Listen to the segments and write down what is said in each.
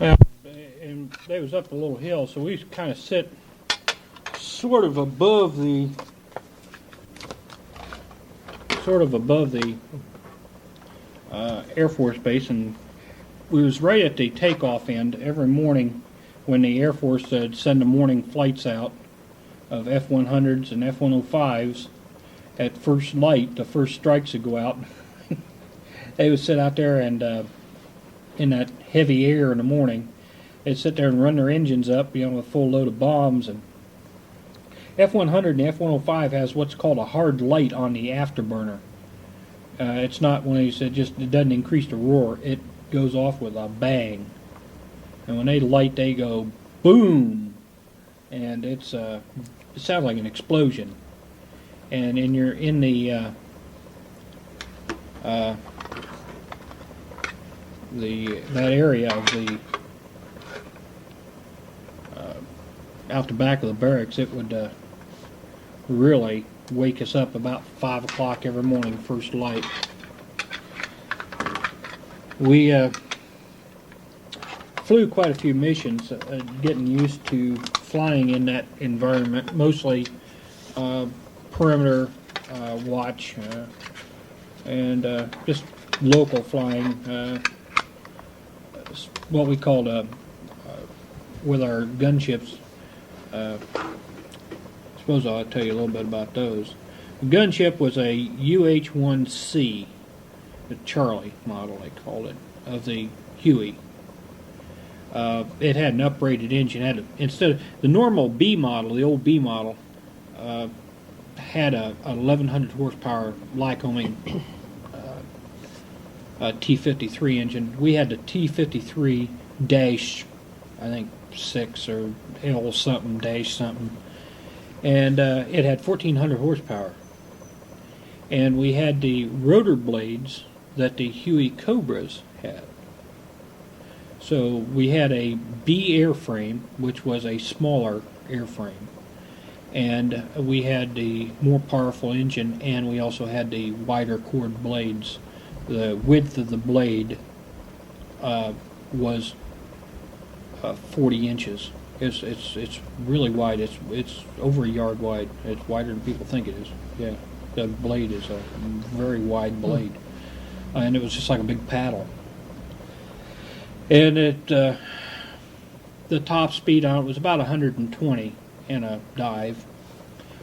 Well, and they was up a little hill, so we kind of sit sort of above the Air Force Base, and we was right at the takeoff end every morning when the Air Force would send the morning flights out of F-100s and F-105s. At first light, the first strikes would go out. They would sit out there and in that heavy air in the morning, they'd sit there and run their engines up, with a full load of bombs. And F-100 and F-105 has what's called a hard light on the afterburner. It's not one of these, it doesn't increase the roar. It goes off with a bang. And when they light, they go boom. And it sounds like an explosion. And in that area of the out the back of the barracks, it would really wake us up about 5 o'clock every morning, first light. We flew quite a few missions, getting used to flying in that environment, mostly perimeter watch and just local flying, what we called with our gunships. I suppose I'll tell you a little bit about those. The gunship was a UH-1C, the Charlie model they called it, of the Huey. It had an uprated engine. Instead of the normal B model, the old B model, had a 1100 horsepower Lycoming T53 engine. We had the T53 dash, I think 6 or L something dash something, and it had 1400 horsepower. And we had the rotor blades that the Huey Cobras had. So we had a B airframe, which was a smaller airframe, and we had the more powerful engine, and we also had the wider chord blades. The width of the blade was 40 inches. It's really wide. It's over a yard wide. It's wider than people think it is. Yeah, the blade is a very wide blade, and it was just like a big paddle. And the top speed on it was about 120 in a dive.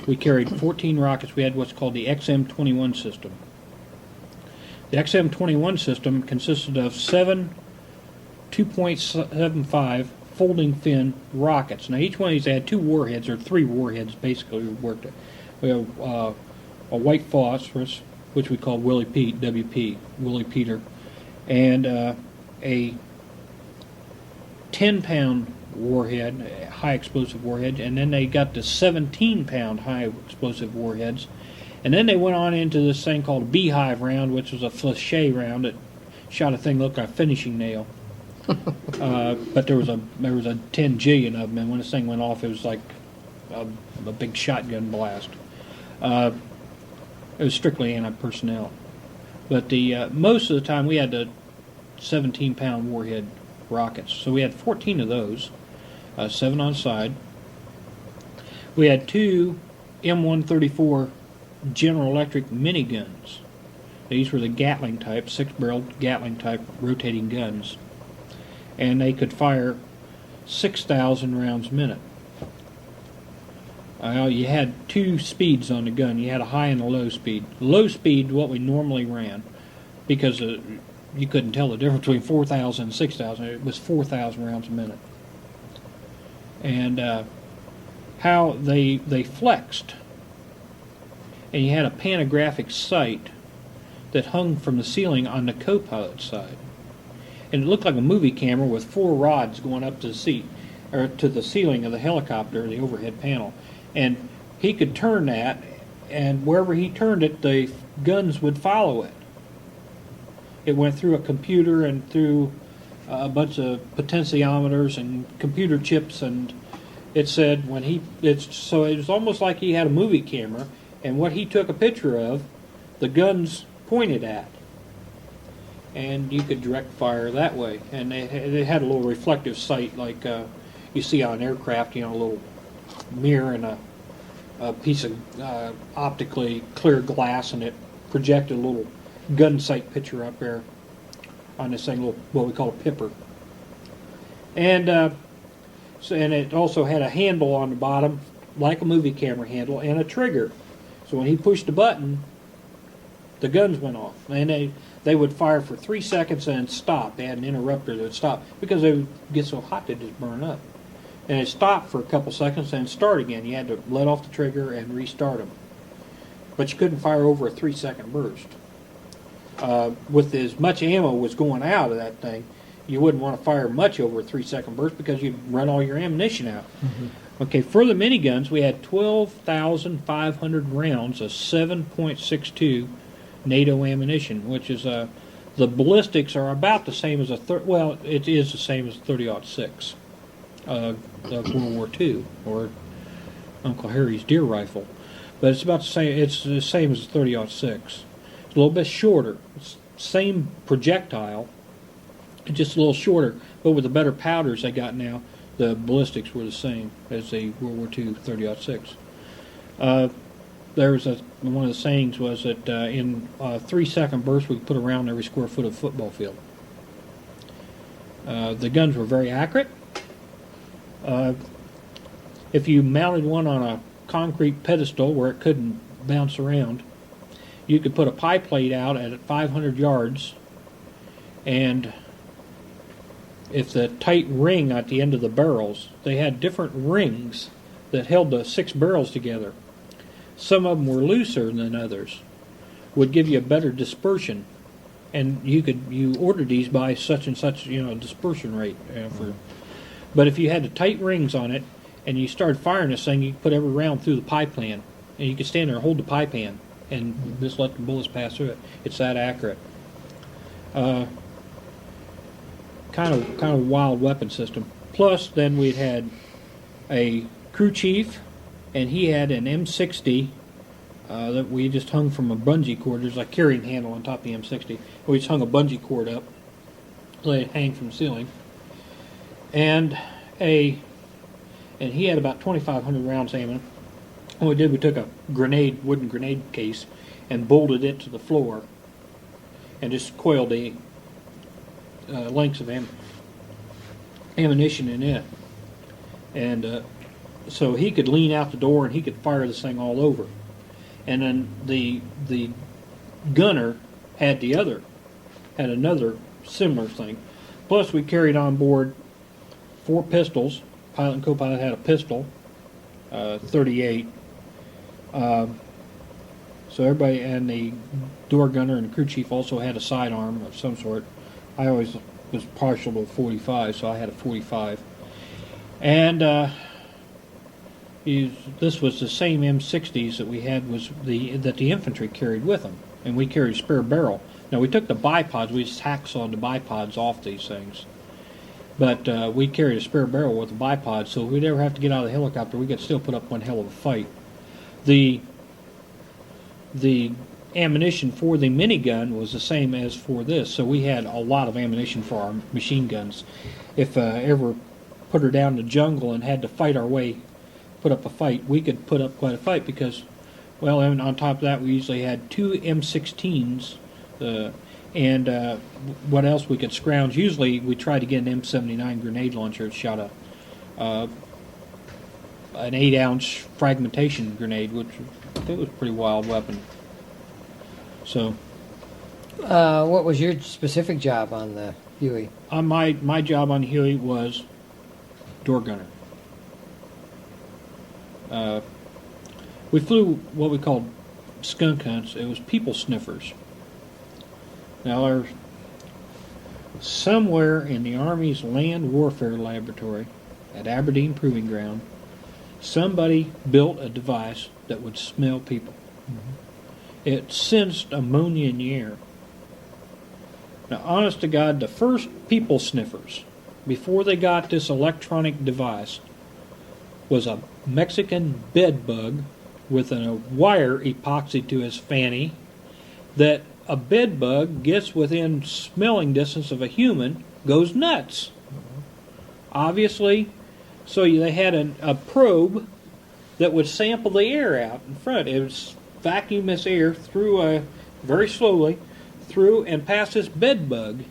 We carried 14 rockets. We had what's called the XM-21 system. The XM-21 system consisted of 7 2.75 folding fin rockets. Now each one of these had 2 warheads, or 3 warheads basically. We have a white phosphorus, which we call Willie Pete, WP, Willie Peter, and a 10-pound warhead, high explosive warhead, and then they got the 17-pound high explosive warheads. And then they went on into this thing called a beehive round, which was a flèche round that shot a thing that looked like a finishing nail. But there was a 10 jillion of them, and when this thing went off, it was like a big shotgun blast. It was strictly anti-personnel. But the most of the time we had the 17-pound warhead rockets. So we had 14 of those, 7 on side. We had 2 M134 General Electric miniguns. These were the Gatling type, 6-barreled Gatling type rotating guns. And they could fire 6,000 rounds a minute. You had 2 speeds on the gun. You had a high and a low speed. Low speed, what we normally ran, because you couldn't tell the difference between 4,000 and 6,000. It was 4,000 rounds a minute. And how they flexed. And you had a panographic sight that hung from the ceiling on the co-pilot side. And it looked like a movie camera with 4 rods going up to the seat, or to the ceiling of the helicopter, the overhead panel. And he could turn that, and wherever he turned it, the guns would follow it. It went through a computer and through a bunch of potentiometers and computer chips, and it said so it was almost like he had a movie camera, and what he took a picture of, the guns pointed at. and you could direct fire that way. And they had a little reflective sight like you see on an aircraft, a little mirror and a piece of optically clear glass, and it projected a little gun sight picture up there on this thing, what we call a pipper. And and it also had a handle on the bottom, like a movie camera handle, and a trigger. So when he pushed the button, the guns went off. And they would fire for 3 seconds and stop. They had an interrupter that would stop because they would get so hot they'd just burn up. And it stopped for a couple seconds and start again. You had to let off the trigger and restart them. But you couldn't fire over a 3-second burst. With as much ammo was going out of that thing, you wouldn't want to fire much over a 3-second burst because you'd run all your ammunition out. Mm-hmm. Okay, for the miniguns, we had 12,500 rounds of 7.62 NATO ammunition, which is the ballistics are about the same as it is the same as a 30-06 of World War II, or Uncle Harry's deer rifle. But it's about the same. It's the same as a 30-06. It's a little bit shorter. It's same projectile, just a little shorter, but with the better powders they got now, the ballistics were the same as the World War II 30-06. There was one of the sayings was that in a 3-second burst we could put a round every square foot of football field. The guns were very accurate. If you mounted one on a concrete pedestal where it couldn't bounce around, you could put a pie plate out at 500 yards, and if the tight ring at the end of the barrels, they had different rings that held the 6 barrels together. Some of them were looser than others, would give you a better dispersion, and you ordered these by such and such dispersion rate. But if you had the tight rings on it and you started firing this thing, you could put every round through the pie pan, and you could stand there and hold the pie pan and just let the bullets pass through it. It's that accurate. Kind of wild weapon system. Plus, then we'd had a crew chief, and he had an M60 that we just hung from a bungee cord. There's a carrying handle on top of the M60. We just hung a bungee cord up, let it hang from the ceiling. And he had about 2,500 rounds ammo. What we did, we took a wooden grenade case, and bolted it to the floor, and just coiled the lengths of ammunition in it. And so he could lean out the door and he could fire this thing all over. And then the gunner had another similar thing. Plus we carried on board 4 pistols. Pilot and co-pilot had a pistol, 38. So everybody, and the door gunner and the crew chief also had a sidearm of some sort. I always was partial to a 45, so I had a 45. And this was the same M60s that we had that the infantry carried with them, and we carried a spare barrel. Now we took the bipods, we just hacksawed the bipods off these things, but we carried a spare barrel with the bipods, so if we'd ever have to get out of the helicopter, we could still put up one hell of a fight. The ammunition for the minigun was the same as for this, so we had a lot of ammunition for our machine guns. If ever put her down in the jungle and had to fight our way, put up a fight, we could put up quite a fight because, well, and on top of that, we usually had 2 M16s, and what else we could scrounge. Usually we tried to get an M79 grenade launcher that shot an 8-ounce fragmentation grenade, which it was a pretty wild weapon. So, what was your specific job on the Huey? My job on Huey was door gunner. We flew what we called skunk hunts. It was people sniffers. Now, there's somewhere in the Army's Land Warfare Laboratory at Aberdeen Proving Ground, somebody built a device that would smell people. Mm-hmm. It sensed ammonia in the air. Now, honest to God, the first people sniffers, before they got this electronic device, was a Mexican bed bug with a wire epoxied to his fanny that a bed bug gets within smelling distance of a human, goes nuts. Obviously, so they had a probe that would sample the air out in front. It would vacuum this air through very slowly through and past this bed bug.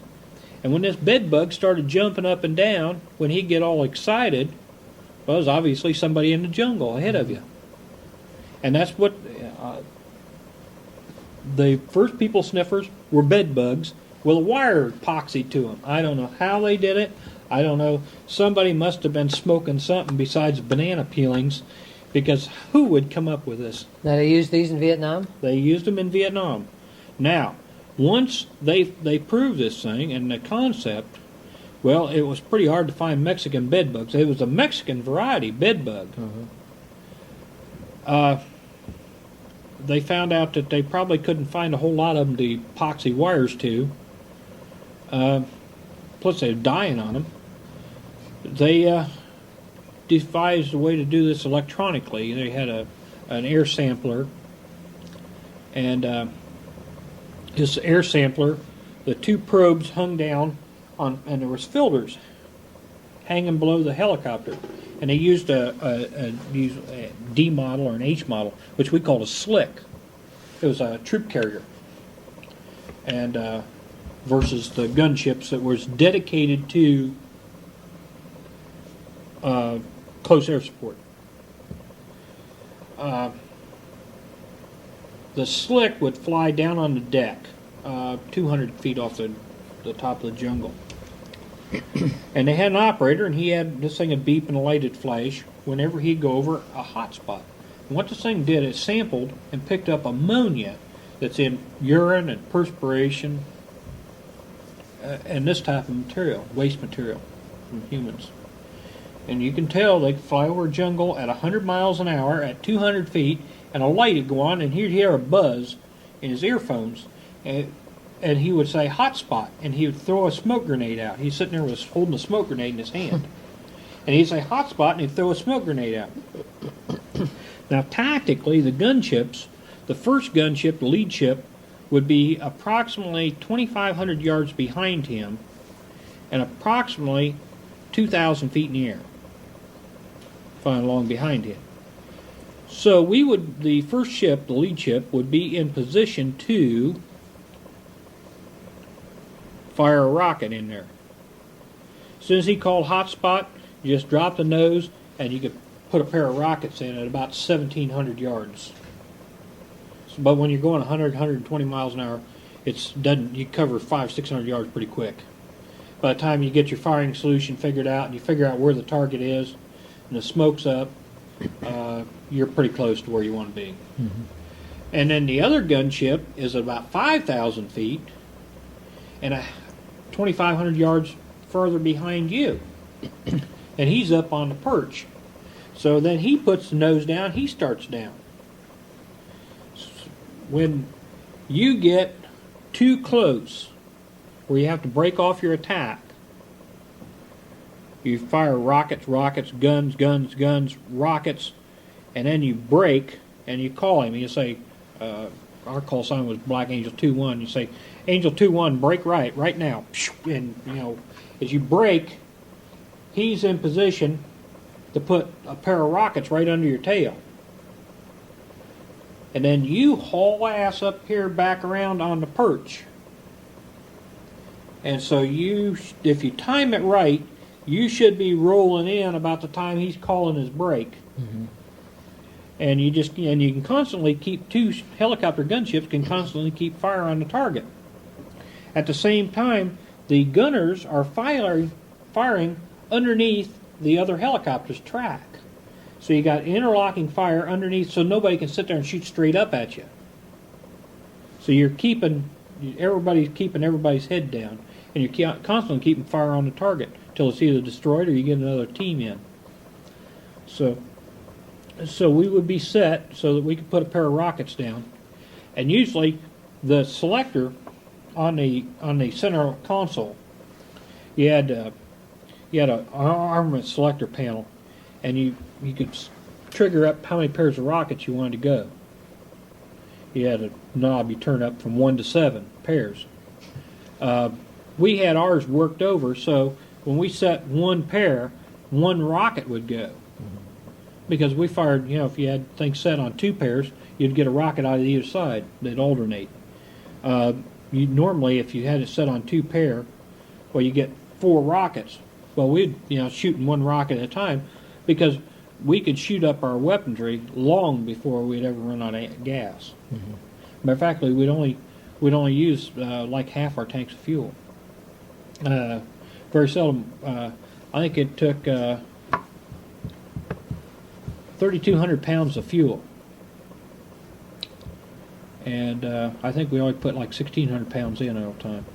And when this bed bug started jumping up and down, when he'd get all excited, well, it was obviously somebody in the jungle ahead of you. And that's what the first people sniffers were bed bugs with a wire epoxy to them. I don't know how they did it. I don't know. Somebody must have been smoking something besides banana peelings, because who would come up with this? Now, they used these in Vietnam? They used them in Vietnam. Now, once they proved this thing and the concept, well, it was pretty hard to find Mexican bed bugs. It was a Mexican variety bed bug. They found out that they probably couldn't find a whole lot of them to epoxy wires to. Plus, they were dying on them. They devised a way to do this electronically. They had an air sampler, and this air sampler, the two probes hung down on, and there was filters hanging below the helicopter, and they used a D model or an H model, which we called a slick. It was a troop carrier, and versus the gunships that was dedicated to close air support. The slick would fly down on the deck, 200 feet off the top of the jungle. And they had an operator, and he had this thing would beep and a light would flash whenever he'd go over a hot spot. And what this thing did, it sampled and picked up ammonia that's in urine and perspiration and this type of material, waste material from humans. And you can tell they could fly over a jungle at 100 miles an hour at 200 feet, and a light would go on, and he'd hear a buzz in his earphones, and he would say hot spot, and he would throw a smoke grenade out. He's sitting there holding a smoke grenade in his hand. And he'd say hot spot, and he'd throw a smoke grenade out. Now, tactically, the gunships, the first gunship, the lead ship, would be approximately 2,500 yards behind him and approximately 2,000 feet in the air, flying along behind him. So the first ship, the lead ship, would be in position to fire a rocket in there. As soon as he called hot spot, you just drop the nose, and you could put a pair of rockets in at about 1,700 yards. But when you're going 100, 120 miles an hour, you cover 500-600 yards pretty quick. By the time you get your firing solution figured out and you figure out where the target is and the smoke's up, you're pretty close to where you want to be. Mm-hmm. And then the other gunship is about 5,000 feet and 2,500 yards further behind you. And he's up on the perch. So then he puts the nose down, he starts down. When you get too close, where you have to break off your attack, you fire rockets, guns, rockets, and then you break, and you call him, and you say, our call sign was Black Angel 2-1, you say, Angel 2-1, break right now. And, as you break, he's in position to put a pair of rockets right under your tail. And then you haul ass up here back around on the perch. And so if you time it right, you should be rolling in about the time he's calling his break. Mm-hmm. And you can constantly keep two helicopter gunships can constantly keep fire on the target. At the same time, the gunners are firing underneath the other helicopter's track. So you got interlocking fire underneath, so nobody can sit there and shoot straight up at you. So everybody's keeping everybody's head down, and you're constantly keeping fire on the target till it's either destroyed or you get another team in. So we would be set so that we could put a pair of rockets down, and usually the selector on the center console, you had an armament selector panel, and you could trigger up how many pairs of rockets you wanted to go. You had a knob you turn up from 1 to 7 pairs. We had ours worked over, so when we set one pair, one rocket would go. Because we fired, if you had things set on 2 pairs, you'd get a rocket out of either side. They'd alternate. Normally, if you had it set on 2 pair, well, you get 4 rockets. Well, we'd, shooting 1 rocket at a time, because we could shoot up our weaponry long before we'd ever run out of gas. Matter of fact, we'd only use like half our tanks of fuel. Very seldom. I think it took 3,200 pounds of fuel, and I think we only put like 1,600 pounds in all the time.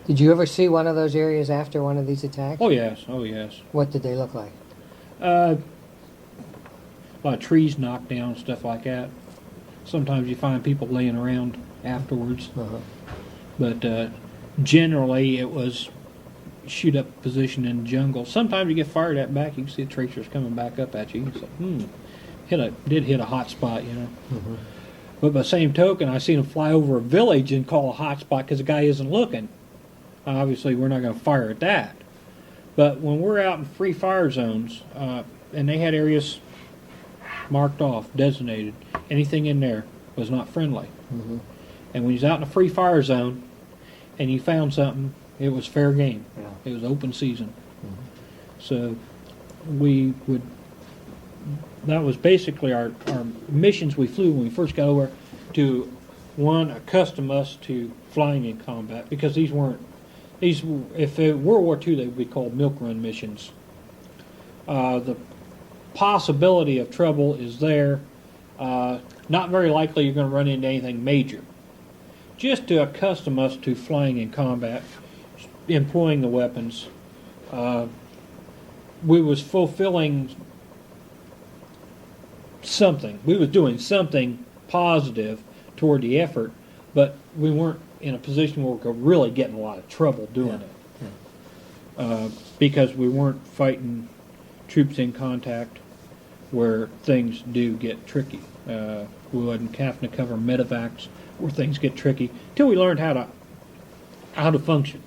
Did you ever see one of those areas after one of these attacks? Oh yes, oh yes. What did they look like? A lot of trees knocked down, stuff like that. Sometimes you find people laying around afterwards, but generally it was shoot up position in the jungle. Sometimes you get fired at back, you can see the tracers coming back up at you. You can say, did hit a hot spot, But by the same token, I seen them fly over a village and call a hot spot because the guy isn't looking. Obviously, we're not going to fire at that. But when we're out in free fire zones, and they had areas marked off, designated, anything in there was not friendly. And when you're out in a free fire zone and you found something, it was fair game. Yeah. It was open season. So we would, that was basically our missions we flew when we first got over to, one, accustom us to flying in combat, because if World War II, they would be called milk run missions. The possibility of trouble is there. Not very likely you're going to run into anything major. Just to accustom us to flying in combat, employing the weapons, we was fulfilling something. We was doing something positive toward the effort, but we weren't in a position where we could really get in a lot of trouble doing it. Because we weren't fighting troops in contact where things do get tricky. We wasn't having to cover medevacs where things get tricky till we learned how to function,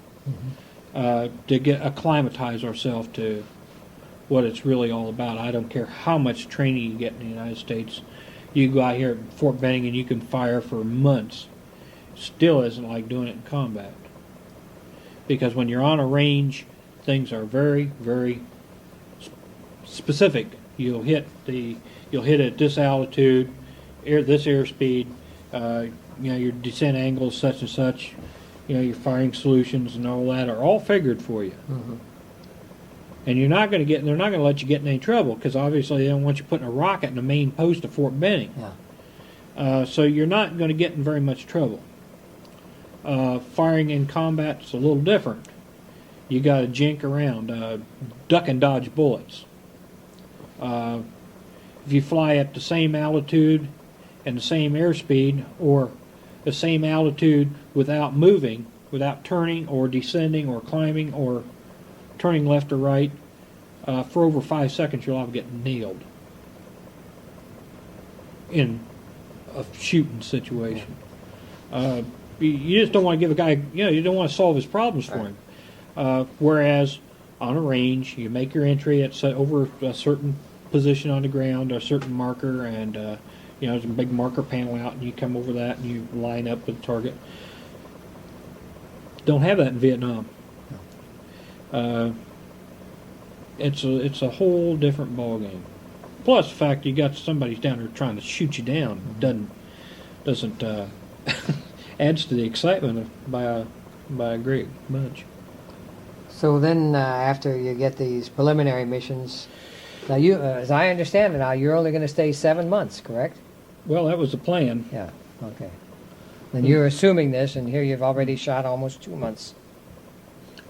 to get acclimatize ourselves to what it's really all about. I don't care how much training you get in the United States. You go out here at Fort Benning and you can fire for months. Still isn't like doing it in combat. Because when you're on a range, things are very, very specific. You'll hit at this altitude, this airspeed, your descent angles such and such, your firing solutions and all that are all figured for you. And they're not going to let you get in any trouble, because obviously they don't want you putting a rocket in the main post of Fort Benning. So you're not going to get in very much trouble. Firing in combat is a little different. You got to jink around, duck and dodge bullets. If you fly at the same altitude and the same airspeed, or the same altitude without moving, without turning or descending or climbing or turning left or right, for over 5 seconds you'll get nailed in a shooting situation. You just don't want to give a guy, you don't want to solve his problems for him. Whereas on a range, you make your entry at over a certain position on the ground, a certain marker, and there's a big marker panel out, and you come over that and you line up with the target. Don't have that in Vietnam. It's a whole different ball game. Plus the fact you got somebody's down there trying to shoot you down doesn't adds to the excitement by a great bunch. So then, after you get these preliminary missions, now you, as I understand it, now you're only going to stay 7 months, correct? Well, that was the plan. Yeah. Okay. And you're assuming this, and here you've already shot almost 2 months.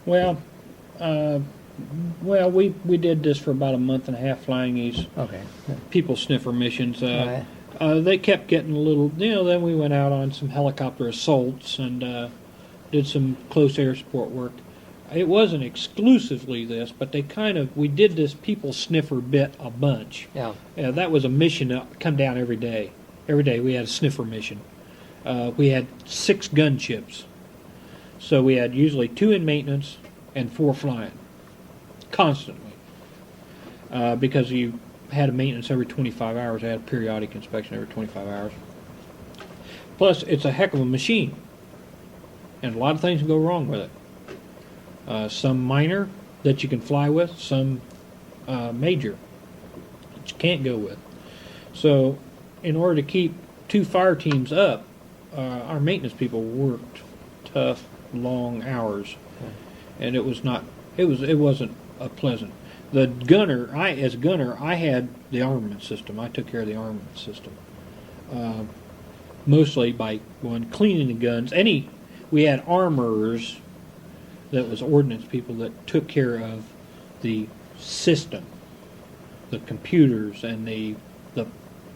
Well, we did this for about a month and a half, flying these people sniffer missions. Right. They kept getting a little, then we went out on some helicopter assaults and did some close air support work. It wasn't exclusively this, but we did this people sniffer bit a bunch. Yeah. That was a mission that come down every day. Every day we had a sniffer mission. we had 6 gunships. So we had usually 2 in maintenance and 4 flying, constantly. Because you had a maintenance every 25 hours. I had a periodic inspection every 25 hours. Plus, it's a heck of a machine. And a lot of things can go wrong with it. Some minor that you can fly with, some major that you can't go with. So, in order to keep 2 fire teams up, our maintenance people worked tough, long hours, and it wasn't a pleasant. The gunner, as a gunner, I had the armament system. I took care of the armament system, mostly by cleaning the guns. We had armorers that was ordnance people that took care of the system, the computers and the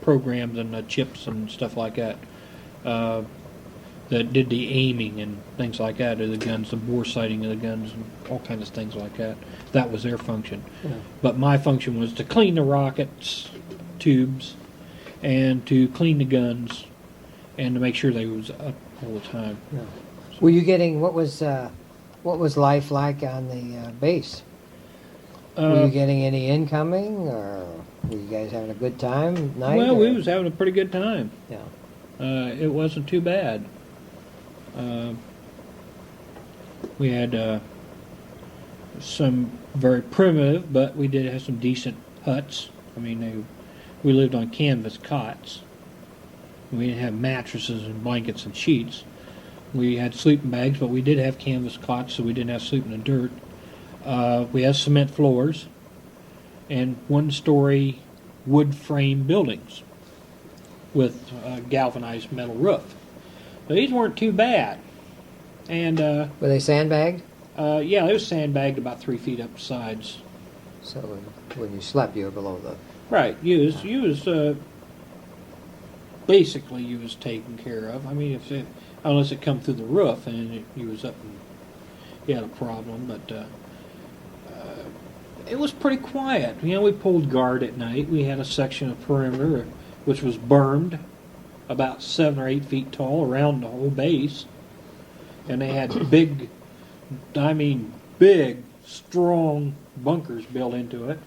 programs and the chips and stuff like that, that did the aiming and things like that of the guns, the bore sighting of the guns and all kinds of things like that. That was their function. Yeah. But my function was to clean the rockets, tubes, and to clean the guns and to make sure they was up all the time. Yeah. Were you getting, what was life like on the base? Were you getting any incoming, or were you guys having a good time at night? Well, we was having a pretty good time. Yeah. It wasn't too bad. We had some very primitive, but we did have some decent huts. I mean, we lived on canvas cots. We didn't have mattresses and blankets and sheets. We had sleeping bags, but we did have canvas cots, so we didn't have to sleep in the dirt. We had cement floors and 1-story wood frame buildings with galvanized metal roof. So these weren't too bad. And were they sandbagged? Yeah, they was sandbagged about 3 feet up the sides. So when you slept, you were below the... Right. You was basically you was taken care of. I mean, unless it come through the roof and you was up and you had a problem, but it was pretty quiet. You know, we pulled guard at night. We had a section of perimeter which was bermed about 7 or 8 feet tall around the whole base, and they had big, strong bunkers built into it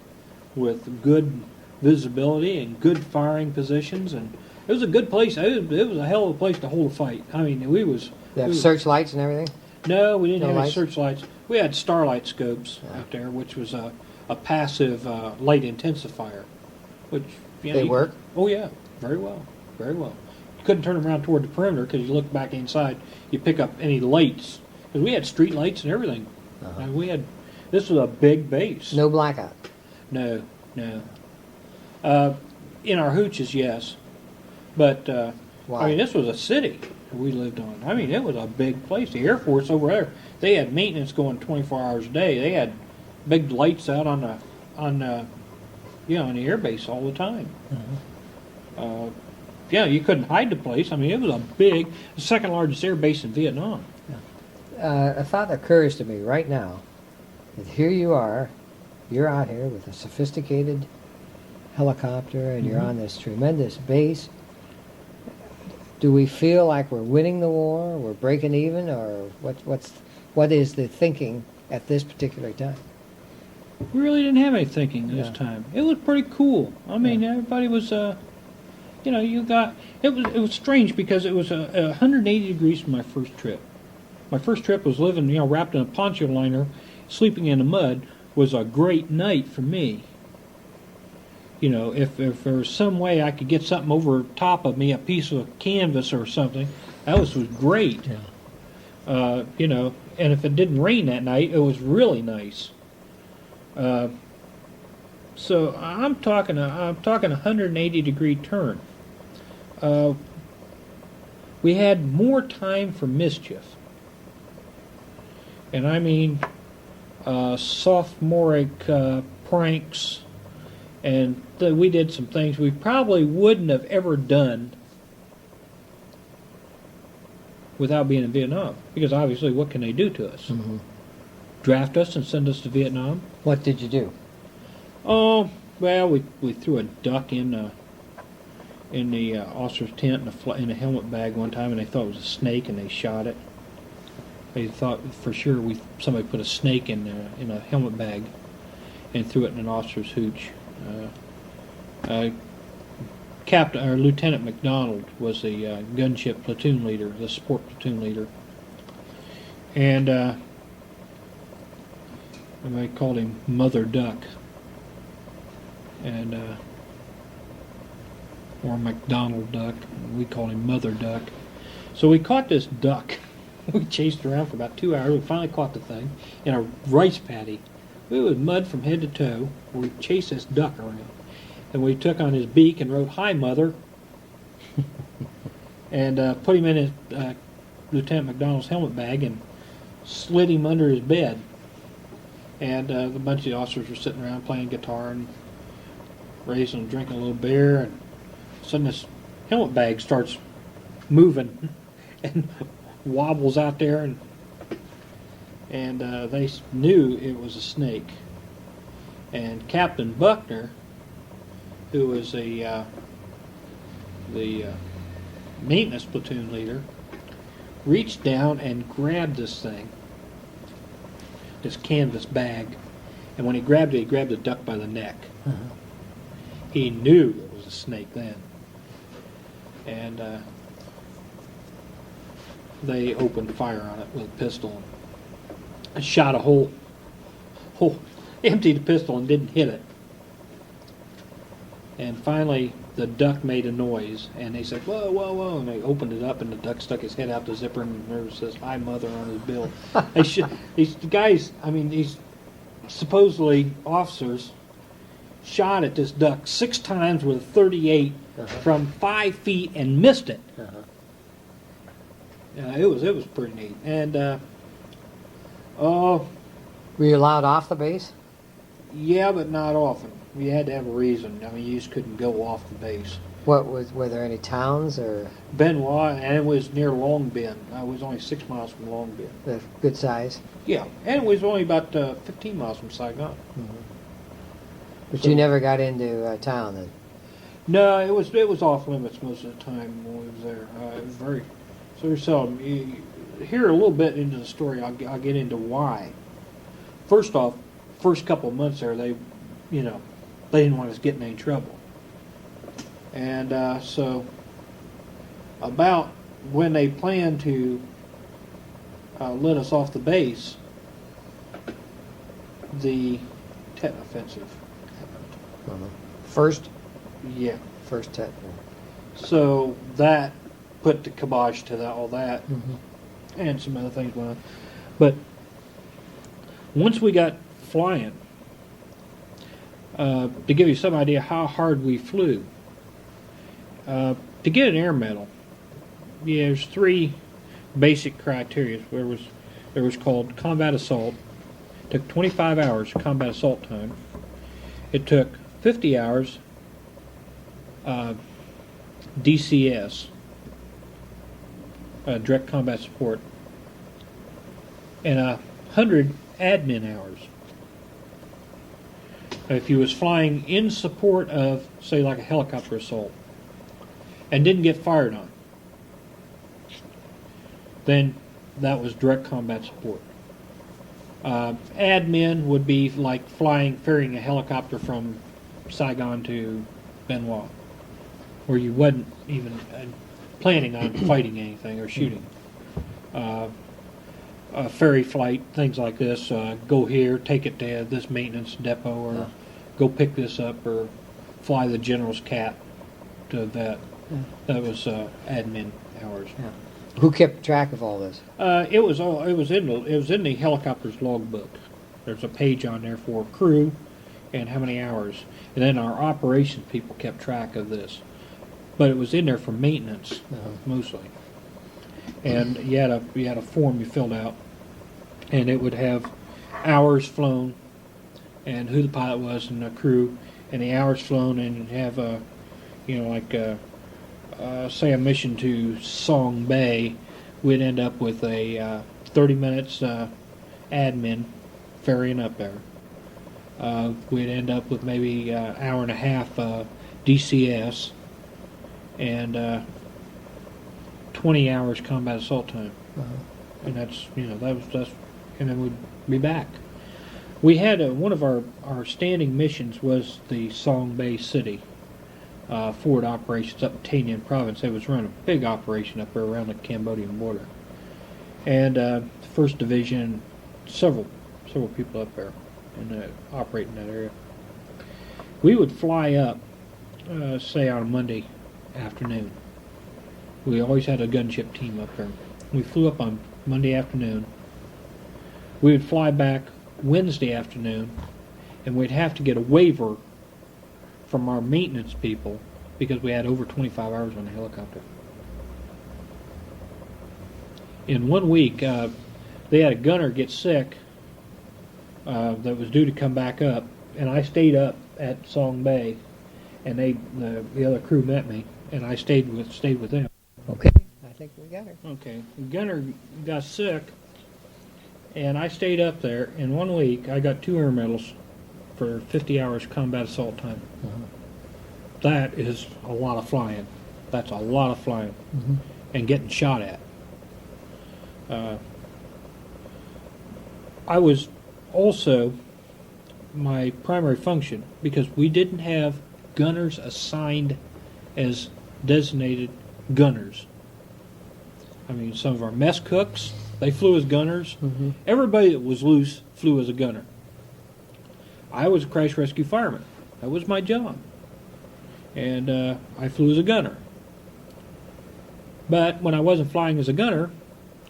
with good visibility and good firing positions, and it was a good place. It was a hell of a place to hold a fight. I mean, They have searchlights and everything? No, we didn't have lights? any searchlights. We had starlight scopes out there, which was a passive light intensifier. Which They work? Oh yeah, very well, very well. You couldn't turn them around toward the perimeter because you look back inside, you pick up any lights. Because we had street lights and everything. And this was a big base. No blackout? No. In our hooches, yes. But, Why? I mean, this was a city we lived on. I mean, it was a big place. The Air Force over there, they had maintenance going 24 hours a day. They had big lights out on the air base all the time. You couldn't hide the place. I mean, it was the second largest air base in Vietnam. A thought occurs to me right now that here you're out here with a sophisticated helicopter, and you're on this tremendous base. Do we feel like we're winning the war, we're breaking even, or what is the thinking at this particular time? We really didn't have any thinking this time. It was pretty cool. I mean, everybody was, it was strange because it was 180 degrees from my first trip. My first trip was living, wrapped in a poncho liner, sleeping in the mud, was a great night for me. If there was some way I could get something over top of me, a piece of canvas or something, that was great. Yeah. And if it didn't rain that night, it was really nice. So I'm talking a 180-degree turn. We had more time for mischief, and I mean sophomoric pranks, and we did some things we probably wouldn't have ever done without being in Vietnam, because obviously what can they do to us? Draft us and send us to Vietnam? What did you do? Oh, well, we threw a duck in in the officer's tent in a helmet bag one time, and they thought it was a snake, and they shot it. They thought for sure somebody put a snake in a helmet bag and threw it in an officer's hooch. Captain or Lieutenant McDonald was the gunship platoon leader, the support platoon leader, and they called him Mother Duck, and or McDonald Duck. We called him Mother Duck. So we caught this duck. We chased around for about 2 hours. We finally caught the thing in a rice paddy. It was mud from head to toe. We chased this duck around. And we took on his beak and wrote, "Hi, Mother," and put him in his Lieutenant McDonald's helmet bag and slid him under his bed. And a bunch of the officers were sitting around playing guitar and raising and drinking a little beer. And suddenly this helmet bag starts moving and wobbles out there, and they knew it was a snake. And Captain Buckner, who was the maintenance platoon leader, reached down and grabbed this thing, this canvas bag, and when he grabbed it, he grabbed the duck by the neck. Uh-huh. He knew it was a snake then. And they opened fire on it with a pistol and shot a hole, emptied the pistol and didn't hit it. And finally, the duck made a noise, and they said, "Whoa, whoa, whoa!" And they opened it up, and the duck stuck his head out the zipper, and there says, "Hi, Mother" on his bill. These guys, I mean, these supposedly officers, shot at this duck 6 times with a .38 from 5 feet and missed it. It was pretty neat. And were you allowed off the base? Yeah, but not often. You had to have a reason. I mean, you just couldn't go off the base. Were there any towns or? Benoit, and it was near Long Bend. I was only 6 miles from Long Bend. Good size. Yeah, and it was only about 15 miles from Saigon. Mm-hmm. But you never got into town then? No, it was off limits most of the time when we was there. It was very seldom. You hear a little bit into the story. I'll get into why. First off, first couple of months there, they didn't want us getting in any trouble, and so about when they planned to let us off the base, the Tet Offensive happened. First? Yeah. First Tet. So that put the kibosh to all that, and some other things going on. But once we got flying, to give you some idea how hard we flew, to get an air medal, there's 3 basic criteria. There was called combat assault. It took 25 hours combat assault time. It took 50 hours DCS, direct combat support, and 100 admin hours. If you was flying in support of, say, like a helicopter assault, and didn't get fired on, then that was direct combat support. Admin would be like ferrying a helicopter from Saigon to Benoit, where you wasn't even planning on fighting anything or shooting. Ferry flight, things like this, go here, take it to this maintenance depot, or go pick this up, or fly the general's cat to that. That was admin hours. Yeah. Who kept track of all this? It was in the helicopter's logbook. There's a page on there for crew and how many hours, and then our operations people kept track of this. But it was in there for maintenance mostly. And you had a form you filled out, and it would have hours flown, and who the pilot was, and the crew, and the hours flown, and have say a mission to Song Bay, we'd end up with a 30 minutes admin ferrying up there. We'd end up with maybe an hour and a half DCS, and 20 hours combat assault time. And that's and then we'd be back. We had one of our standing missions was the Song Bay City forward operations up in Tay Ninh province. They was running a big operation up there around the Cambodian border, and First Division, several people up there and operating that area. We would fly up, say on a Monday afternoon. We always had a gunship team up there. We flew up on Monday afternoon. We would fly back Wednesday afternoon, and we'd have to get a waiver from our maintenance people because we had over 25 hours on the helicopter. In 1 week, they had a gunner get sick that was due to come back up, and I stayed up at Song Bay, and the other crew met me, and I stayed with them. Okay, I think we got her. Okay, the gunner got sick, and I stayed up there. In 1 week, I got 2 air medals for 50 hours combat assault time. That is a lot of flying. That's a lot of flying and getting shot at. I was also, my primary function, because we didn't have gunners assigned as designated gunners. I mean, some of our mess cooks, they flew as gunners. Everybody that was loose flew as a gunner. I was a crash rescue fireman. That was my job. And I flew as a gunner. But when I wasn't flying as a gunner,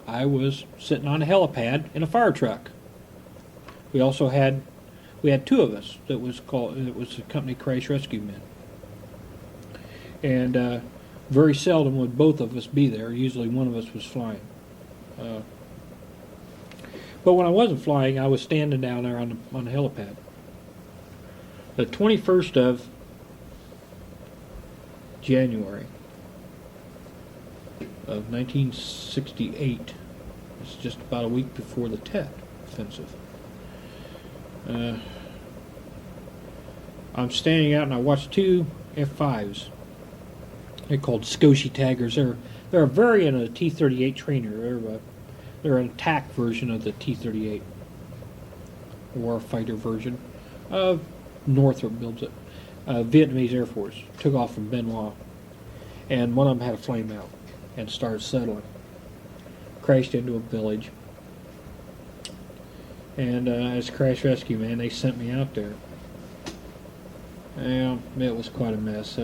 I was sitting on a helipad in a fire truck. We had 2 of us it was the company Crash Rescue Men. And very seldom would both of us be there. Usually one of us was flying. But when I wasn't flying, I was standing down there on the helipad. The 21st of January of 1968. It's just about a week before the Tet offensive. I'm standing out and I watched 2 F-5s. They're called Scotia Taggers. They're a variant of the T-38 trainer. They're an attack version of the T-38, war fighter version. Northrop builds it. Vietnamese Air Force took off from Benoit, and one of them had a flame out and started settling. Crashed into a village, and as crash rescue man, they sent me out there. Yeah, it was quite a mess.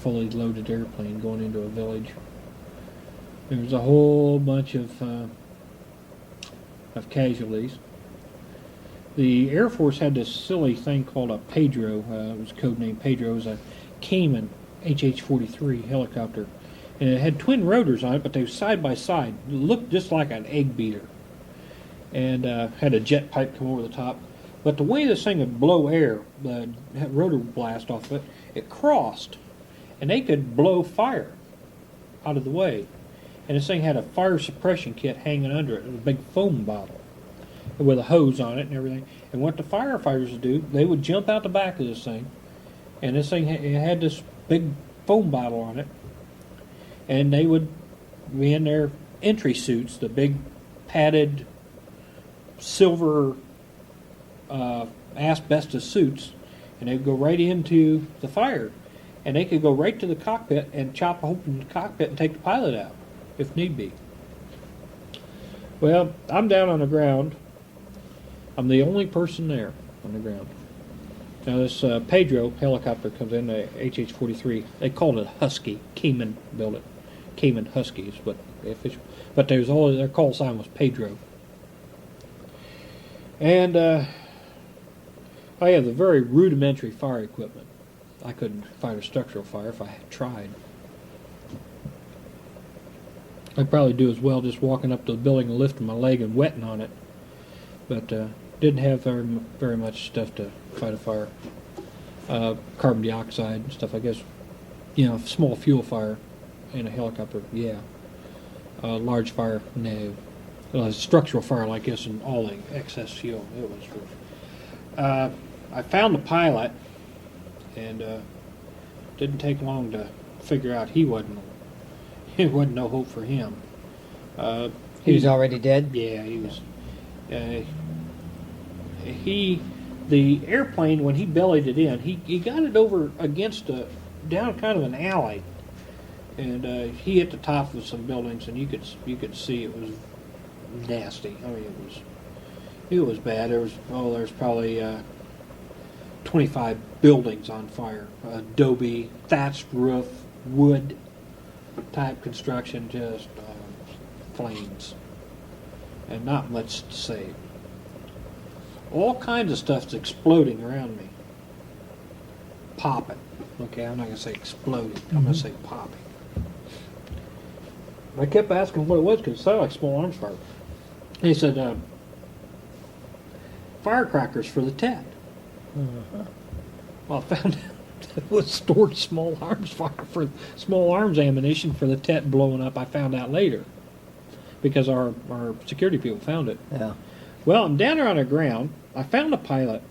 Fully loaded airplane going into a village. There was a whole bunch of casualties. The Air Force had this silly thing called a Pedro. It was codenamed Pedro. It was a Cayman HH-43 helicopter. And it had twin rotors on it, but they were side by side. It looked just like an egg beater. And had a jet pipe come over the top. But the way this thing would blow air, the rotor blast off of it, it crossed. And they could blow fire out of the way. And this thing had a fire suppression kit hanging under it, a big foam bottle with a hose on it and everything. And what the firefighters would do, they would jump out the back of this thing, and this thing had this big foam bottle on it, and they would be in their entry suits, the big padded silver asbestos suits, and they would go right into the fire. And they could go right to the cockpit and chop open the cockpit and take the pilot out, if need be. Well, I'm down on the ground. I'm the only person there on the ground. Now this Pedro helicopter comes in, the HH-43. They called it Husky. Cayman built it. Cayman Husky is what the official. But their call sign was Pedro. And I have the very rudimentary fire equipment. I couldn't fight a structural fire if I had tried. I'd probably do as well just walking up to the building and lifting my leg and wetting on it. But didn't have very much stuff to fight a fire. Carbon dioxide and stuff, I guess. Small fuel fire in a helicopter, yeah. Large fire, no. Structural fire like this and all the excess fuel, it was rough. I found the pilot, and didn't take long to figure out he wasn't. It wasn't no hope for him. He was already dead? Yeah, he was. The airplane, when he bellied it in, he got it over against down kind of an alley, and he hit the top of some buildings, and you could see it was nasty. I mean, it was bad. There's probably 25 buildings on fire. Adobe, thatched roof, wood type construction, just flames, and not much to save. All kinds of stuff's exploding around me. Popping. Okay, I'm not going to say exploding. I'm going to say popping. I kept asking what it was because it sounded like small arms fire. He said, firecrackers for the Tet. Well, I found out it was stored small arms ammunition for the Tet blowing up. I found out later because our security people found it. Yeah. Well, I'm down there on the ground. I found a pilot,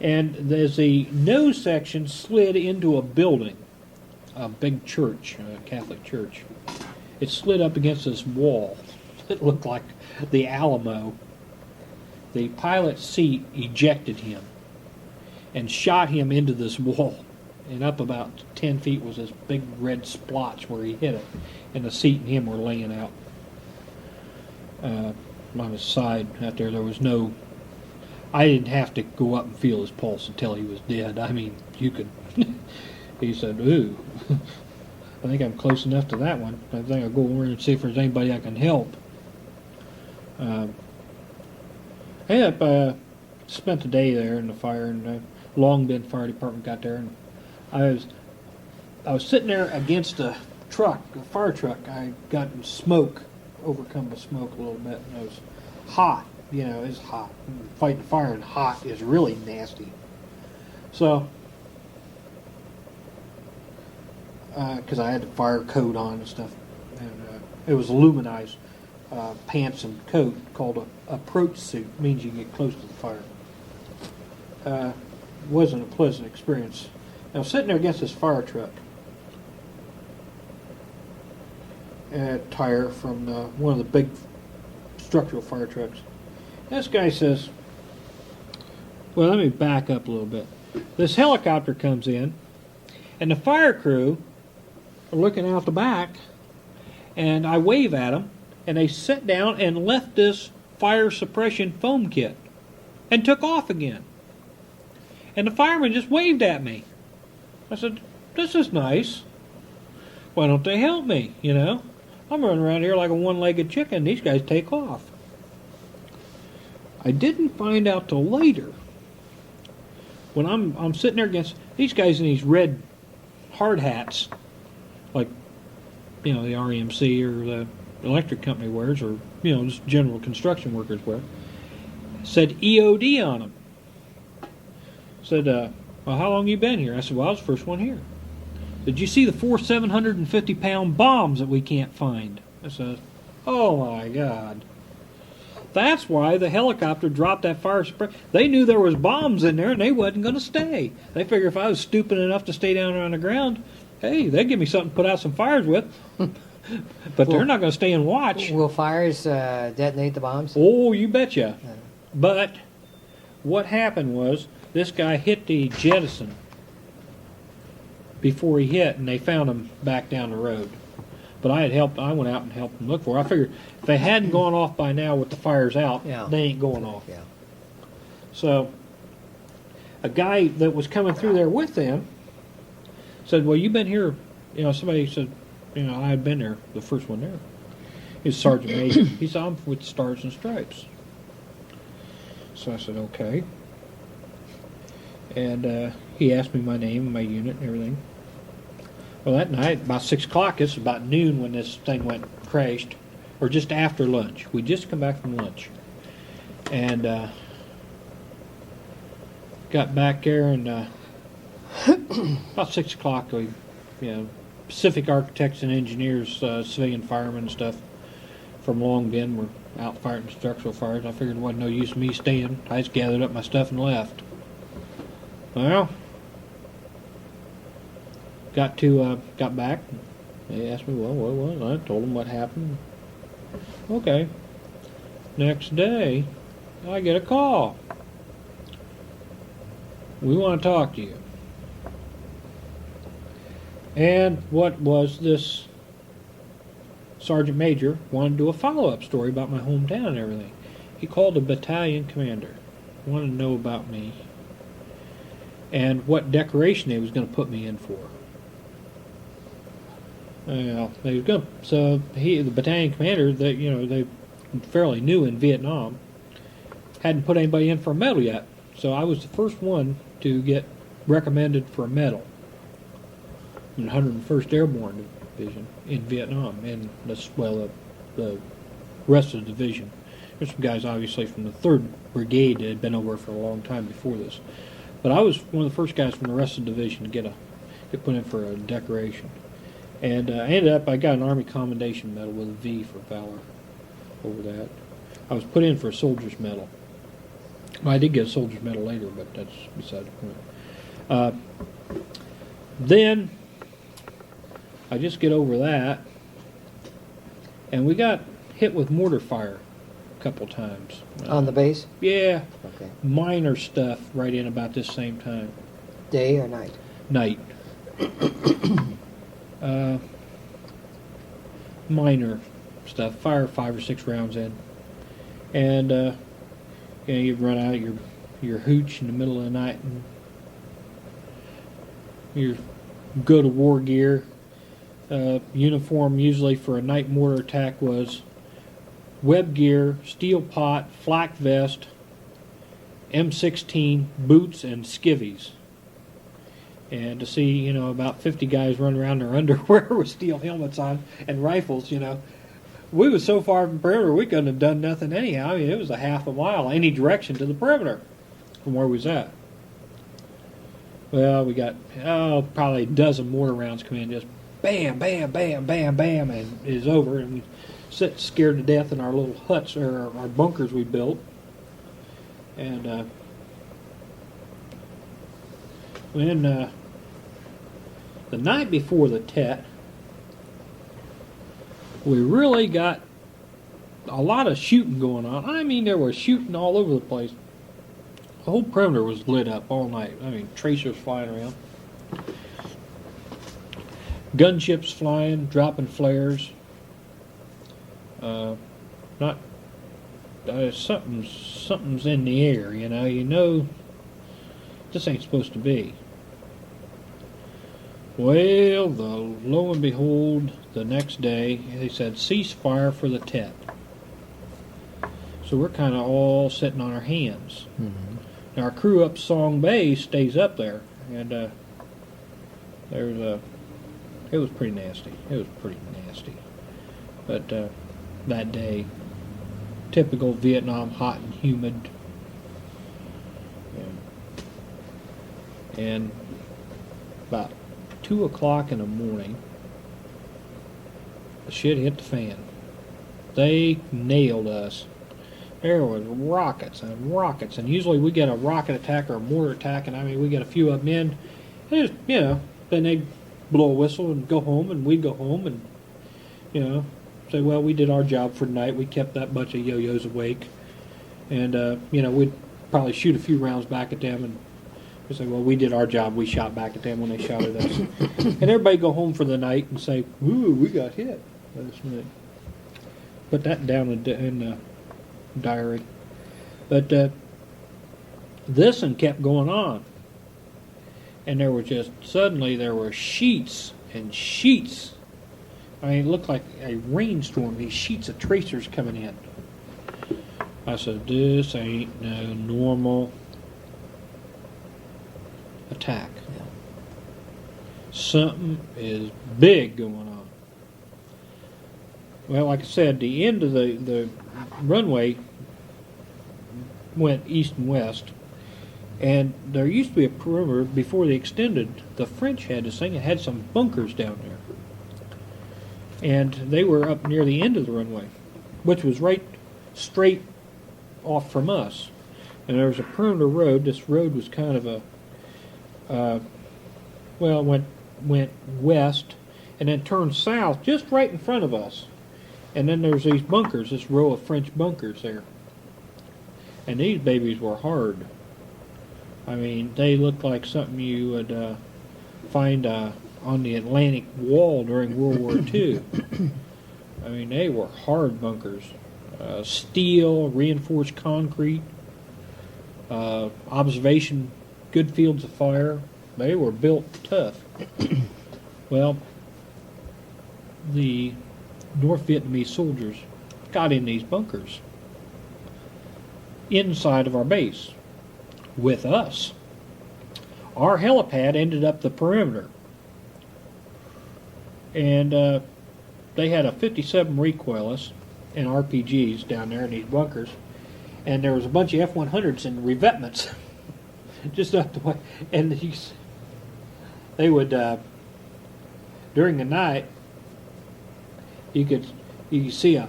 and there's a nose section slid into a building, a big church, a Catholic church. It slid up against this wall. It looked like the Alamo. The pilot's seat ejected him and shot him into this wall. And up about 10 feet was this big red splotch where he hit it. And the seat and him were laying out on his side out there. There was no... I didn't have to go up and feel his pulse until he was dead. I mean, you could... He said, ooh, I think I'm close enough to that one. I think I'll go over and see if there's anybody I can help. I ended up spent the day there in the fire, and Long Bend Fire Department got there, and I was sitting there against a truck, a fire truck. I got smoke, overcome by smoke a little bit, and it was hot. You know, it's hot. Fighting fire and hot is really nasty. So, because I had the fire coat on and stuff, and it was aluminized pants and coat called a approach suit. Means you get close to the fire. Wasn't a pleasant experience. I was sitting there against this fire truck. A tire from one of the big structural fire trucks. This guy says, well, let me back up a little bit. This helicopter comes in, and the fire crew are looking out the back, and I wave at them, and they sit down and left this fire suppression foam kit and took off again. And the fireman just waved at me. I said, this is nice. Why don't they help me, you know? I'm running around here like a one-legged chicken. These guys take off. I didn't find out till later. When I'm sitting there against these guys in these red hard hats, like, you know, the REMC or the electric company wears, or, you know, just general construction workers wear, said EOD on them. Said, well, how long you been here? I said, well, I was the first one here. Did you see the 4 750-pound bombs that we can't find? I said, oh my God. That's why the helicopter dropped that fire suppression. They knew there was bombs in there and they wasn't going to stay. They figured if I was stupid enough to stay down there on the ground, hey, they'd give me something to put out some fires with. But they're not going to stay and watch. Will fires detonate the bombs? Oh, you betcha. But what happened was this guy hit the jettison before he hit, and they found him back down the road. But I went out and helped them look for it. I figured if they hadn't gone off by now with the fires out, they ain't going off. Yeah. So a guy that was coming through there with them said, well, you've been here, you know, somebody said, you know, I had been there, the first one there. He was Sergeant Major. He said, I'm with Stars and Stripes. So I said, okay. And he asked me my name and my unit and everything. Well, that night, about 6 o'clock, it's about noon when this thing crashed, or just after lunch. We'd just come back from lunch. And got back there, and about 6 o'clock, we, you know, Pacific Architects and Engineers, civilian firemen and stuff from Long Bend were out fighting structural fires. I figured it wasn't no use me staying. I just gathered up my stuff and left. Well, got back. They asked me, well, I told them what happened. Okay. Next day, I get a call. We want to talk to you. And what was this sergeant major wanted to do a follow-up story about my hometown and everything. He called the battalion commander, wanted to know about me and what decoration he was going to put me in for. Well, they was going. So the battalion commander, they fairly new in Vietnam, hadn't put anybody in for a medal yet. So I was the first one to get recommended for a medal in the 101st Airborne Division in Vietnam, and the rest of the division. There's some guys obviously from the 3rd Brigade that had been over for a long time before this, but I was one of the first guys from the rest of the division to get put in for a decoration, and I got an Army Commendation Medal with a V for valor over that. I was put in for a soldier's medal. Well, I did get a soldier's medal later, but that's beside the point. Then I just get over that, and we got hit with mortar fire a couple times. On the base? Yeah. Okay. Minor stuff right in about this same time. Day or night? Night. Minor stuff. Fire 5 or 6 rounds in. And you run out of your hooch in the middle of the night, and your go-to-war gear. Uniform usually for a night mortar attack was web gear, steel pot, flak vest, M16, boots, and skivvies. And to see, about 50 guys run around in their underwear with steel helmets on and rifles, we was so far from the perimeter we couldn't have done nothing anyhow. I mean, it was a half a mile any direction to the perimeter from where we was at. Well, we got probably a dozen mortar rounds come in, just bam, bam, bam, bam, bam, and it is over. And we sit scared to death in our little huts or our bunkers we built. And when the night before the Tet, we really got a lot of shooting going on. I mean, there was shooting all over the place. The whole perimeter was lit up all night. I mean, tracers flying around. Gunships flying, dropping flares. Something's in the air, this ain't supposed to be. Well, lo and behold, the next day, they said, cease fire for the Tet. So we're kind of all sitting on our hands. Mm-hmm. Now, our crew up Song Bay stays up there, and it was pretty nasty. But that day, typical Vietnam, hot and humid. And about 2 o'clock in the morning, the shit hit the fan. They nailed us. There was rockets and rockets, and usually we get a rocket attack or a mortar attack, and I mean we get a few of them in. And just, then they'd blow a whistle and go home, and we'd go home and say, well, we did our job for the night. We kept that bunch of yo-yos awake, and we'd probably shoot a few rounds back at them, and we'd say, well, we did our job. We shot back at them when they shot at us, and everybody go home for the night and say, ooh, we got hit last night. Put that down in the diary. But this one kept going on, and there were sheets and sheets. I mean, it looked like a rainstorm, these sheets of tracers coming in. I said, this ain't no normal attack. Yeah. Something is big going on. Well, like I said, the end of the runway went east and west, and there used to be a perimeter before they extended. The French had this thing. It had some bunkers down there, and they were up near the end of the runway, which was right straight off from us. And there was a perimeter road. This road was kind of it went went west and then turned south just right in front of us. And then there's these bunkers, this row of French bunkers there. And these babies were hard. I mean, they looked like something you would find on the Atlantic Wall during World War II. I mean, they were hard bunkers. Steel, reinforced concrete, observation, good fields of fire. They were built tough. Well, the North Vietnamese soldiers got in these bunkers inside of our base with us. Our helipad ended up the perimeter, and they had a 57 recoilless and RPGs down there in these bunkers, and there was a bunch of F-100s and revetments just up the way, and they would during the night you could see a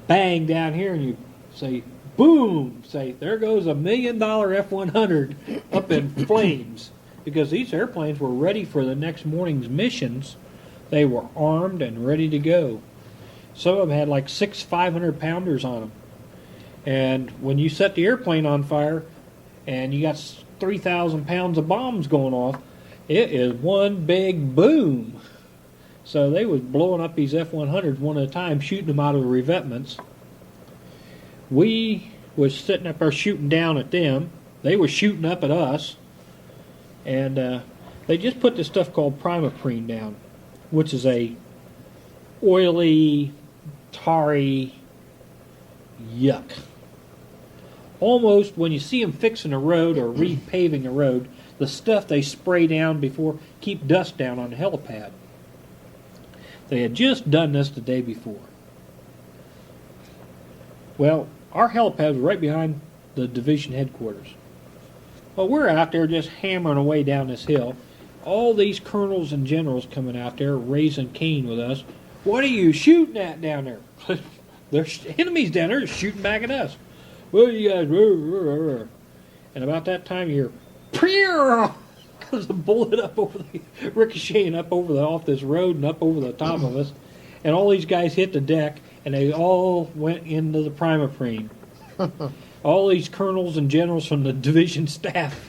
bang down here, and you say boom, say there goes $1 million F-100 up in flames, because these airplanes were ready for the next morning's missions. They were armed and ready to go. Some of them had like 6 500-pounders on them. And when you set the airplane on fire and you got 3,000 pounds of bombs going off, it is one big boom. So they was blowing up these F-100s one at a time, shooting them out of the revetments. We was sitting up there shooting down at them. They were shooting up at us. And they just put this stuff called primaprine down, which is a oily, tarry yuck. Almost when you see them fixing a road or repaving a road, the stuff they spray down before keep dust down on the helipad. They had just done this the day before. Well, our helipad was right behind the division headquarters. Well, we're out there just hammering away down this hill. All these colonels and generals coming out there raising Cain with us. What are you shooting at down there? There's enemies down there shooting back at us. Well, you guys, and about that time you hear, comes a bullet up over the, ricocheting up over the, off this road and up over the top of us, and all these guys hit the deck, and they all went into the primaprine. All these colonels and generals from the division staff,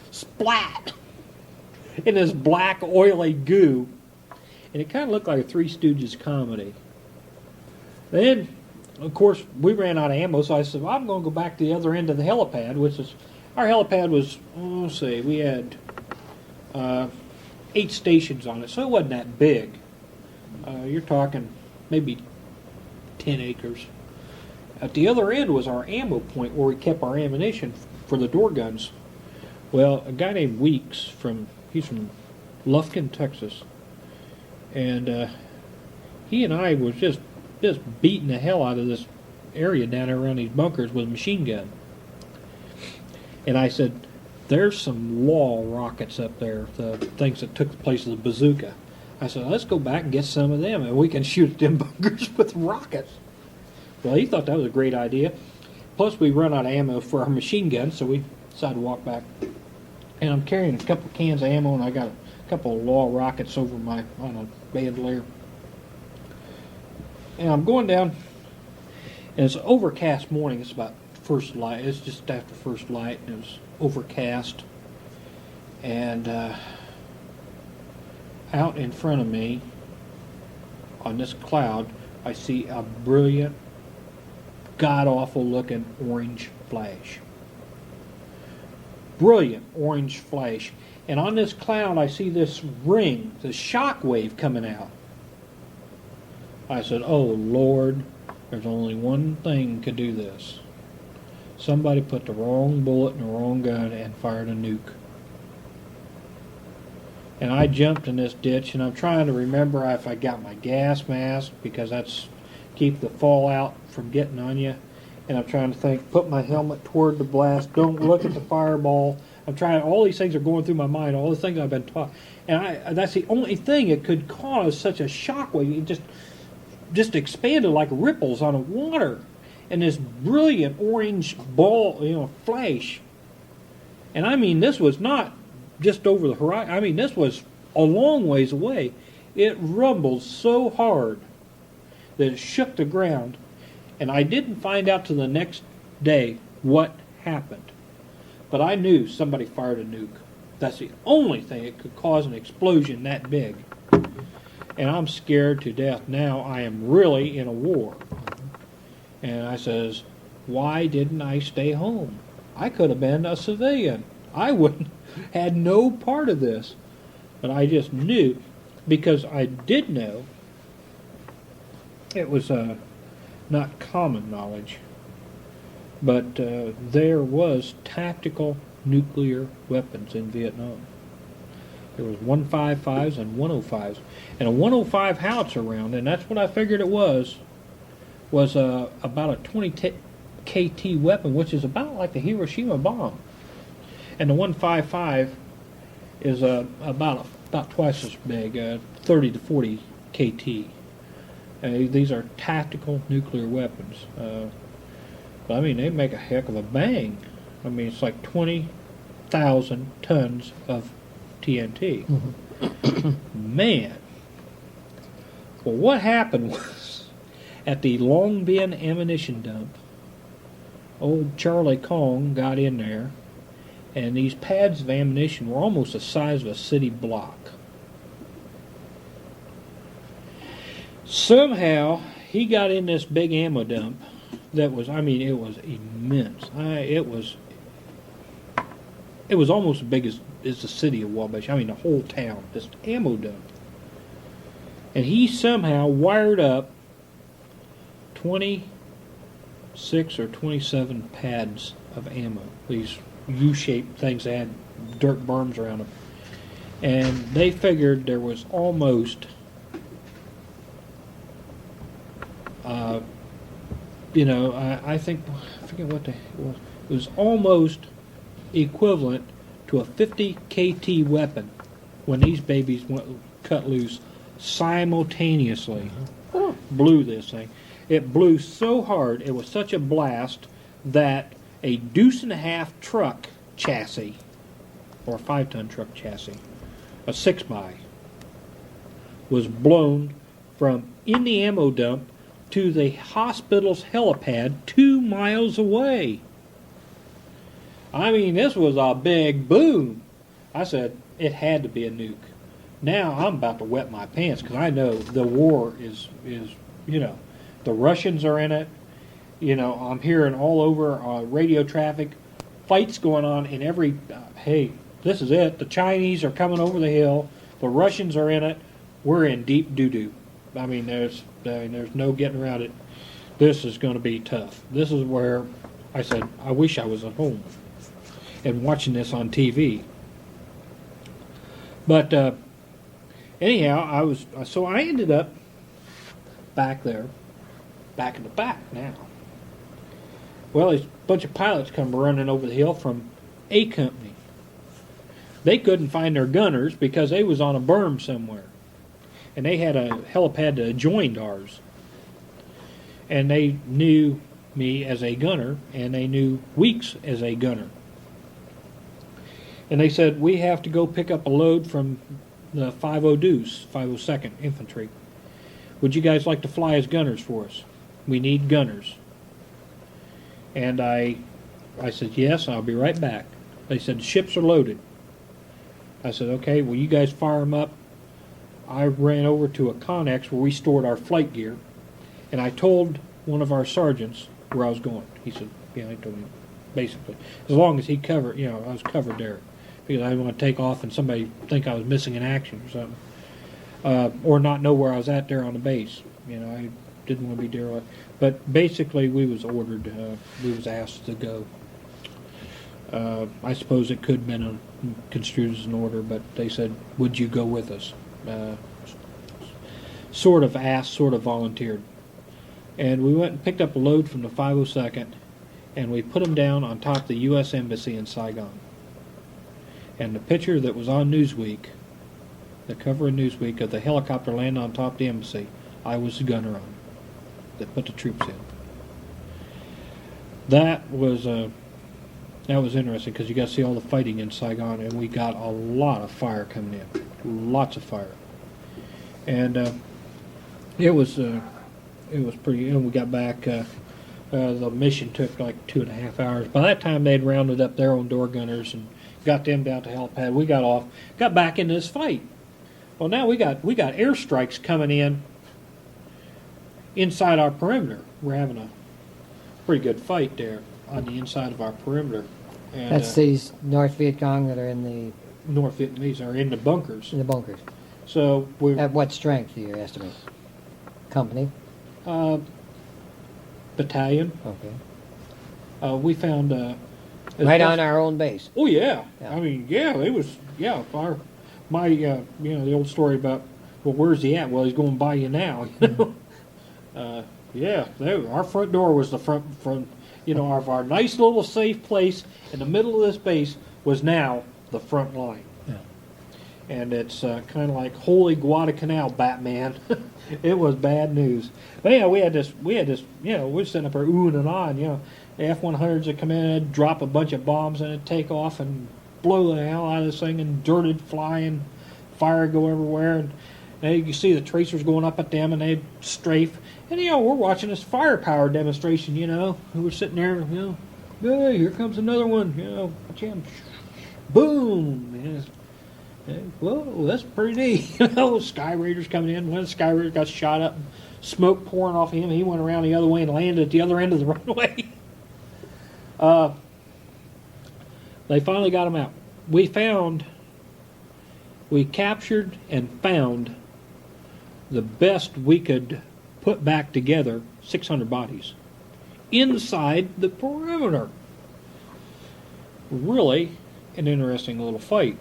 splat, in this black oily goo, and it kind of looked like a Three Stooges comedy. Then, of course, we ran out of ammo, so I said, well, I'm going to go back to the other end of the helipad, which is, our helipad was, let's see, we had 8 stations on it, so it wasn't that big. You're talking maybe 10 acres. At the other end was our ammo point where we kept our ammunition for the door guns. Well, a guy named Weeks, he's from Lufkin, Texas, and he and I was just beating the hell out of this area down there around these bunkers with a machine gun. And I said, there's some law rockets up there, the things that took the place of the bazooka. I said, let's go back and get some of them, and we can shoot at them bunkers with rockets. Well, he thought that was a great idea. Plus, we run out of ammo for our machine gun, so we decided to walk back. And I'm carrying a couple cans of ammo, and I got a couple of law rockets over my bandolier. And I'm going down, and it's an overcast morning. It's about first light. It's just after first light, and it was overcast. And out in front of me, on this cloud, I see a brilliant, god-awful looking orange flash. Brilliant orange flash. And on this cloud, I see this ring, this shock wave coming out. I said, oh, Lord, there's only one thing could do this. Somebody put the wrong bullet in the wrong gun and fired a nuke. And I jumped in this ditch, and I'm trying to remember if I got my gas mask, because that's keep the fallout from getting on you. And I'm trying to think, put my helmet toward the blast, don't look at the fireball. I'm trying, all these things are going through my mind, all the things I've been taught. And that's the only thing that could cause such a shockwave. It just expanded like ripples on the water. And this brilliant orange ball, flash. And I mean, this was not just over the horizon. I mean, this was a long ways away. It rumbled so hard that it shook the ground, and I didn't find out till the next day what happened. But I knew somebody fired a nuke. That's the only thing that could cause an explosion that big. And I'm scared to death now. I am really in a war. And I says, why didn't I stay home? I could have been a civilian. I wouldn't had no part of this. But I just knew, because I did know, it was not common knowledge, but there was tactical nuclear weapons in Vietnam. There was 155s and 105s. And a 105 howitzer round, and that's what I figured it was about a 20 KT weapon, which is about like the Hiroshima bomb. And the 155 is about twice as big, 30 to 40 KT. These are tactical nuclear weapons. But I mean, they make a heck of a bang. I mean, it's like 20,000 tons of TNT. Mm-hmm. Man. Well, what happened was, at the Long Bin ammunition dump, old Charlie Kong got in there, and these pads of ammunition were almost the size of a city block. Somehow, he got in this big ammo dump that was, I mean, it was immense. It was almost as big as the city of Wabash. I mean, the whole town, this ammo dump. And he somehow wired up 26 or 27 pads of ammo. These U-shaped things that had dirt berms around them. And they figured there was almost, I forget what it was. It was almost equivalent to a 50 KT weapon when these babies cut loose simultaneously. Blew this thing. It blew so hard, it was such a blast that a deuce-and-a-half truck chassis, or a 5-ton truck chassis, a 6x, was blown from in the ammo dump to the hospital's helipad 2 miles away. I mean, this was a big boom. I said, it had to be a nuke. Now I'm about to wet my pants because I know the war is, the Russians are in it. I'm hearing all over radio traffic, fights going on in every, hey, this is it. The Chinese are coming over the hill. The Russians are in it. We're in deep doo-doo. I mean, there's no getting around it. This is going to be tough. This is where I said, I wish I was at home and watching this on TV. But anyhow, I ended up back there, back in the back now. Well, a bunch of pilots come running over the hill from A Company. They couldn't find their gunners because they was on a berm somewhere. And they had a helipad that adjoined ours. And they knew me as a gunner, and they knew Weeks as a gunner. And they said, we have to go pick up a load from the 50 Deuce, 502nd Infantry. Would you guys like to fly as gunners for us? We need gunners. And I said, yes, I'll be right back. They said, the ships are loaded. I said, okay, well, you guys fire them up. I ran over to a Connex where we stored our flight gear, and I told one of our sergeants where I was going. He said, yeah, I told him, basically. As long as he covered, I was covered there. Because I didn't want to take off and somebody think I was missing in action or something. Or not know where I was at there on the base. I didn't want to be derelict. But basically, we was ordered, we was asked to go. I suppose it could have been construed as an order, but they said, would you go with us? Sort of asked, sort of volunteered. And we went and picked up a load from the 502nd, and we put them down on top of the U.S. Embassy in Saigon. And the picture that was on Newsweek, the cover of Newsweek of the helicopter landing on top of the embassy, I was the gunner on that put the troops in. That was interesting because you got to see all the fighting in Saigon, and we got a lot of fire coming in. lots of fire, and it was pretty. And we got back. The mission took like 2.5 hours. By that time, they'd rounded up their own door gunners and got them down to helipad. We got off, got back in this fight. Well, now we got airstrikes coming in inside our perimeter. We're having a pretty good fight there on the inside of our perimeter. And, That's these North Viet Cong that are in the North Vietnamese are in the bunkers. in the bunkers. So we At what strength do you estimate? Company? battalion. Okay. We found Right on our own base. Oh yeah. Yeah. I mean, yeah, it was. Yeah, the old story about, well, where's he at? Well, he's going by you now. You know. Yeah, our front door was the front. Of our nice little safe place in the middle of this base was now the front line. Yeah. And it's kind of like holy Guadalcanal, Batman. It was bad news. But yeah, we had this. We're sitting up there oohing and ahhing. F-100s would come in and drop a bunch of bombs and it'd take off and blow the hell out of this thing, and dirt would fly and fire would go everywhere. And you see the tracers going up at them and they'd strafe. And we're watching this firepower demonstration. We're sitting there. Hey, here comes another one. Jam, boom. Whoa, that's pretty neat. Sky Raiders coming in. One of the Sky Raiders got shot up, smoke pouring off of him. He went around the other way and landed at the other end of the runway. They finally got him out. We captured and found the best we could put back together, 600 bodies, inside the perimeter. Really an interesting little fight.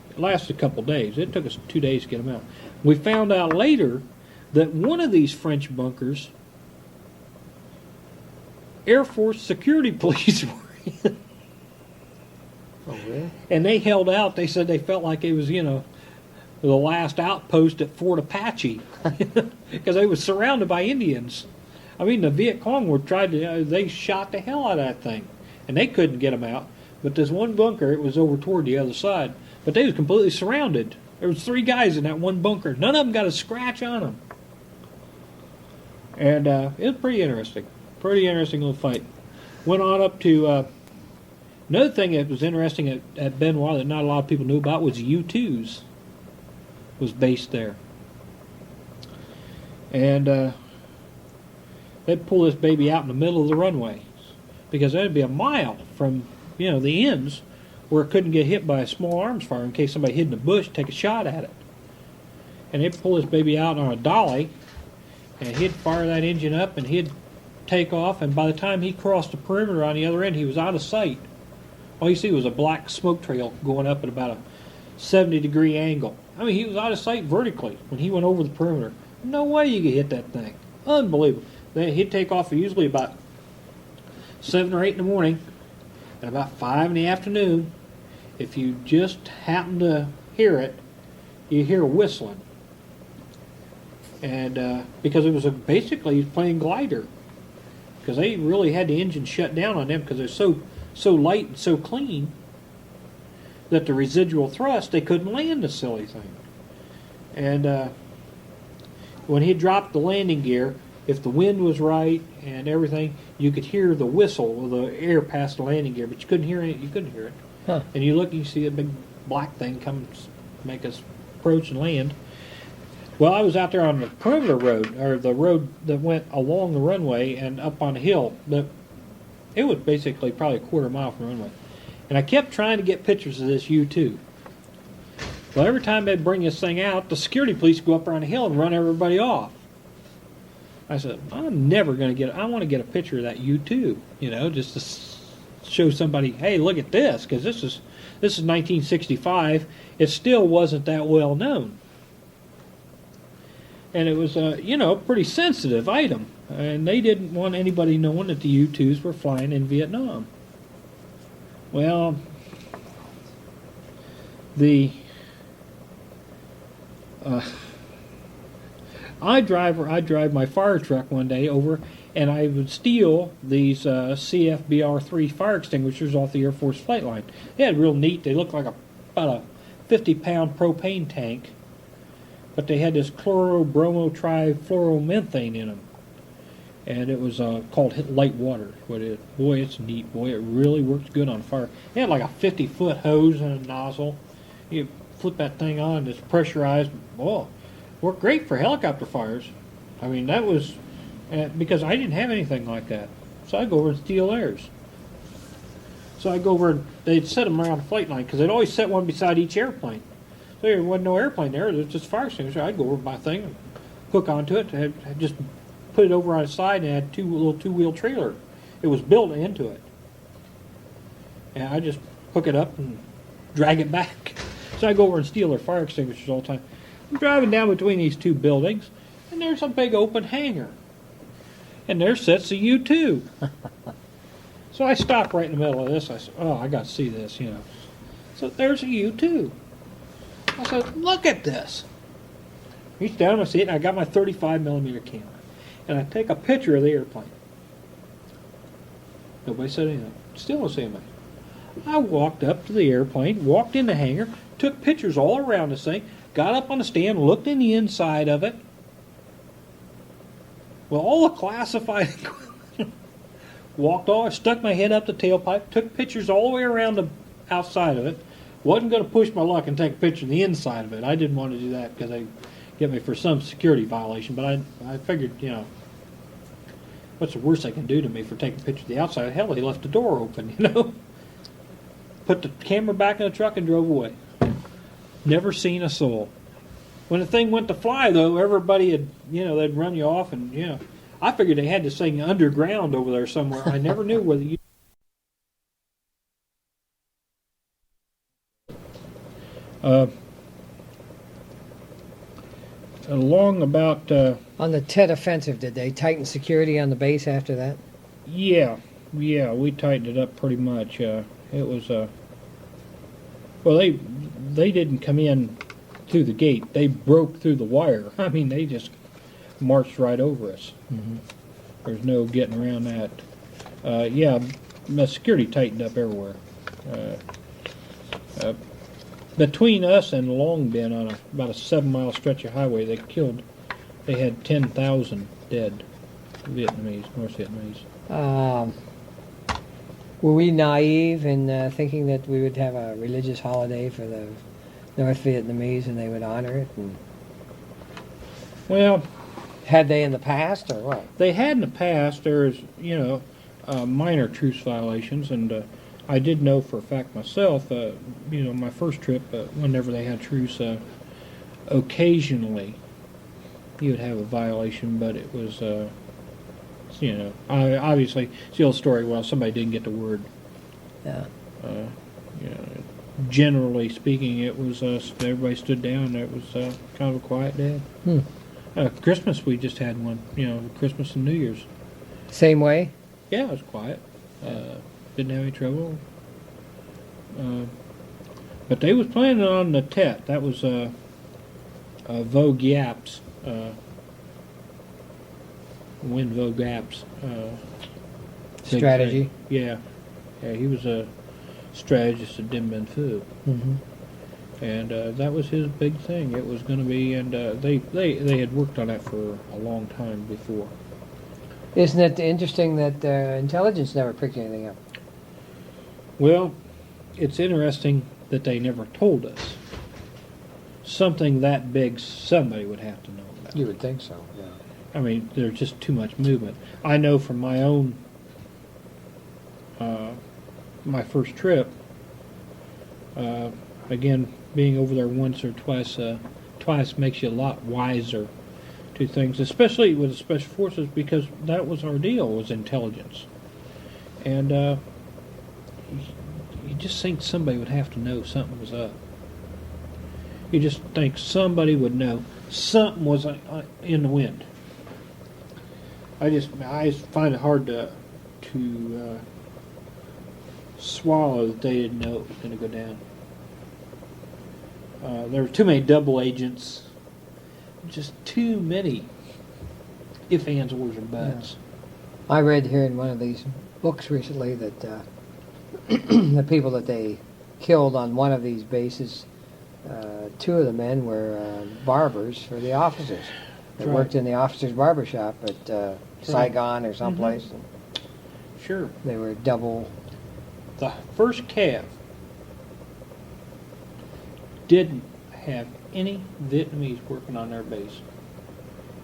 It lasted a couple days. It took us 2 days to get them out. We found out later that one of these French bunkers, Air Force security police were in. Oh, really? And they held out. They said they felt like it was, the last outpost at Fort Apache, because they were surrounded by Indians. I mean, the Viet Cong they shot the hell out of that thing, and they couldn't get them out. But this one bunker, it was over toward the other side, but they was completely surrounded. There was 3 guys in that one bunker. None of them got a scratch on them. And it was pretty interesting. Pretty interesting little fight. Went on up to... another thing that was interesting at Benoit that not a lot of people knew about was U-2s. Was based there. And they'd pull this baby out in the middle of the runway, because that'd be a mile from the ends where it couldn't get hit by a small arms fire in case somebody hid in the bush, take a shot at it. And they'd pull this baby out on a dolly, and he'd fire that engine up, and he'd take off, and by the time he crossed the perimeter on the other end, he was out of sight. All you see was a black smoke trail going up at about a 70-degree angle. I mean, he was out of sight vertically when he went over the perimeter. No way you could hit that thing. Unbelievable. Then he'd take off usually about 7 or 8 in the morning, and about 5 in the afternoon. If you just happen to hear it, you hear whistling. And because it was basically playing glider, because they really had the engine shut down on them because they're so light and so clean that the residual thrust, they couldn't land the silly thing. And when he dropped the landing gear, if the wind was right and everything, you could hear the whistle of the air past the landing gear, but you couldn't hear it. You couldn't hear it. Huh. And you look, and you see a big black thing come make us approach and land. Well, I was out there on the perimeter road, or the road that went along the runway and up on the hill. It was basically probably a quarter mile from the runway. And I kept trying to get pictures of this U-2. Well, every time they'd bring this thing out, the security police go up around the hill and run everybody off. I said, I'm never going to I want to get a picture of that U-2, just to show somebody, hey, look at this, because this is 1965. It still wasn't that well known. And it was a pretty sensitive item, and they didn't want anybody knowing that the U-2s were flying in Vietnam. Well, I drive my fire truck one day over, and I would steal these CFBR-3 fire extinguishers off the Air Force flight line. They had real neat. They looked like about a 50-pound propane tank, but they had this chlorobromotrifluoromethane in them. And it was called light water. Boy, it's neat. Boy, it really works good on fire. It had like a 50-foot hose and a nozzle. You flip that thing on, it's pressurized. Boy, worked great for helicopter fires. I mean, that was because I didn't have anything like that. So I'd go over and steal theirs. So I'd go over and they'd set them around the flight line because they'd always set one beside each airplane. So there wasn't no airplane there. There was just fire extinguisher. I'd go over my thing and hook onto it. I'd just put it over on the side and had little two-wheel trailer. It was built into it. And I just hook it up and drag it back. So I go over and steal their fire extinguishers all the time. I'm driving down between these two buildings, and there's a big open hangar. And there sits a U-2. So I stop right in the middle of this. I said, oh, I got to see this, you know. So there's a U-2. I said, look at this. Reach down, I see it, and I got my 35mm camera. And I take a picture of the airplane. Nobody said anything. Still don't say anything. I walked up to the airplane, walked in the hangar, took pictures all around this thing, got up on the stand, looked in the inside of it. Well, all the classified equipment. Walked all, stuck my head up the tailpipe, took pictures all the way around the outside of it. Wasn't going to push my luck and take a picture of the inside of it. I didn't want to do that because they'd get me for some security violation. But I figured, you know, what's the worst they can do to me for taking a picture of the outside? Hell, they left the door open, you know. Put the camera back in the truck and drove away. Never seen a soul. When the thing went to fly, though, everybody had, you know, they'd run you off, and, you know, I figured they had this thing underground over there somewhere. I never knew whether you. Along about. On the Tet Offensive, did they tighten security on the base after that? Yeah, we tightened it up pretty much. It was well, they didn't come in through the gate. They broke through the wire. I mean, they just marched right over us. Mm-hmm. There's no getting around that. Yeah, the security tightened up everywhere. Between us and Long Bend, on about a 7-mile stretch of highway, they had 10,000 dead Vietnamese, North Vietnamese. Were we naive in thinking that we would have a religious holiday for the North Vietnamese and they would honor it? And well, had they in the past, or what? They had in the past. There's, you know, minor truce violations, and I did know for a fact myself, you know, my first trip, whenever they had truce, occasionally you would have a violation, but it was, you know, obviously, it's the old story, well, somebody didn't get the word. Yeah. You know, generally speaking, it was, everybody stood down, it was kind of a quiet day. Christmas, we just had one, you know, Christmas and New Year's. Same way? Yeah, it was quiet. Didn't have any trouble. But they was planning on the Tet. That was Vo Giap's, Win Vo Giap's strategy. Yeah, he was a strategist at Dien Bien Phu. Mm-hmm. And that was his big thing. It was going to be, and they had worked on that for a long time before. Isn't it interesting that intelligence never picked anything up? Well, it's interesting that they never told us. Something that big, somebody would have to know about. You would think so, yeah. I mean, there's just too much movement. I know from my own, my first trip, again, being over there once or twice makes you a lot wiser to things, especially with the Special Forces, because that was our deal, was intelligence. And you just think somebody would have to know something was up. You just think somebody would know something was in the wind. I just find it hard to swallow that they didn't know it was going to go down. There were too many double agents. Just too many ifs, ands, ors, and buts. Yeah. I read here in one of these books recently that the people that they killed on one of these bases two of the men were barbers for the officers. They Right. worked in the officers' barber shop at Right. Saigon or someplace. And Sure. they were double. The first Cav didn't have any Vietnamese working on their base,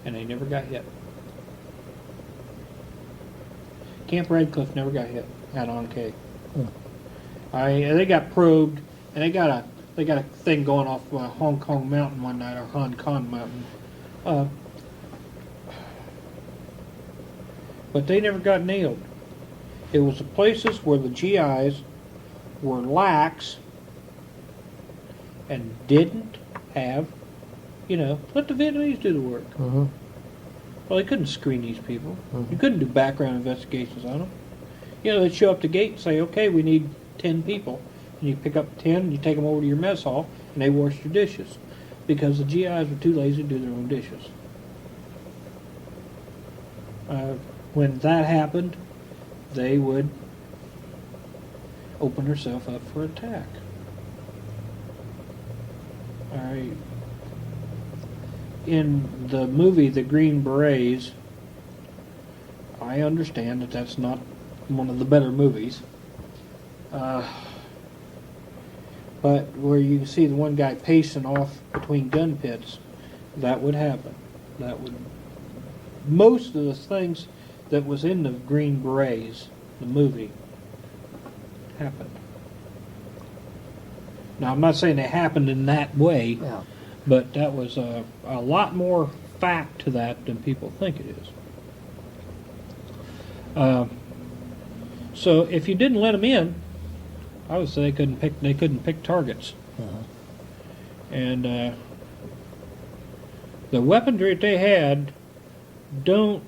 and they never got hit. Camp Radcliffe never got hit out on K. They got probed, and they got a thing going off Hong Kong Mountain one night, or Hong Kong Mountain. But they never got nailed. It was the places where the GIs were lax and didn't have, let the Vietnamese do the work. Mm-hmm. Well, they couldn't screen these people. Mhm. You couldn't do background investigations on them. They'd show up to the gate and say, okay, we need 10 people. And you pick up 10 and you take them over to your mess hall and they wash your dishes. Because the GIs were too lazy to do their own dishes. When that happened, they would open themselves up for attack. In the movie The Green Berets, I understand that that's not one of the better movies. But where you can see the one guy pacing off between gun pits, that would happen. Most of the things that was in the Green Berets, the movie, happened. Now, I'm not saying they happened in that way, Yeah. but that was a lot more fact to that than people think it is. So if you didn't let them in, I would say they couldn't pick targets. Uh-huh. And the weaponry that they had, don't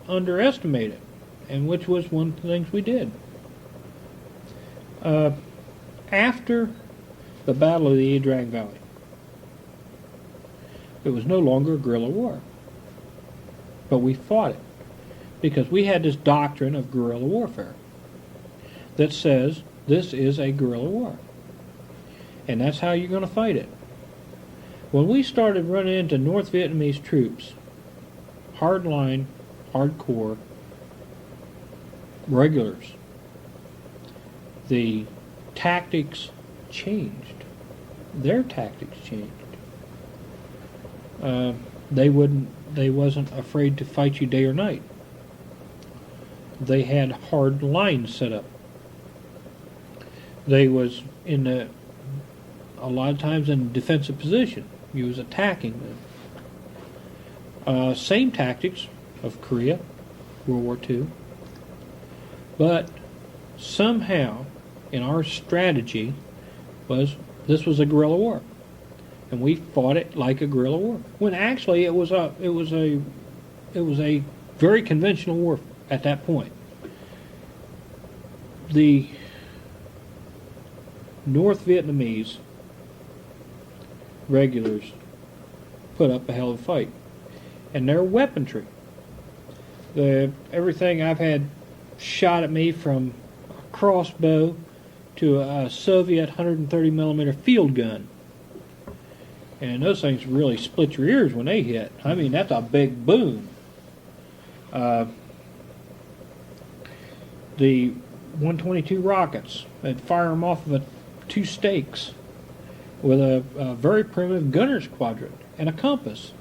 underestimate it, and which was one of the things we did. After the Battle of the Edrang Valley, it was no longer a guerrilla war, but we fought it because we had this doctrine of guerrilla warfare that says this is a guerrilla war, and that's how you're going to fight it. When we started running into North Vietnamese troops, hardline, hardcore, regulars, the tactics changed. Their tactics changed. They wasn't afraid to fight you day or night. They had hard lines set up. They was a lot of times in a defensive position. You was attacking them. Same tactics of Korea, World War II, but somehow in our strategy this was a guerrilla war, and we fought it like a guerrilla war. When actually it was a very conventional war at that point. The North Vietnamese regulars put up a hell of a fight, and their weaponry, everything I've had shot at me from a crossbow to a Soviet 130 millimeter field gun, and those things really split your ears when they hit. I mean, that's a big boom. The 122 rockets, they'd fire them off of two stakes with a very primitive gunner's quadrant and a compass.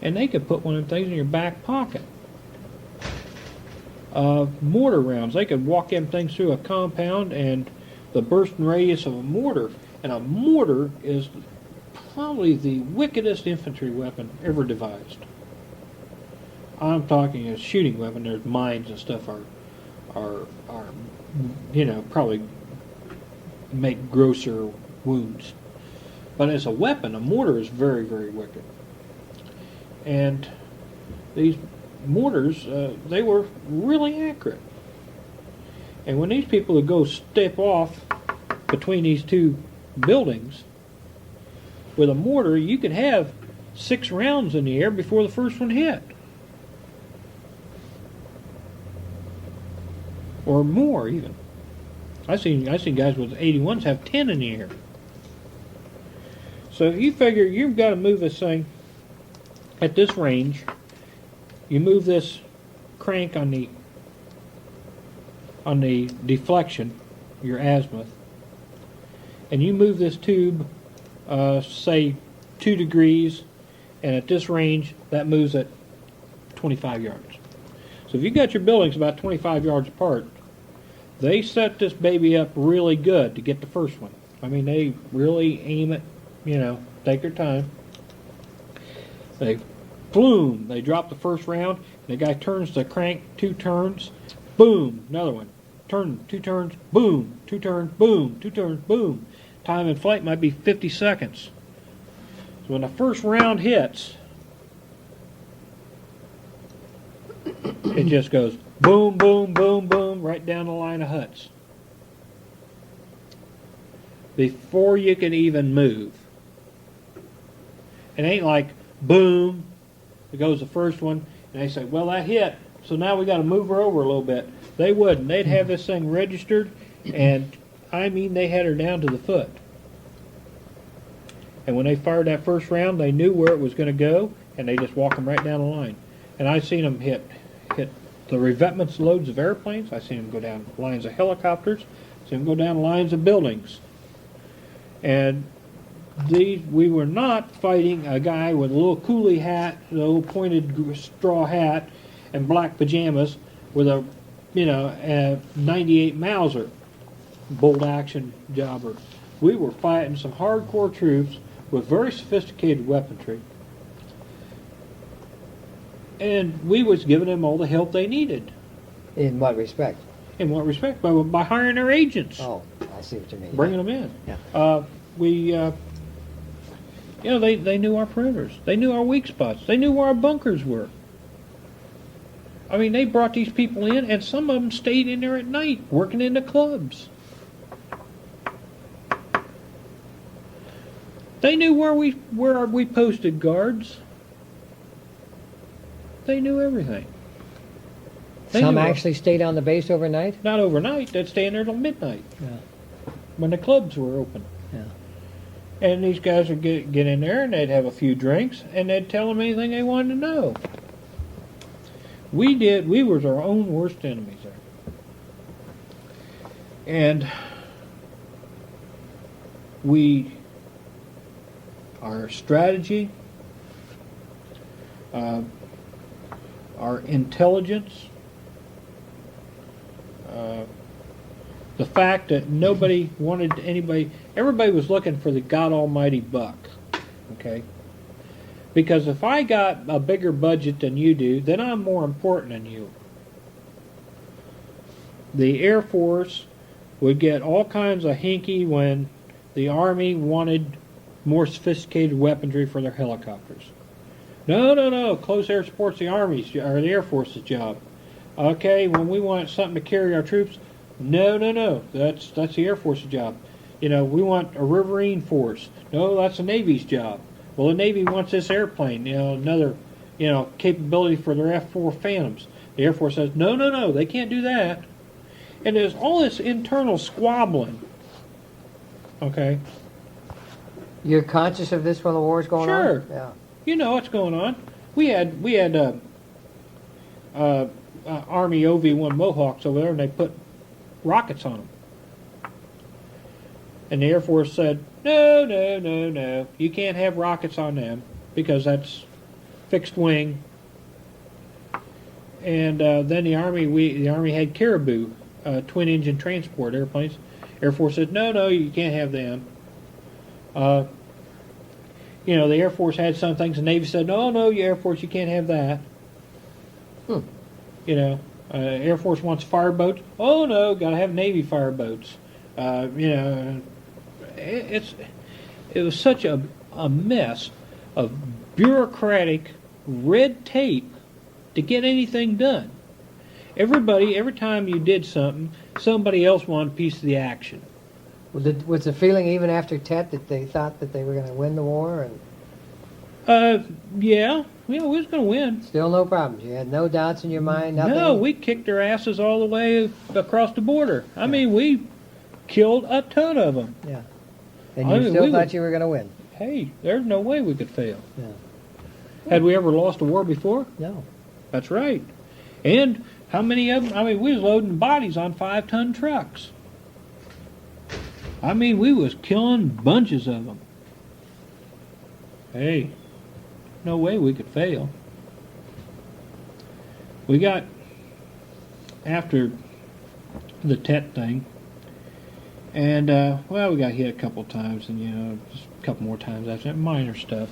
And they could put one of them things in your back pocket. Mortar rounds, they could walk them things through a compound, and the bursting radius of a mortar, and a mortar is probably the wickedest infantry weapon ever devised. I'm talking a shooting weapon. There's mines and stuff are probably make grosser wounds. But as a weapon, a mortar is very, very wicked. And these mortars, they were really accurate. And when these people would go step off between these two buildings, with a mortar, you could have 6 rounds in the air before the first one hit. Or more, even. I've seen guys with 81s have 10 in the air. So you figure you've got to move this thing at this range. You move this crank on the deflection, your azimuth, and you move this tube, say 2 degrees, and at this range that moves at 25 yards. So if you got your buildings about 25 yards apart, they set this baby up really good to get the first one. I mean, they really aim it, take their time. They drop the first round, and the guy turns the crank 2 turns, boom, another one. Turn 2 turns, boom, 2 turns, boom, 2 turns, boom. Time in flight might be 50 seconds. So when the first round hits, it just goes boom, boom, boom, boom, right down the line of huts. Before you can even move. It ain't like boom, it goes the first one, and they say, well, that hit, so now we got to move her over a little bit. They wouldn't. They'd have this thing registered, and I mean, they had her down to the foot. And when they fired that first round, they knew where it was going to go, and they just walk them right down the line. And I've seen them hit the revetments loads of airplanes. I've seen them go down lines of helicopters. I've seen them go down lines of buildings. And we were not fighting a guy with a little coolie hat, a little pointed straw hat, and black pajamas with a 98 Mauser bolt action jobber. We were fighting some hardcore troops with very sophisticated weaponry, and we was giving them all the help they needed. In what respect? In what respect? By hiring their agents. Oh, I see what you mean. Bringing them in. Yeah. They knew our perimeters. They knew our weak spots. They knew where our bunkers were. I mean, they brought these people in, and some of them stayed in there at night, working in the clubs. They knew where we posted guards. They knew everything. Some actually stayed on the base overnight? Not overnight. They'd stay in there till midnight. Yeah. When the clubs were open. Yeah. And these guys would get in there, and they'd have a few drinks, and they'd tell them anything they wanted to know. We was our own worst enemies there. And our strategy, our intelligence, the fact that nobody wanted everybody was looking for the God Almighty buck, okay? Because if I got a bigger budget than you do, then I'm more important than you. The Air Force would get all kinds of hinky when the Army wanted more sophisticated weaponry for their helicopters. No, close air support's the Army's or the Air Force's job. Okay, when we want something to carry our troops, no, that's the Air Force's job. We want a riverine force. No, that's the Navy's job. Well, the Navy wants this airplane, another, capability for their F-4 Phantoms. The Air Force says, no, they can't do that. And there's all this internal squabbling. Okay? You're conscious of this while the war's going on? Sure. Yeah. You know what's going on. We had Army OV-1 Mohawks over there, and they put rockets on them. And the Air Force said, no, you can't have rockets on them because that's fixed wing. And then the Army had Caribou, twin-engine transport airplanes. Air Force said, no, you can't have them. The Air Force had some things, the Navy said, no, you Air Force, you can't have that. Air Force wants fireboats. Oh, no, got to have Navy fireboats. It was such a mess of bureaucratic red tape to get anything done. Every time you did something, somebody else wanted a piece of the action. Was the feeling even after Tet that they thought that they were going to win the war? Yeah, we was going to win. Still no problems. You had no doubts in your mind. Nothing. No, we kicked their asses all the way across the border. I mean, we killed a ton of them. Yeah. And you still thought you were going to win? hey, there's no way we could fail. Yeah. Had we ever lost a war before? No. That's right. And how many of them? I mean, we was loading bodies on 5-ton trucks. I mean, we was killing bunches of them. Hey, no way we could fail. We got, after the Tet thing, and, well, we got hit a couple times, and, you know, just a couple more times after that, minor stuff.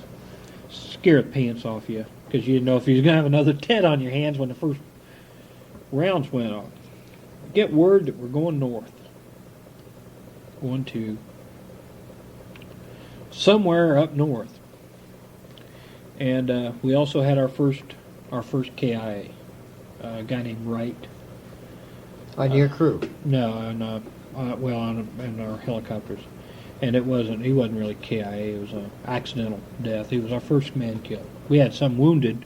Scare the pants off you, because you didn't know if you was going to have another Tet on your hands when the first rounds went off. Get word that we're going north. Going to somewhere up north. And we also had our first KIA, a guy named Wright. On your crew? No, on our helicopters. And he wasn't really KIA, it was an accidental death. He was our first man killed. We had some wounded,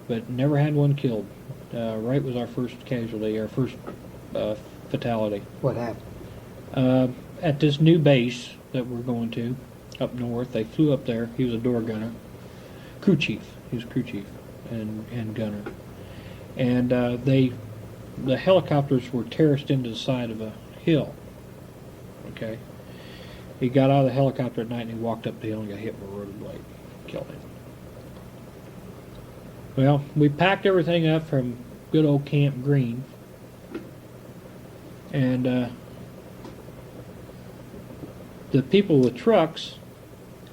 but never had one killed. Wright was our first casualty, our first fatality. What happened? At this new base that we're going to, up north, they flew up there. He was a door gunner. Crew chief. He was crew chief and gunner. And the helicopters were terraced into the side of a hill. Okay? He got out of the helicopter at night and he walked up the hill and got hit with a rotor blade. Killed him. Well, we packed everything up from good old Camp Green. And the people with trucks,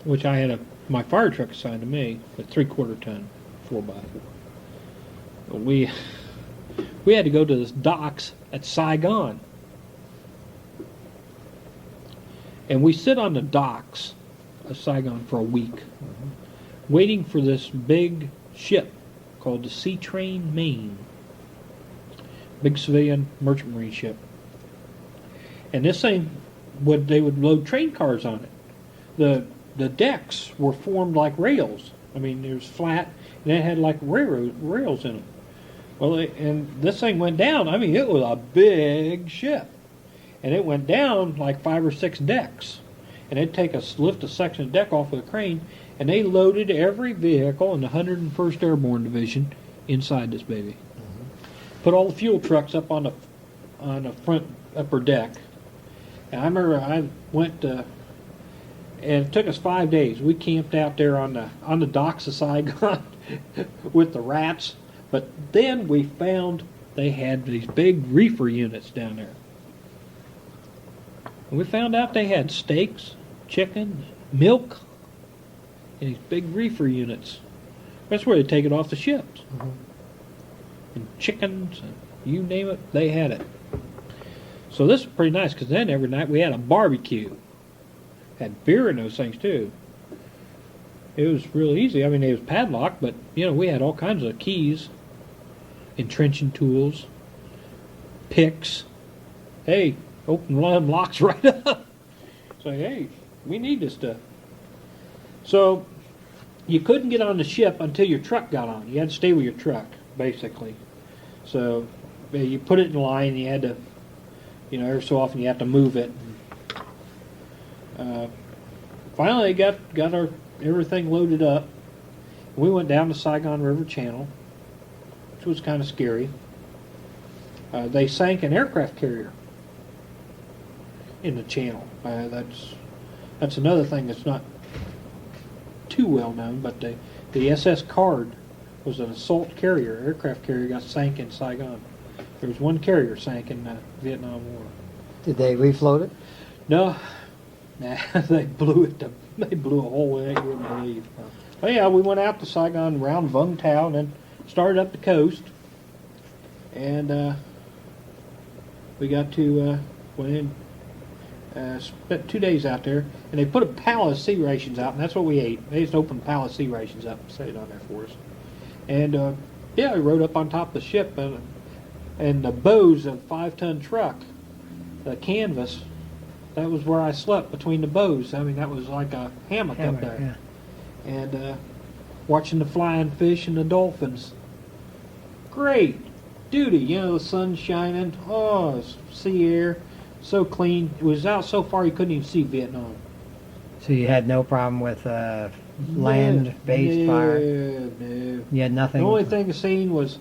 which I had my fire truck assigned to me, a 3/4 ton 4x4. We had to go to the docks at Saigon. And we sit on the docks of Saigon for a week, waiting for this big ship called the Sea Train Maine. Big civilian merchant marine ship. And this thing, they would load train cars on it. The decks were formed like rails. I mean, it was flat, and it had like rails in them. Well, and this thing went down. I mean, it was a big ship. And it went down like 5 or 6 decks. And they'd lift a section of deck off with a crane, and they loaded every vehicle in the 101st Airborne Division inside this baby. Put all the fuel trucks up on the front upper deck. And I remember I went, and it took us 5 days. We camped out there on the docks of Saigon with the rats. But then we found they had these big reefer units down there. And we found out they had steaks, chicken, milk, and these big reefer units. That's where they take it off the ships. And chickens, and you name it, they had it. So this was pretty nice, because then every night we had a barbecue. Had beer in those things too. It was real easy. I mean, it was padlocked, but we had all kinds of keys, entrenching tools, picks. Hey, open one of them locks right up. So hey, we need this stuff. So you couldn't get on the ship until your truck got on. You had to stay with your truck, basically. So you put it in line. And you had to, every so often you have to move it. Finally, got our everything loaded up. We went down the Saigon River Channel, which was kind of scary. They sank an aircraft carrier in the channel. That's another thing that's not too well known, but the SS Card was an assault carrier, aircraft carrier, got sank in Saigon. There was one carrier sank in the Vietnam War. Did they refloat it? No, they blew it. They blew a hole in it. You wouldn't believe. But yeah, we went out to Saigon, around Vung Tau, and then started up the coast, and we got to went in, spent 2 days out there, and they put a pallet of sea rations out, and that's what we ate. They just opened a pallet of sea rations up and set it on there for us. And yeah, we rode up on top of the ship, and the bows of a 5-ton truck, the canvas, that was where I slept, between the bows. I mean, that was like a hammock up there. Yeah. And watching the flying fish and the dolphins. Great duty, the sun's shining. Oh, sea air, so clean. It was out so far you couldn't even see Vietnam. So you had no problem with land-based fire? No. You had nothing? The only thing seen was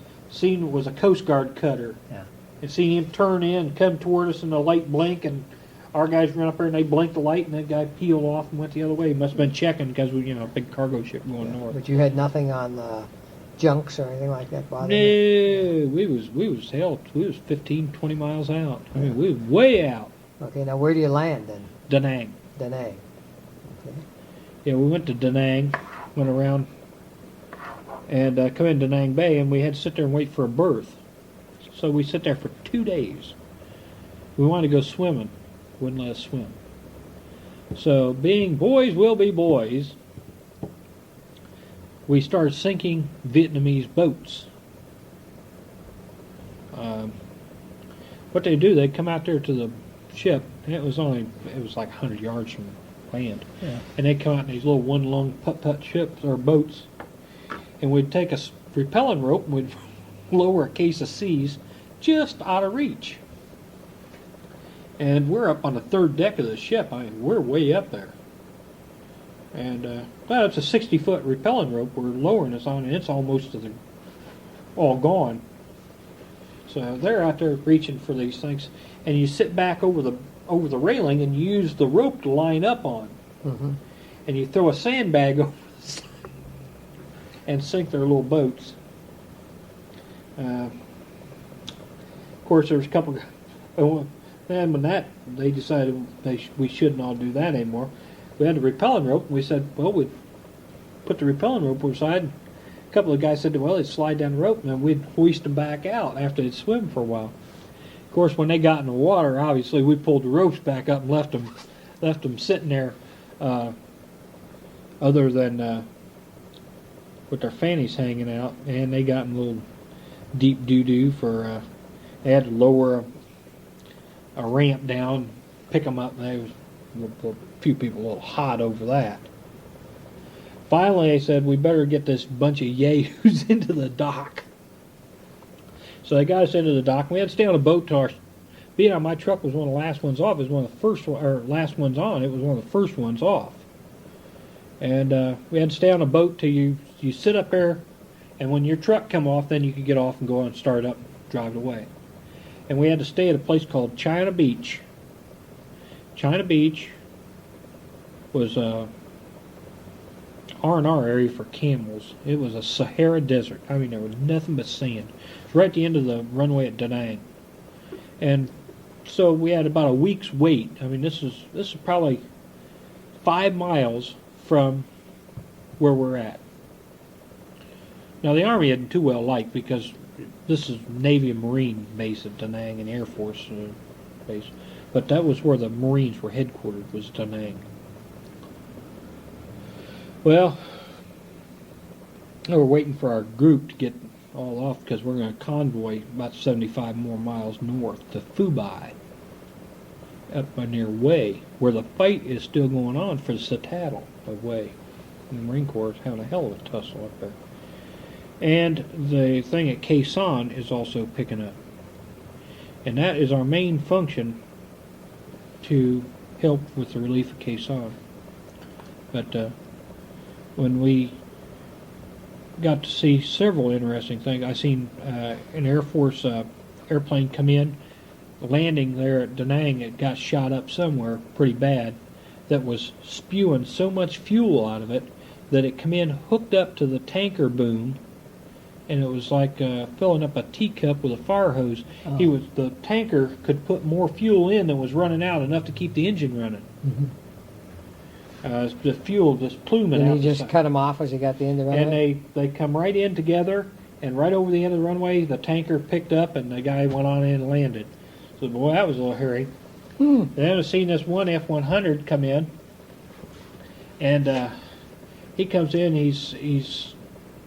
a Coast Guard cutter. Yeah. And seen him turn in and come toward us, and the light blink, and our guys ran up there and they blinked the light, and that guy peeled off and went the other way. He must have been checking because we, a big cargo ship going north. But you had nothing on junks or anything like that bothering you? No, we was 15, 20 miles out. I mean, we was way out. Okay, now where do you land then? Da Nang. Da Nang. Okay. Yeah, we went to Da Nang, went around, and come in Da Nang Bay, and we had to sit there and wait for a berth. So we sit there for 2 days. We wanted to go swimming. Wouldn't let us swim. So, being boys will be boys, we started sinking Vietnamese boats. What they do, they come out there to the ship, and it was like 100 yards from land. Yeah. And they'd come out in these little one-lung putt-putt ships or boats, and we'd take a repelling rope and we'd lower a case of seas just out of reach. And we're up on the third deck of the ship. I mean, we're way up there. And, well, it's a 60-foot repelling rope we're lowering us on, and it's almost all gone. So they're out there reaching for these things, and you sit back over the railing and you use the rope to line up on. Mm-hmm. And you throw a sandbag over the side and sink their little boats. Of course, there was a couple. And when they decided we shouldn't all do that anymore, we had the repelling rope, and we said, well, we'd put the repelling rope aside. A couple of guys said, well, they'd slide down the rope, and then we'd hoist them back out after they'd swim for a while. Of course, when they got in the water, obviously, we pulled the ropes back up and left them sitting there, other than with their fannies hanging out, and they got in a little deep doo-doo for, they had to lower a ramp down, pick them up, and there was a few people a little hot over that. Finally, they said, we better get this bunch of yahoos into the dock. So they got us into the dock. We had to stay on a boat till being my truck was one of the last ones off. It was one of the first or last ones on. It was one of the first ones off. And we had to stay on a boat till you sit up there, and when your truck come off, then you could get off and go on and start up, drive away. And we had to stay at a place called China Beach. China Beach was R&R area for camels. It was a Sahara desert. I mean, there was nothing but sand. It was right at the end of the runway at Da Nang. And so we had about a week's wait. I mean, this is probably 5 miles from where we're at. Now, the Army isn't too well liked because this is Navy and Marine base at Da Nang and Air Force base. But that was where the Marines were headquartered, was Da Nang. Well, we're waiting for our group to get all off because we're going to convoy about 75 more miles north to Phu up by near Wei, where the fight is still going on for the citadel of Wei. And the Marine Corps is having a hell of a tussle up there. And the thing at Khe Sanh is also picking up. And that is our main function to help with the relief of Khe Sanh. But when we got to see several interesting things, I seen an Air Force airplane come in, landing there at Da Nang. It got shot up somewhere pretty bad, that was spewing so much fuel out of it that it come in hooked up to the tanker boom, and it was like filling up a teacup with a fire hose. Oh. The tanker could put more fuel in than was running out, enough to keep the engine running. Mm-hmm. The fuel just pluming out. And you just cut them off as you got the end of the runway? And they come right in together, and right over the end of the runway, the tanker picked up, and the guy went on in and landed. So, boy, that was a little hairy. Then I've seen this one F-100 come in, and he comes in, he's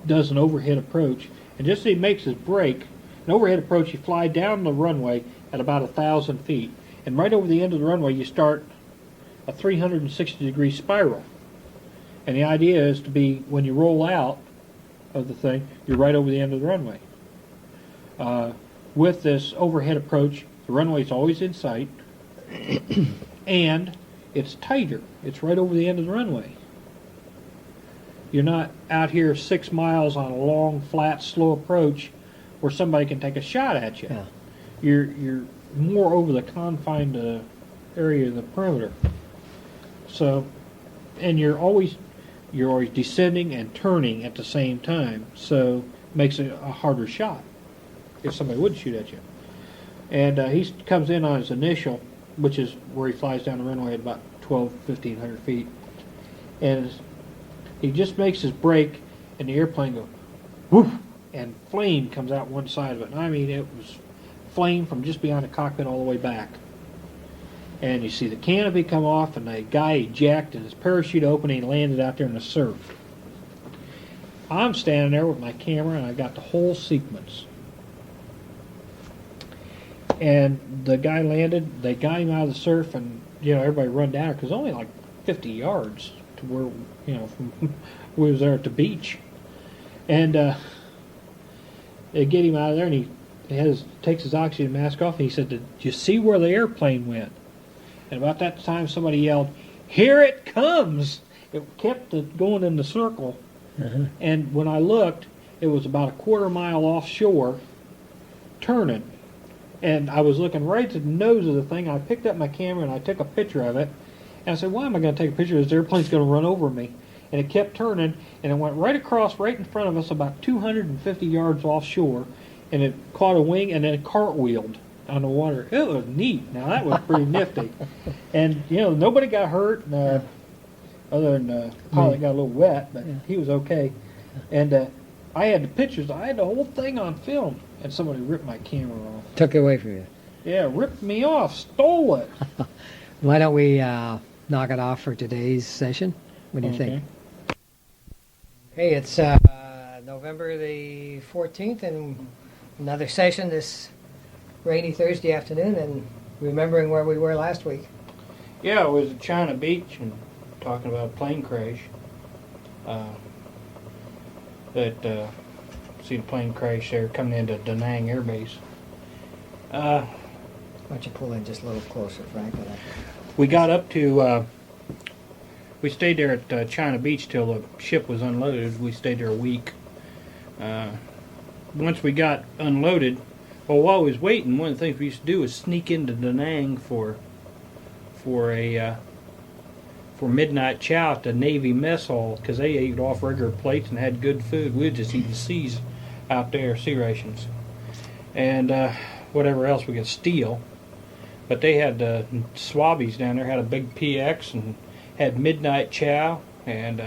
does an overhead approach, and just as he makes his break, an overhead approach, you fly down the runway at about 1,000 feet, and right over the end of the runway, you start a 360-degree spiral. And the idea is to be, when you roll out of the thing, you're right over the end of the runway. With this overhead approach, the runway is always in sight, and it's tighter. It's right over the end of the runway. You're not out here 6 miles on a long, flat, slow approach where somebody can take a shot at you. Yeah. You're more over the confined area of the perimeter. So, and you're always descending and turning at the same time. So, it makes it a harder shot if somebody would shoot at you. And he comes in on his initial, which is where he flies down the runway at about 1,500 feet. And he just makes his break, and the airplane goes, woof, and flame comes out one side of it. And I mean, it was flame from just behind the cockpit all the way back. And you see the canopy come off, and the guy ejected, and his parachute opened, and he landed out there in the surf. I'm standing there with my camera, and I got the whole sequence. And the guy landed, they got him out of the surf, and, everybody run down because only like 50 yards to where, from we was there at the beach. And they get him out of there, and he takes his oxygen mask off, and he said, "Did you see where the airplane went?" And about that time, somebody yelled, "Here it comes!" It kept going in the circle. Uh-huh. And when I looked, it was about a quarter mile offshore, turning. And I was looking right at the nose of the thing. I picked up my camera and I took a picture of it. And I said, why am I going to take a picture of this? Airplane's going to run over me. And it kept turning, and it went right across, right in front of us, about 250 yards offshore. And it caught a wing, and then it cartwheeled on the water. It was neat. Now, that was pretty nifty. And, nobody got hurt, other than the pilot got a little wet, but he was okay. And I had the pictures. I had the whole thing on film. And somebody ripped my camera off. Took it away from you. Yeah, ripped me off, stole it. Why don't we knock it off for today's session? What do you think? Hey, it's November the 14th, and another session this rainy Thursday afternoon, and remembering where we were last week. Yeah, it was at China Beach, and talking about a plane crash. See the plane crash there coming into Da Nang Air Base. Why don't you pull in just a little closer, Frank? We got up to, we stayed there at China Beach till the ship was unloaded. We stayed there a week. Once we got unloaded, while we was waiting, one of the things we used to do was sneak into Da Nang for midnight chow at the Navy mess hall, because they ate off regular plates and had good food. We were just eating C's out there, sea rations, and whatever else we could steal. But they had Swabbies down there, had a big PX and had midnight chow, and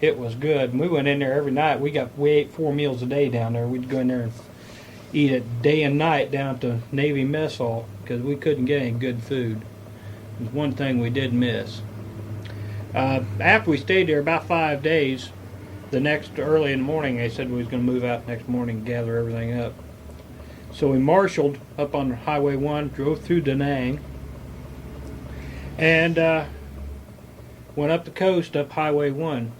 it was good. And we went in there every night. We ate 4 meals a day down there. We'd go in there and eat it day and night down at the Navy mess hall because we couldn't get any good food. It was one thing we did miss. After we stayed there about 5 days, the next early in the morning, they said we was going to move out next morning and gather everything up. So we marshaled up on Highway 1, drove through Da Nang, and went up the coast up Highway 1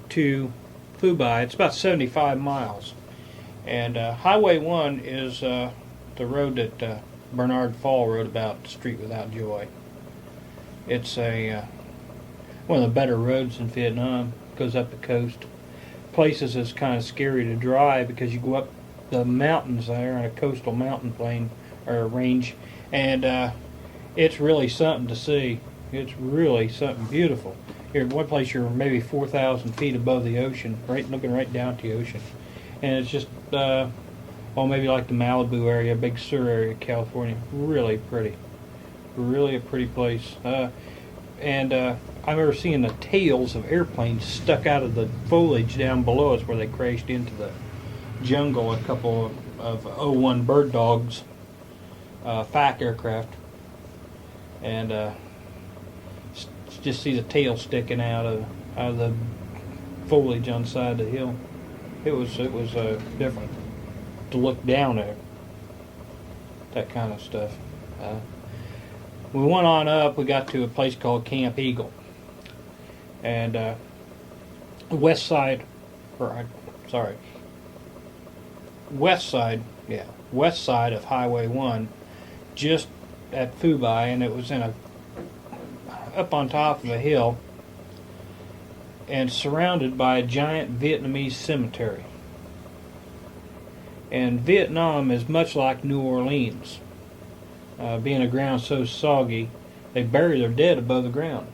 to Phu-Bai. It's about 75 miles. And Highway 1 is the road that Bernard Fall wrote about, The Street Without Joy. It's one of the better roads in Vietnam. Goes up the coast. Places is kind of scary to drive because you go up the mountains there on a coastal mountain plain or range, and it's really something to see. It's really something beautiful. Here, one place you're maybe 4,000 feet above the ocean, looking right down to the ocean, and it's just maybe like the Malibu area, Big Sur area, California. Really pretty, really a pretty place. I remember seeing the tails of airplanes stuck out of the foliage down below us where they crashed into the jungle. A couple of O-1 bird dogs, FAC aircraft, and just see the tail sticking out of the foliage on the side of the hill. It was different to look down at that kind of stuff. We went on up. We got to a place called Camp Eagle. And west side of Highway 1, just at Phu-Bai, and it was in up on top of a hill and surrounded by a giant Vietnamese cemetery. And Vietnam is much like New Orleans. Being the ground so soggy, they bury their dead above the ground.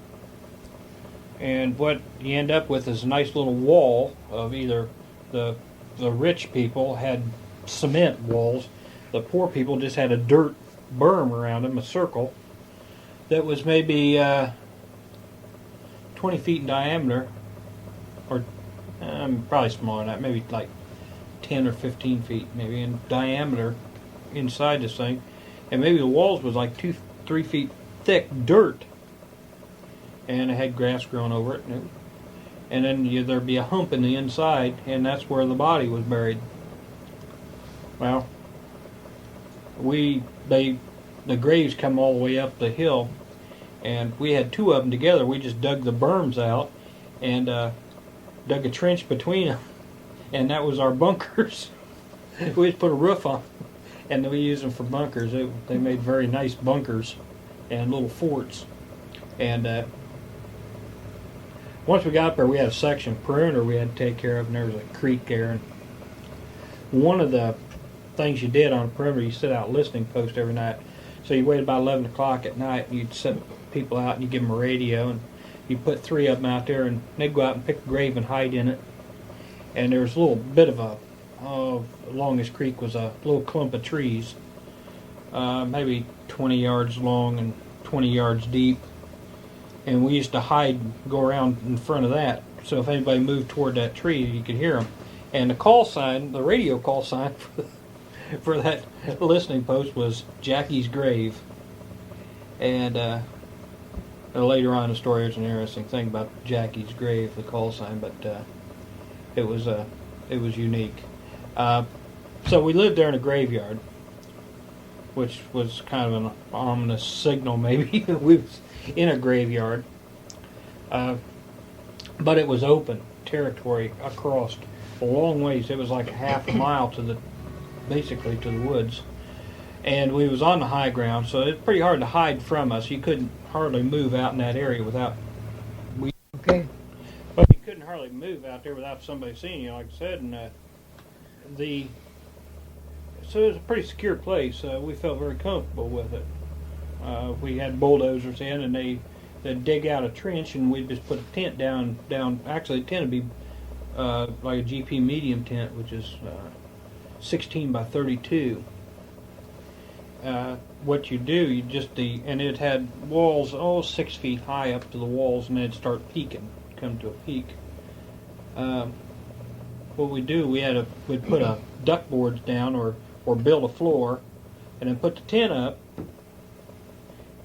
And what you end up with is a nice little wall of either the rich people had cement walls, the poor people just had a dirt berm around them, a circle that was maybe 20 feet in diameter, or probably smaller than that, maybe like 10 or 15 feet maybe in diameter inside this thing, and maybe the walls was like 2-3 feet thick dirt, and it had grass growing over it, and then there'd be a hump in the inside, and that's where the body was buried. Well, the graves come all the way up the hill, and we had two of them together. We just dug the berms out and dug a trench between them, and that was our bunkers. We just put a roof on them, and we used them for bunkers. They made very nice bunkers and little forts. And once we got there, we had a section perimeter we had to take care of, and there was a creek there. And one of the things you did on a perimeter, you set out listening post every night. So you wait about 11 o'clock at night, and you'd set people out, and you give them a radio, and you put 3 of them out there, and they'd go out and pick a grave and hide in it. And there was a little bit of along this creek was a little clump of trees, maybe 20 yards long and 20 yards deep. And we used to hide, go around in front of that, so if anybody moved toward that tree, you could hear them. And the call sign, the radio call sign for that listening post was Jackie's Grave. And later on in the story, there's an interesting thing about Jackie's Grave, the call sign, but it was unique. So we lived there in a graveyard, which was kind of an ominous signal, maybe. We was in a graveyard, but it was open territory across a long ways. It was like a half a mile basically to the woods, and we was on the high ground, so it's pretty hard to hide from us. You couldn't hardly move out in that area without Okay. But you couldn't hardly move out there without somebody seeing you, like I said, and so it was a pretty secure place. We felt very comfortable with it. We had bulldozers in, and they'd dig out a trench, and we'd just put a tent down. Actually, the tent would be like a GP medium tent, which is 16 by 32. What you do, and it had walls 6 feet high up to the walls, and they'd start come to a peak. What we do, we'd put a duck boards down or build a floor, and then put the tent up,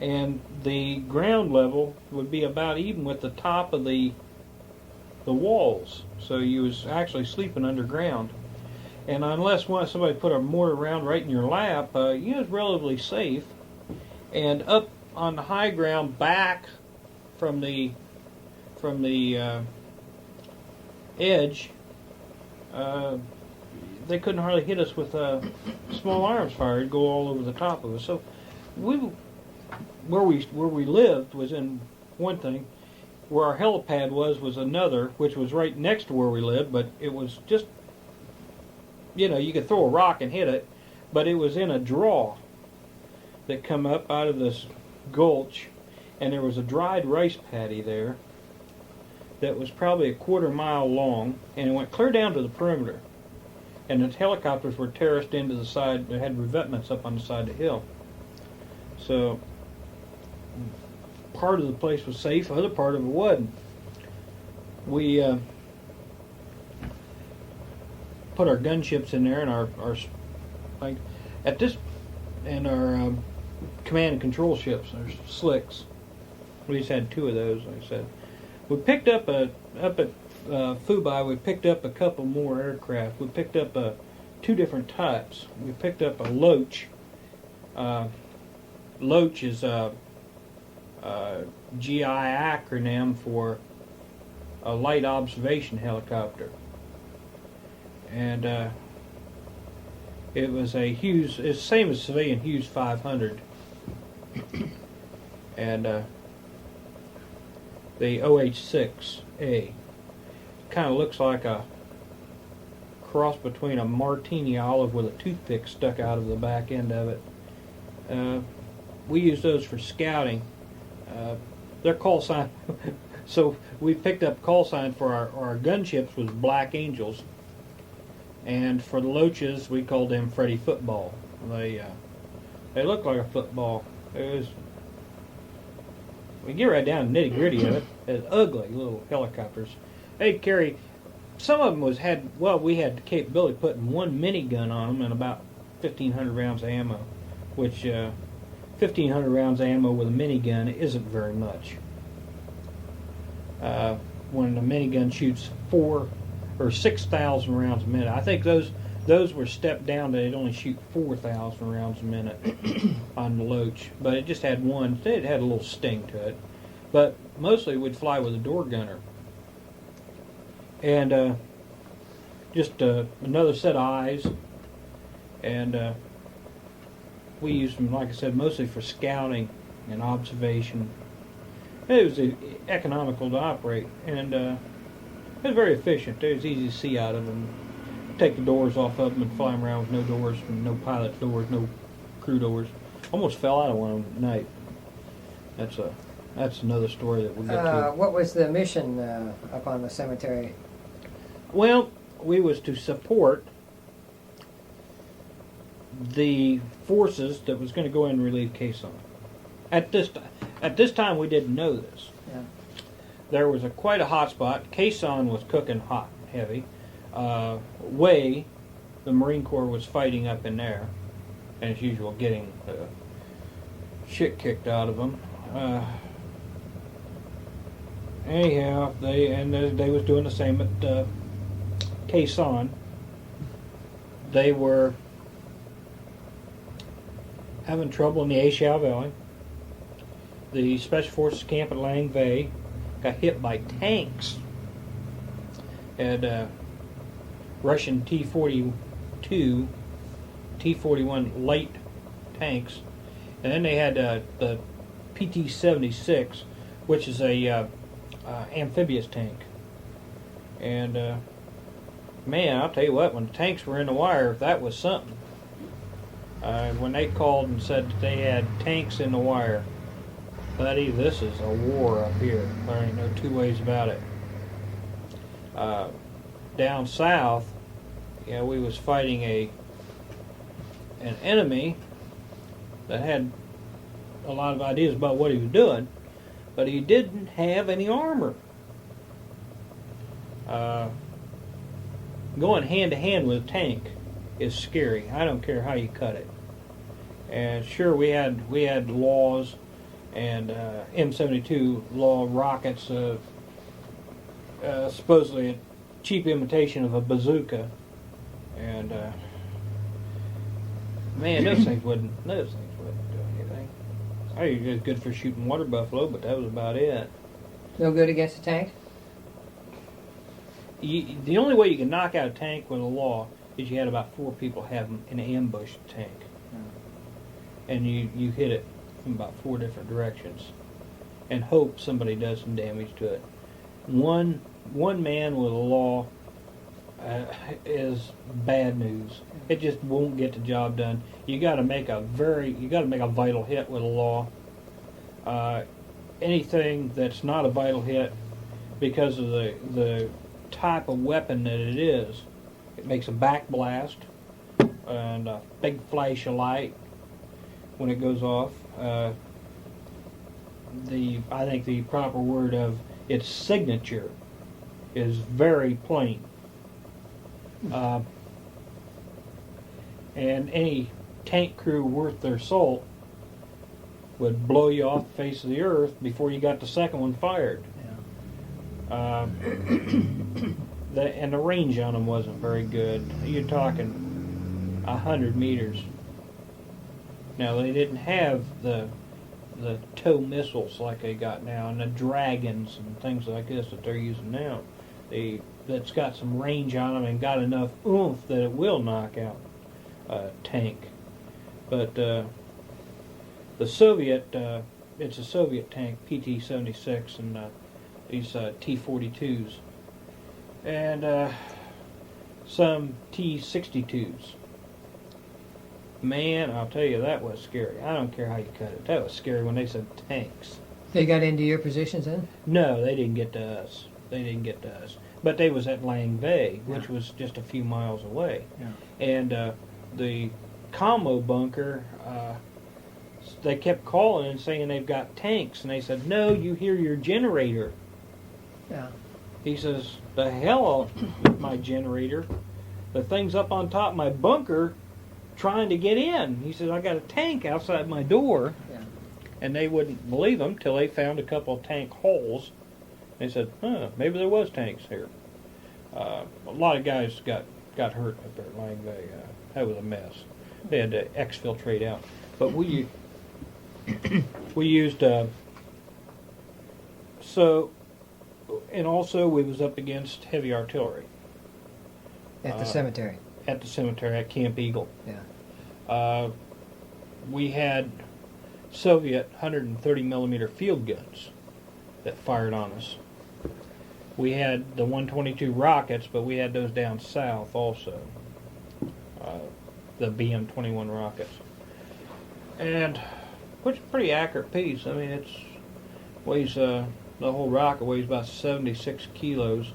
and the ground level would be about even with the top of the walls. So you was actually sleeping underground. And unless somebody put a mortar round right in your lap, you was relatively safe. And up on the high ground, back from the edge, they couldn't hardly hit us with small arms fire. It'd go all over the top of us. So where we lived was in one thing. Where our helipad was another, which was right next to where we lived, but it was just, you could throw a rock and hit it, but it was in a draw that come up out of this gulch, and there was a dried rice paddy there that was probably a quarter mile long, and it went clear down to the perimeter. And the helicopters were terraced into the side. They had revetments up on the side of the hill. So part of the place was safe, the other part of it wasn't. We put our gunships in there and our command and control ships. There's slicks. We just had 2 of those, like I said. We picked up up at Fubai. We picked up a couple more aircraft. We picked up 2 different types. We picked up a Loach. Loach is a GI acronym for a light observation helicopter, and it was it's the same as civilian Hughes 500, and the OH-6A. Kind of looks like a cross between a martini olive with a toothpick stuck out of the back end of it. We use those for scouting. Their call sign, so we picked up call sign for our gunships was Black Angels, and for the Loaches we called them Freddy Football. They look like a football. We get right down to the nitty gritty of it. It's ugly little helicopters. They'd carry. Some of them we had the capability of putting one minigun on them and about 1,500 rounds of ammo, which 1,500 rounds of ammo with a minigun isn't very much. When the minigun shoots 4,000 or 6,000 rounds a minute, I think those were stepped down to they'd only shoot 4,000 rounds a minute on the Loach, but it just had one. It had a little sting to it, but mostly we'd fly with a door gunner. And just another set of eyes, and we used them, like I said, mostly for scouting and observation. It was economical to operate, and it was very efficient. It was easy to see out of them. Take the doors off of them and fly them around with no doors, no pilot doors, no crew doors. Almost fell out of one at night. That's another story that we'll get to. What was the mission up on the cemetery? Well, we was to support the forces that was going to go in and relieve Quezon. At this time, we didn't know this. Yeah. There was quite a hot spot. Quezon was cooking hot, heavy. Way, the Marine Corps was fighting up in there, and as usual, getting shit kicked out of them. Anyhow, they was doing the same at Quezon. They were having trouble in the Ashau Valley. The Special Forces camp at Lang Bay got hit by tanks. Had Russian T-42, T-41 light tanks, and then they had the PT-76, which is a amphibious tank. And man, I'll tell you what, when the tanks were in the wire, that was something. When they called and said that they had tanks in the wire, buddy, this is a war up here. There ain't no two ways about it. Down south, we was fighting an enemy that had a lot of ideas about what he was doing, but he didn't have any armor. Going hand to hand with a tank is scary. I don't care how you cut it. And sure, we had laws and M72 law rockets, supposedly a cheap imitation of a bazooka, and man, those things wouldn't do anything. I think it was good for shooting water buffalo, but that was about it. No good against a tank? The only way you can knock out a tank with a law is you had about 4 people have them in an ambush tank, and you hit it from about 4 different directions, and hope somebody does some damage to it. One man with a law is bad news. It just won't get the job done. You got to make a vital hit with a law. Anything that's not a vital hit, because of the type of weapon that it is, it makes a back blast and a big flash of light when it goes off. I think the proper word of its signature is very plain. And any tank crew worth their salt would blow you off the face of the earth before you got the second one fired. Yeah. And the range on them wasn't very good. You're talking 100 meters. Now, they didn't have the tow missiles like they got now, and the dragons and things like this that they're using now. That's got some range on them and got enough oomph that it will knock out a tank. But the Soviet, it's a Soviet tank, PT-76, and these T-42s, and some T-62s. Man, I'll tell you, that was scary. I don't care how you cut it. That was scary when they said tanks. They got into your positions then? No, they didn't get to us. But they was at Lang Bay, which was just a few miles away. Yeah. And the combo bunker, they kept calling and saying they've got tanks. And they said, no, you hear your generator. Yeah. He says, the hell with my generator. The thing's up on top of my bunker trying to get in. He says, I got a tank outside my door. Yeah. And they wouldn't believe him till they found a couple of tank holes. They said, maybe there was tanks here. A lot of guys got hurt up there at Lang Bay. That was a mess. They had to exfiltrate out. But we used, and also we was up against heavy artillery. At the cemetery. At the cemetery, at Camp Eagle. Yeah. We had Soviet 130 millimeter field guns that fired on us. We had the 122 rockets, but we had those down south also. The BM-21 rockets. And which is a pretty accurate piece. I mean, it weighs, the whole rocket weighs about 76 kilos.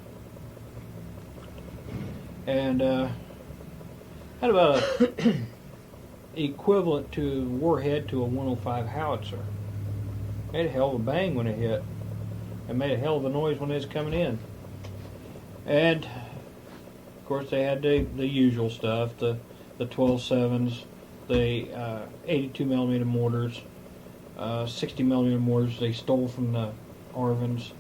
And had about equivalent to warhead to a 105 howitzer. Made a hell of a bang when it hit. It made a hell of a noise when it was coming in. And of course they had the usual stuff, the 12-7s, the 82 millimeter mortars, 60 millimeter mortars they stole from the Arvins.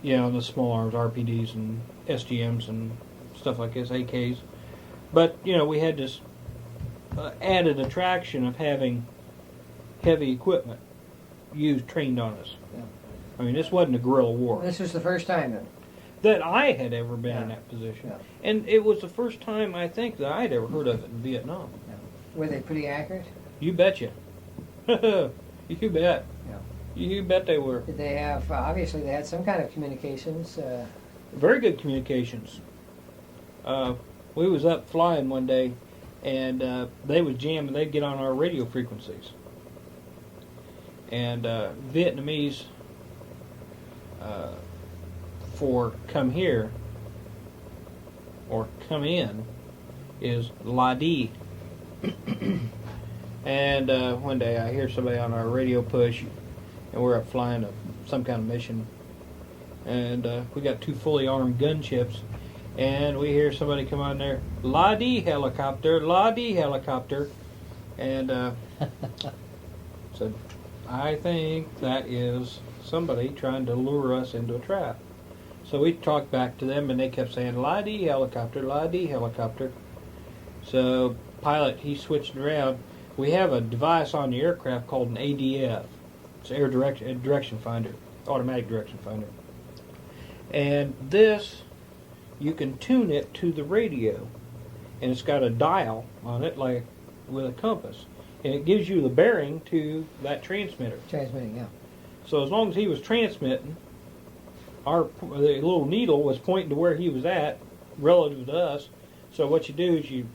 The small arms, RPDs and SGMs and stuff like this, AKs. But, we had this added attraction of having heavy equipment trained on us. Yeah. I mean, this wasn't a guerrilla war. This was the first time then? That I had ever been in that position. Yeah. And it was the first time, I think, that I'd ever heard of it in Vietnam. Yeah. Were they pretty accurate? You betcha. You bet. Yeah. You bet they were. Did they have, obviously they had some kind of communications? Very good communications. We was up flying one day, and they was jamming. They'd get on our radio frequencies. And Vietnamese for come here or come in is La Di. And one day I hear somebody on our radio push, and we're up flying some kind of mission, and we got 2 fully armed gunships, and we hear somebody come on there, La Di helicopter, La Di helicopter, and said, I think that is somebody trying to lure us into a trap. So we talked back to them, and they kept saying, La Di helicopter, La Di helicopter. So pilot, he switched around. We have a device on the aircraft called an ADF. It's air direction finder, automatic direction finder. And this, you can tune it to the radio, and it's got a dial on it, like with a compass, and it gives you the bearing to that transmitter. Transmitting, yeah. So as long as he was transmitting, the little needle was pointing to where he was at, relative to us. So what you do is you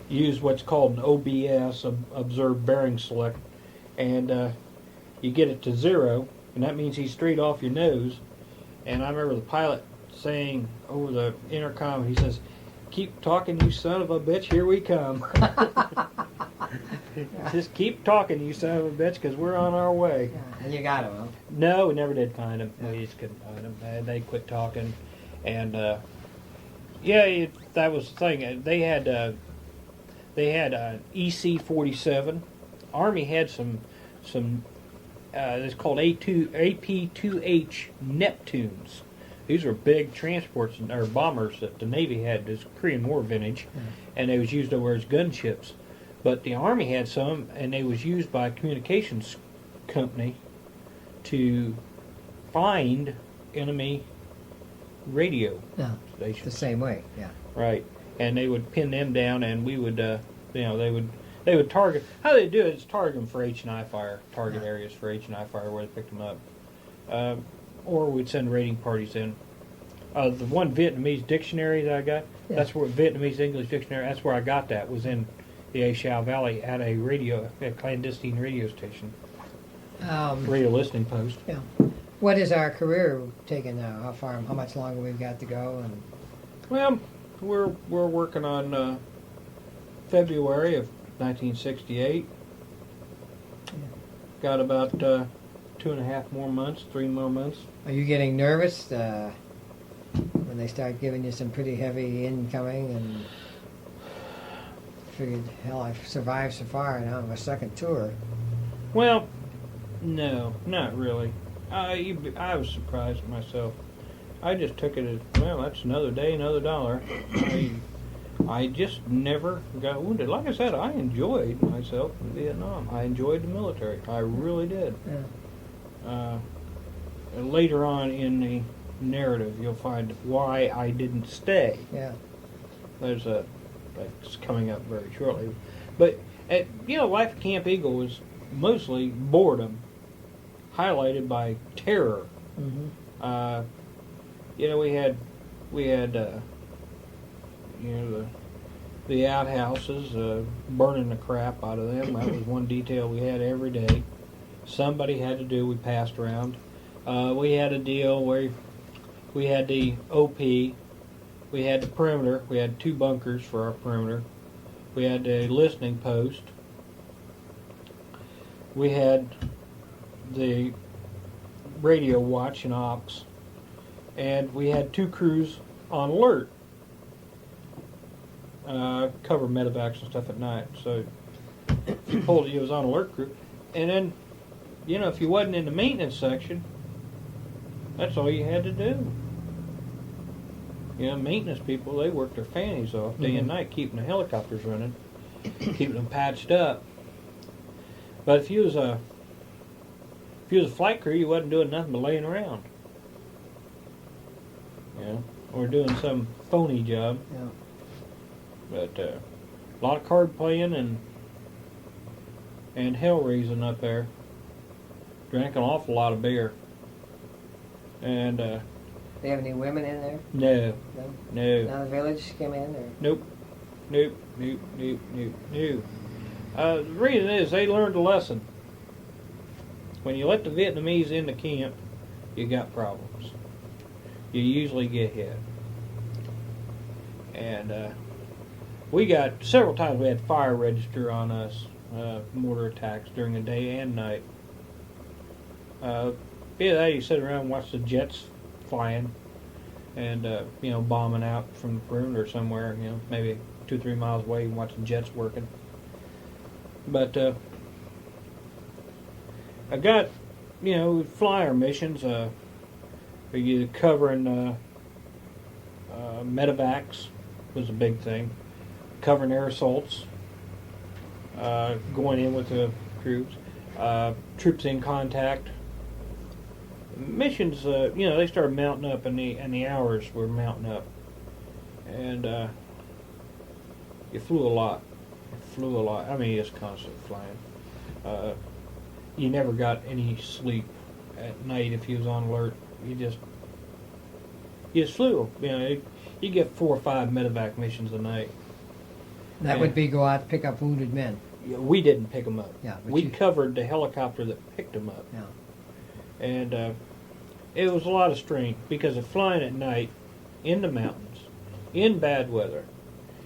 use what's called an OBS, observed bearing select, and you get it to 0, and that means he's straight off your nose. And I remember the pilot saying over the intercom, he says, "Keep talking, you son of a bitch, here we come." Just keep talking, you son of a bitch, because we're on our way. Yeah. And you got him, huh? No, we never did find him. Yeah. We just couldn't find him. They quit talking, and that was the thing. They had an EC-47. Army had some. It's called AP-2H Neptunes. These were big transports or bombers that the Navy had, this Korean War vintage, and they was used over as gunships. But the Army had some, and they was used by a communications company to find enemy radio stations. The same way, yeah. Right, and they would pin them down, and we would, they would They would target. How they do it is target them for H&I fire, target areas for H&I fire where they picked them up, or we'd send raiding parties in. The one Vietnamese dictionary that I got, that's where Vietnamese English dictionary. That's where I got that. Was in the A Shao Valley at a clandestine radio station, radio listening post. Yeah. What is our career taking now? How much longer we've got to go? And Well, we're working on February of 1968. Got about 2.5 more months, 3 more months. are you getting nervous when they start giving you some pretty heavy incoming? And figured, hell, I've survived so far, and I'm a second tour. Well, no, not really. I was surprised myself. I just took it as, well, that's another day, another dollar. I just never got wounded. Like I said, I enjoyed myself in Vietnam. I enjoyed the military. I really did. Yeah. Later on in the narrative, you'll find why I didn't stay. Yeah. That's coming up very shortly. But, life at Camp Eagle was mostly boredom, highlighted by terror. Mm-hmm. We had the outhouses, burning the crap out of them. That was one detail we had every day. Somebody had to do. We passed around. We had a deal where we had the OP. We had the perimeter. We had 2 bunkers for our perimeter. We had a listening post. We had the radio watch and ops. And we had 2 crews on alert. Cover medevacs and stuff at night. So if you pulled, you was on alert crew. And then, if you wasn't in the maintenance section, that's all you had to do. Maintenance people, they work their fannies off day and night, keeping the helicopters running, keeping them patched up. But if you was a flight crew, you wasn't doing nothing but laying around. Or doing some phony job. Yeah. But a lot of card playing and hell raising up there. Drank an awful lot of beer. And They have any women in there? no. None of the village came in? Or? Nope. The reason is they learned a lesson. When you let the Vietnamese into camp, you got problems. You usually get hit. And we got, several times we had fire register on us, mortar attacks during the day and night. You sit around and watch the jets flying and, bombing out from the perimeter somewhere, maybe 2-3 miles away and watching jets working. But I got, flyer missions, you covering medevacs was a big thing. Covering air assaults, going in with the troops, troops in contact. Missions, they started mounting up, and the hours were mounting up, and you flew a lot. I mean, just constant flying. You never got any sleep at night if you was on alert. You just flew. You get 4 or 5 medevac missions a night. That would be go out to pick up wounded men. We didn't pick them up. Yeah, we covered the helicopter that picked them up. Yeah. And it was a lot of strain because of flying at night in the mountains, in bad weather.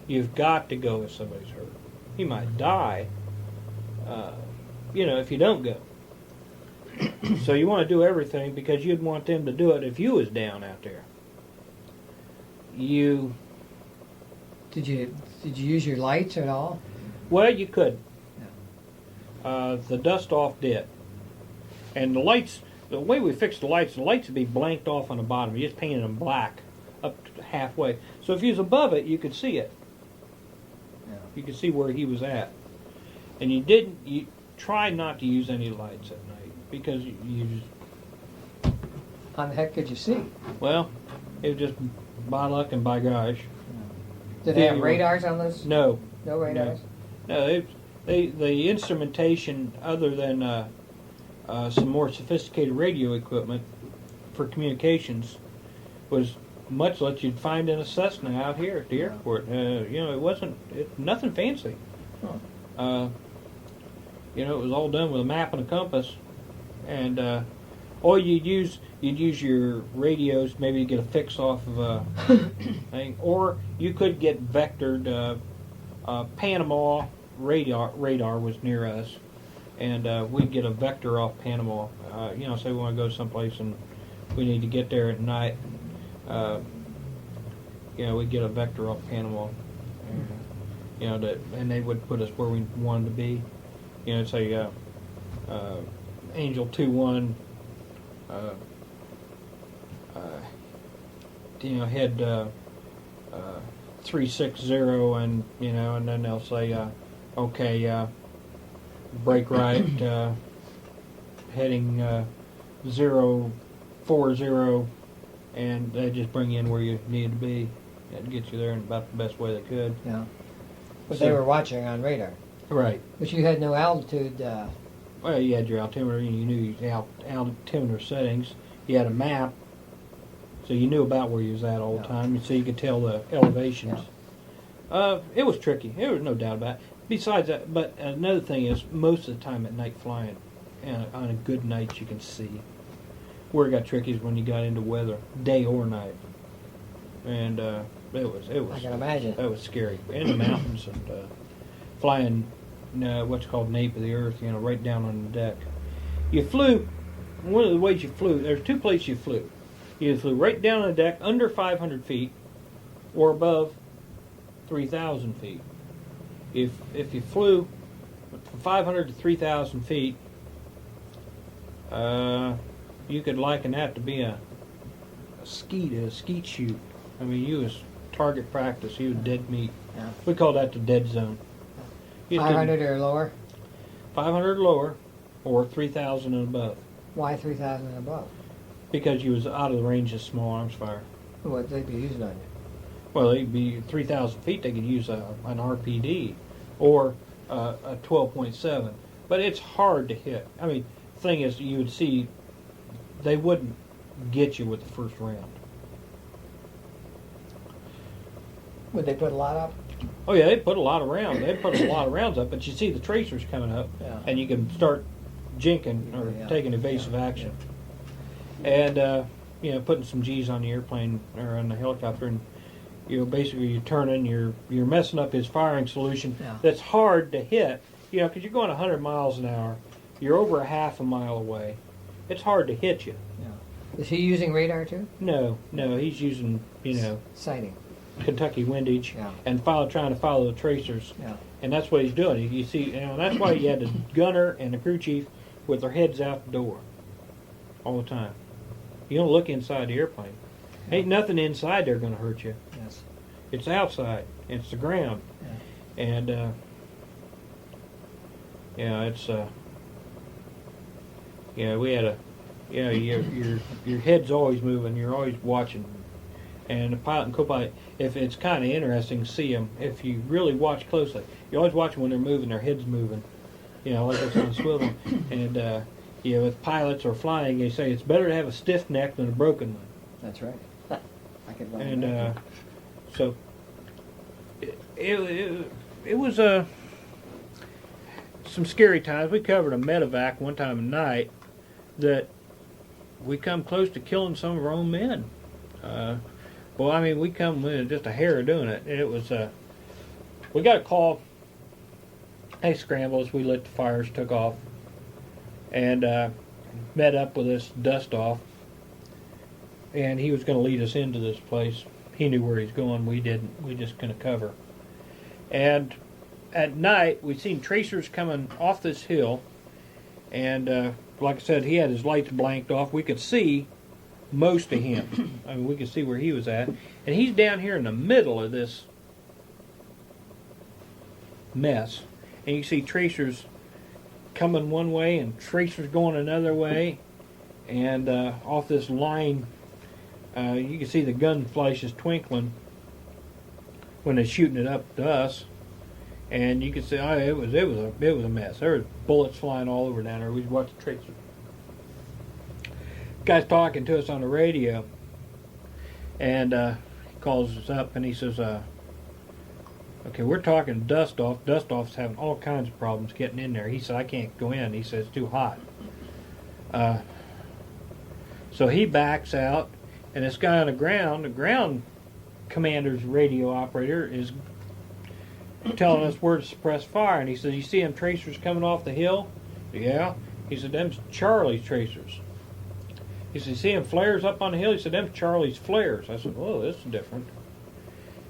You've got to go if somebody's hurt. You might die, if you don't go. So you want to do everything because you'd want them to do it if you was down out there. Did you use your lights at all? Well, you could. Yeah. The dust off did. And the lights, the way we fixed the lights would be blanked off on the bottom. You just painted them black up to halfway. So if you was above it, you could see it. Yeah. You could see where he was at. And you try not to use any lights at night because you just... How the heck could you see? Well, it was just by luck and by gosh. Did they have radars on those? No. No radars? No, the instrumentation, other than some more sophisticated radio equipment for communications, was much like you'd find in a Cessna out here at the airport. It wasn't nothing fancy. Huh. It was all done with a map and a compass, and all you'd use your radios. Maybe you get a fix off of a thing, or you could get vectored. Panama radar was near us, and we'd get a vector off Panama. Say we want to go someplace and we need to get there at night. We'd get a vector off Panama. And they would put us where we wanted to be. Say Angel 2-1. Head 360, and and then they'll say, okay, brake right, heading 040, and they just bring you in where you need to be and get you there in about the best way they could. Yeah. But they were watching on radar. Right. But you had no altitude. Well, you had your altimeter, and you knew your altimeter settings. You had a map, so you knew about where you was at all the time, so you could tell the elevations. Yeah. It was tricky. There was no doubt about it. Besides that, but another thing is, most of the time at night flying, on a good night you can see. Where it got tricky is when you got into weather, day or night, and it was. I can imagine. That was scary in the mountains and flying, what's called nape of the earth, right down on the deck. You flew. One of the ways you flew, there's two places you flew. You flew right down on the deck under 500 feet, or above 3,000 feet. If you flew from 500 to 3,000 feet, you could liken that to be a skeet shoot. I mean, you was target practice. You was dead meat. Yeah. We call that the dead zone. 500 or lower? 500 or lower, or 3,000 and above. Why 3,000 and above? Because you was out of the range of small arms fire. What they'd be using on you? Well, they'd be 3,000 feet. They could use an RPD or a 12.7, but it's hard to hit. I mean, the thing is, you would see they wouldn't get you with the first round. Would they put a lot up? Oh yeah, they put a lot of rounds. They put a lot of rounds up, but you see the tracers coming up, and you can start jinking or taking evasive action, and putting some G's on the airplane or on the helicopter, and basically you're turning, you're messing up his firing solution. Yeah. That's hard to hit, because you're going 100 miles an hour. You're over a half a mile away. It's hard to hit you. Yeah. Is he using radar too? No, he's using sighting. Kentucky windage and trying to follow the tracers. Yeah. And that's what he's doing. You see, that's why you had the gunner and the crew chief with their heads out the door all the time. You don't look inside the airplane. Ain't nothing inside there going to hurt you. Yes. It's outside. It's the ground. Yeah. And it's we had a your head's always moving. You're always watching. And the pilot and co-pilot, if it's kind of interesting to see them, if you really watch closely, you always watch them when they're moving, their head's moving, like it's on a swivel. And, if pilots are flying, they say it's better to have a stiff neck than a broken one. That's right. I could run. And so it was some scary times. We covered a medevac one time at night that we come close to killing some of our own men. Well, I mean, we come with just a hair of doing it. It was, we got a call. They scrambled as we lit the fires, took off, and met up with us, dust off. And he was going to lead us into this place. He knew where he's going. We didn't. We just going to cover. And at night, we seen tracers coming off this hill. And like I said, he had his lights blanked off. We could see most of him. I mean, we could see where he was at. And he's down here in the middle of this mess. And you see tracers coming one way and tracers going another way. And off this line, you can see the gun flashes twinkling when they're shooting it up to us. and you could see it was a mess. There was bullets flying all over down there. We watched the tracer. Guy's talking to us on the radio, and he calls us up and he says, "Okay, we're talking dust off. Dust off's having all kinds of problems getting in there." He said, "I can't go in." He says, "It's too hot." So he backs out, and this guy on the ground commander's radio operator is telling us where to suppress fire. And he says, "You see them tracers coming off the hill?" "Yeah." He said, "Them's Charlie's tracers." He said, "You see them flares up on the hill?" He said, "Them's Charlie's flares." I said, "Whoa, this is different."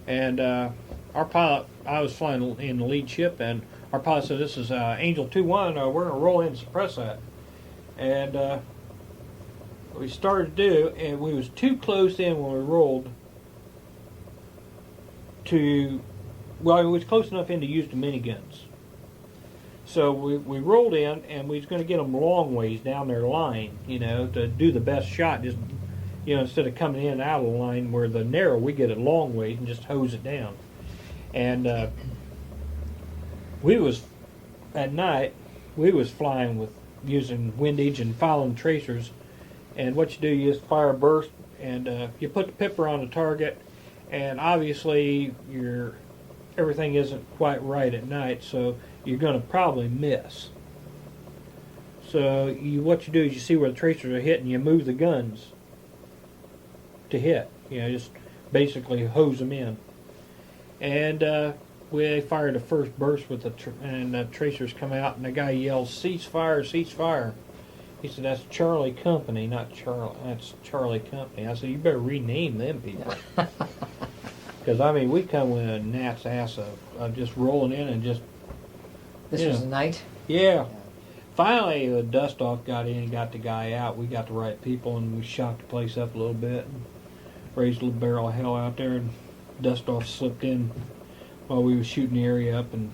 And our pilot, I was flying in the lead ship, and our pilot said, "This is Angel 2-1. We're going to roll in and suppress that." And what we started to do, and we was too close in when we rolled to, well, it was close enough in to use the miniguns. So we rolled in, and we was going to get them long ways down their line, to do the best shot. Just, instead of coming in and out of the line where the narrow, we get it long ways and just hose it down. And at night, we was flying with using windage and following tracers. And what you do, you just fire a burst, and you put the pipper on the target, and obviously everything isn't quite right at night, so you're going to probably miss. So what you do is you see where the tracers are hitting, you move the guns to hit. Just basically hose them in. And we fired the first burst with the tracers come out, and the guy yells, "Cease fire, cease fire." He said, "That's Charlie Company, not Charlie. That's Charlie Company." I said, "You better rename them people." Because, we come with a gnat's ass of just rolling in and just... This was the night? Yeah. Finally, the dust off got in and got the guy out. We got the right people, and we shot the place up a little bit and raised a little barrel of hell out there, and dust off slipped in while we was shooting the area up and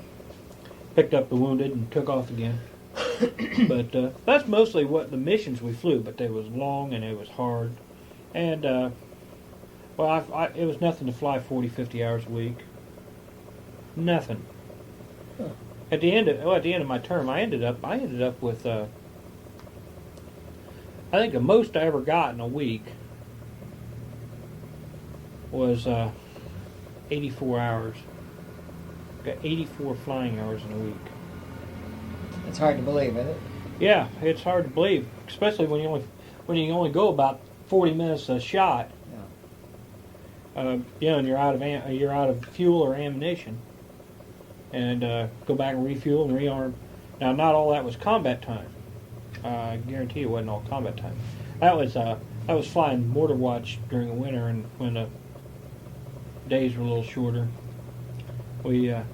picked up the wounded and took off again. But that's mostly what the missions we flew, but they was long and it was hard. And, it was nothing to fly 40, 50 hours a week. Nothing. Huh. At the end of my term, I ended up with, I think the most I ever got in a week was 84 hours. Got 84 flying hours in a week. It's hard to believe, isn't it? Yeah, it's hard to believe, especially when you only go about 40 minutes a shot. And you're out of fuel or ammunition, and go back and refuel and rearm. Now, not all that was combat time. I guarantee it wasn't all combat time. That was flying mortar watch during the winter, and when the days were a little shorter, you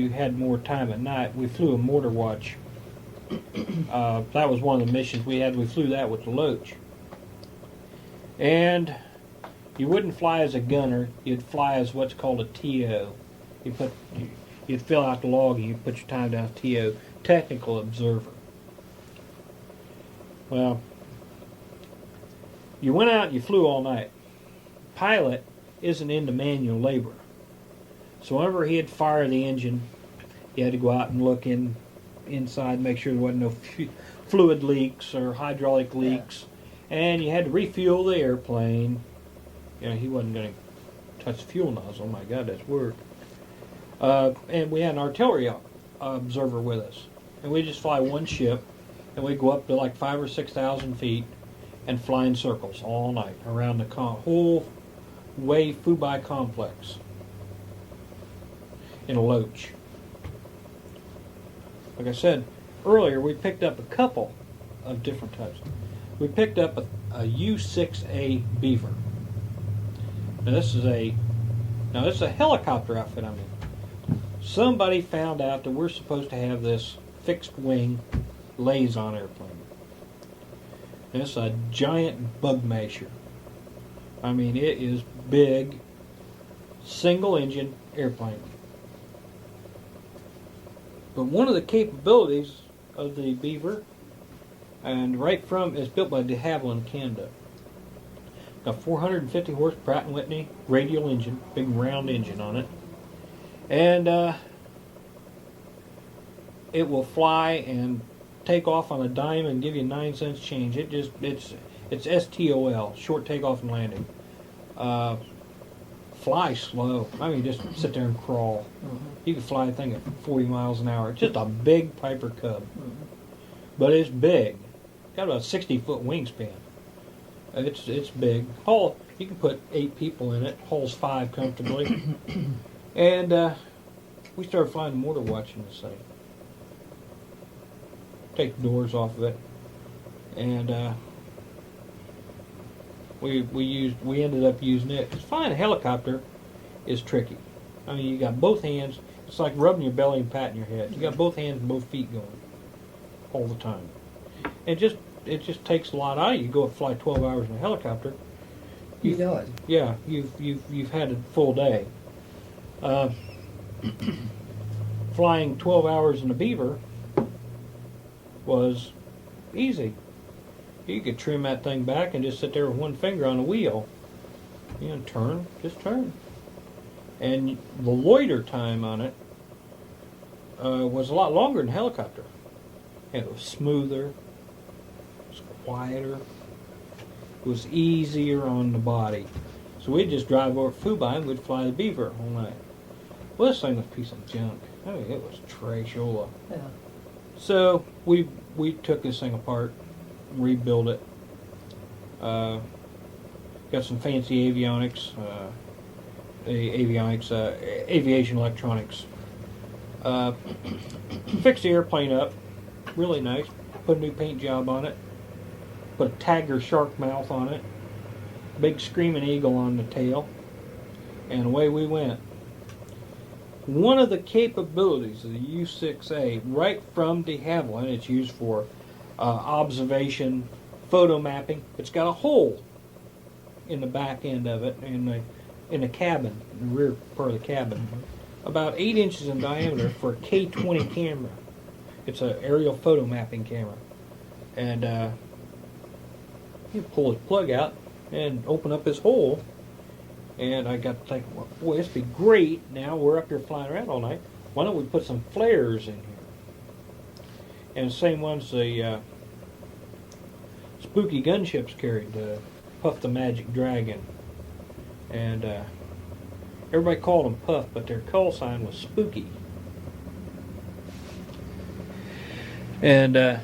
had more time at night. We flew a mortar watch. That was one of the missions we had. We flew that with the Loach, and you wouldn't fly as a gunner. You'd fly as what's called a TO. You'd fill out the log and you'd put your time down as TO, technical observer. Well, you went out and you flew all night. Pilot isn't into manual labor. So whenever he'd fire the engine, you had to go out and look inside, make sure there wasn't no fluid leaks or hydraulic leaks. And you had to refuel the airplane. He wasn't going to touch the fuel nozzle. Oh my God, that's work. And we had an artillery observer with us. And we just fly one ship, and we go up to like 5,000 or 6,000 feet and fly in circles all night around the whole Fubai complex in a Loach. Like I said earlier, we picked up a couple of different types. We picked up a U-6A Beaver. Now this is a helicopter outfit. Somebody found out that we're supposed to have this fixed wing liaison airplane. And it's a giant bug masher. It is big, single engine airplane. But one of the capabilities of the Beaver, and it's built by de Havilland, Canada. Got 450 horse Pratt & Whitney radial engine, big round engine on it. And it will fly and take off on a dime and give you 9 cents change. It's STOL, short takeoff and landing. Fly slow. I mean, just sit there and crawl. You can fly a thing at 40 miles an hour. It's just a big Piper Cub. But it's big. Got about a 60-foot wingspan. It's big. Hull, you can put 8 people in it. Holds 5 comfortably. And we started flying mortar watching this thing. Take the doors off of it. And we ended up using it. 'Cause flying a helicopter is tricky. I mean, you got both hands. It's like rubbing your belly and patting your head. You got both hands and both feet going all the time. It just takes a lot out of you. You go and fly 12 hours in a helicopter. You know it. Yeah, you've had a full day. Flying 12 hours in a Beaver was easy. You could trim that thing back and just sit there with one finger on the wheel. You know, just turn. And the loiter time on it was a lot longer than a helicopter. And it was smoother, it was quieter, it was easier on the body. So we'd just drive over to Fubai and we'd fly the Beaver all night. Well, this thing was a piece of junk. I mean, it was trashola. Yeah. So we took this thing apart, rebuilt it. Got some fancy avionics, aviation electronics. Fixed the airplane up, really nice. Put a new paint job on it. Put a tiger shark mouth on it. Big screaming eagle on the tail. And away we went. One of the capabilities of the U-6A, right from de Havilland, it's used for observation, photo mapping. It's got a hole in the back end of it, in the cabin, in the rear part of the cabin, about 8 inches in diameter for a K20 camera. It's an aerial photo mapping camera, and you pull his plug out and open up his hole. And I got to think, well, boy, this would be great. Now we're up here flying around all night. Why don't we put some flares in here? And the same ones the spooky gunships carried, Puff the Magic Dragon. And everybody called them Puff, but their call sign was Spooky. And the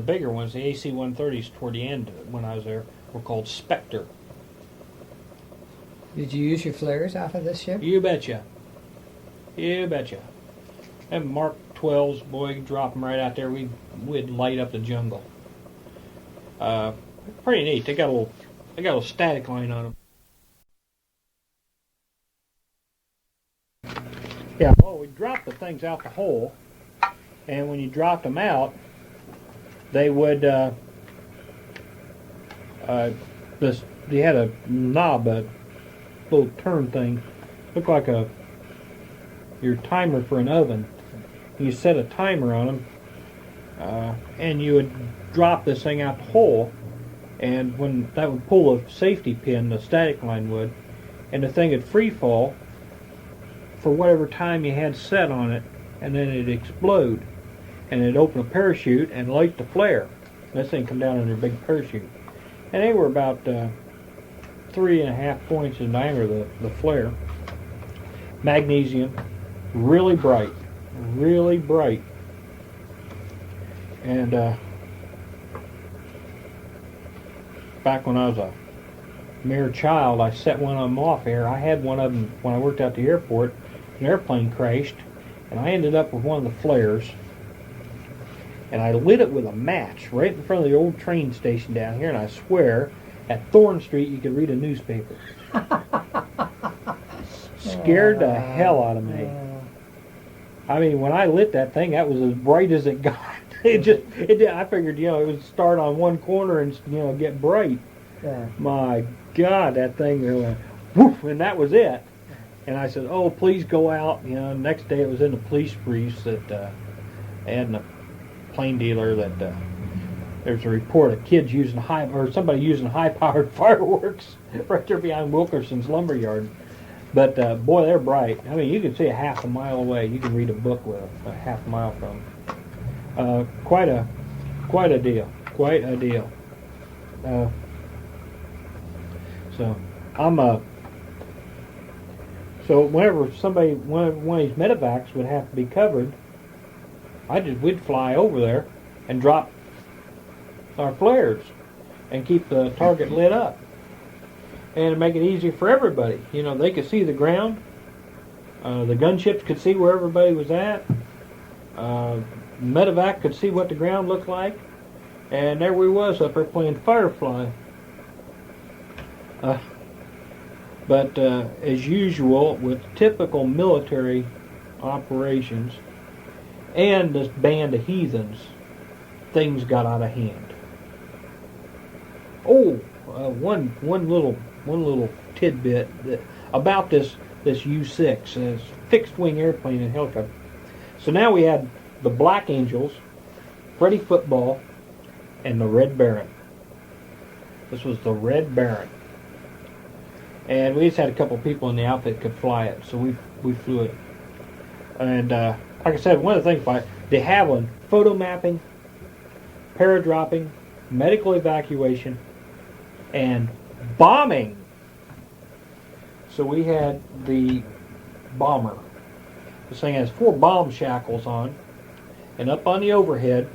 bigger ones, the AC-130s toward the end when I was there, were called Spectre. Did you use your flares off of this ship? You betcha. You betcha. And Mark 12s, boy, drop them right out there. We'd light up the jungle. Pretty neat. They got a little static line on them. Yeah. Well, we dropped the things out the hole, and when you dropped them out, they would. They had a knob, a little turn thing, looked like your timer for an oven. You set a timer on them, and you would drop this thing out the hole, and when that would pull a safety pin, the static line would, and the thing would free fall for whatever time you had set on it, and then it'd explode, and it'd open a parachute and light the flare. This thing come down under a big parachute, and they were about 3.5 points in diameter, the flare. Magnesium, really bright. And back when I was a mere child, I set one of them off here. I had one of them when I worked at the airport. An airplane crashed, and I ended up with one of the flares. And I lit it with a match right in front of the old train station down here, and I swear, at Thorn Street, you could read a newspaper. Scared the hell out of me. I mean, when I lit that thing, that was as bright as it got. I figured, it would start on one corner and, get bright. Yeah. My God, that thing went woof, and that was it. And I said, oh, please go out. Next day it was in the police briefs that and the plane dealer that there's a report of kids somebody using high-powered fireworks right there behind Wilkerson's lumberyard. But boy, they're bright. I mean, you can see a half a mile away. You can read a book with a half mile from. Quite a deal. Quite a deal. So I'm So whenever one of these medevacs would have to be covered, we'd fly over there and drop our flares and keep the target lit up, and make it easy for everybody. You know, they could see the ground. The gunships could see where everybody was at. Medevac could see what the ground looked like, and there we was up there playing Firefly. But as usual, with typical military operations and this band of heathens, things got out of hand. Oh, one little tidbit about this U-6, this fixed wing airplane and helicopter. So now we had the Black Angels, Freddie Football, and the Red Baron. This was the Red Baron. And we just had a couple of people in the outfit that could fly it, so we flew it. And like I said, one of the things about it, they have one: photo mapping, paradropping, medical evacuation, and bombing. So we had the bomber. This thing has 4 bomb shackles on, and up on the overhead,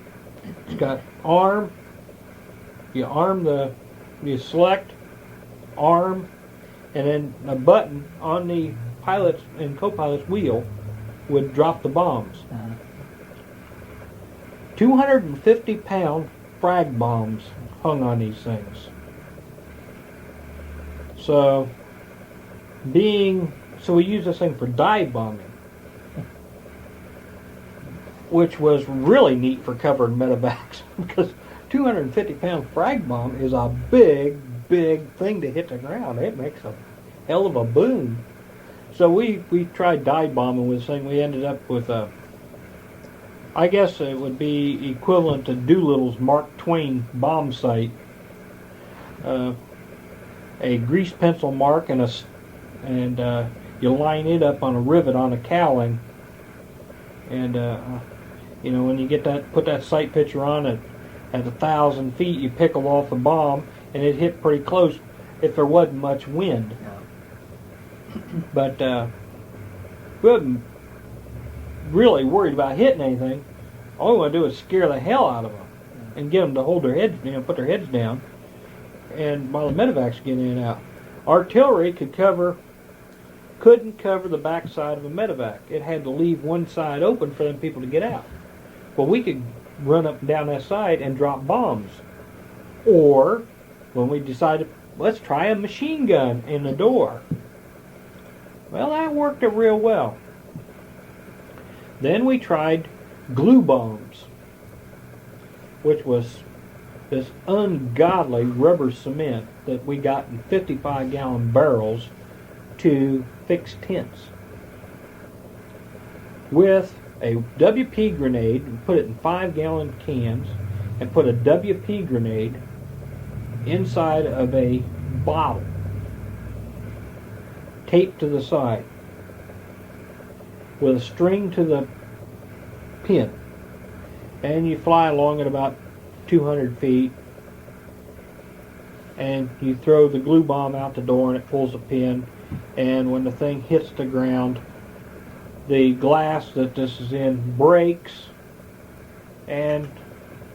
it's got arm. You select arm, and then a button on the pilot's and co-pilot's wheel would drop the bombs. 250-pound frag bombs hung on these things. So we use this thing for dive bombing, which was really neat for covering medevacs, because 250-pound frag bomb is a big thing to hit the ground. It makes a hell of a boom. So we tried dive bombing with this thing. We ended up with I guess it would be equivalent to Doolittle's Mark Twain bomb sight. A grease pencil mark and you line it up on a rivet on a cowling, and when you put that sight picture on it at 1,000 feet, you pickle off the bomb, and it hit pretty close if there wasn't much wind. But we wasn't really worried about hitting anything. All we want to do is scare the hell out of them and get them to hold their heads, put their heads down, and while the medevacs get in and out. Artillery couldn't cover the backside of a medevac. It had to leave one side open for them people to get out. Well, we could run up and down that side and drop bombs. Or, when we decided, let's try a machine gun in the door. Well, that worked it real well. Then we tried glue bombs, which was this ungodly rubber cement that we got in 55-gallon barrels to fix tents. With a WP grenade, we put it in 5-gallon cans, and put a WP grenade inside of a bottle, taped to the side, with a string to the pin. And you fly along at about 200 feet, and you throw the glue bomb out the door, and it pulls the pin, and when the thing hits the ground, the glass that this is in breaks, and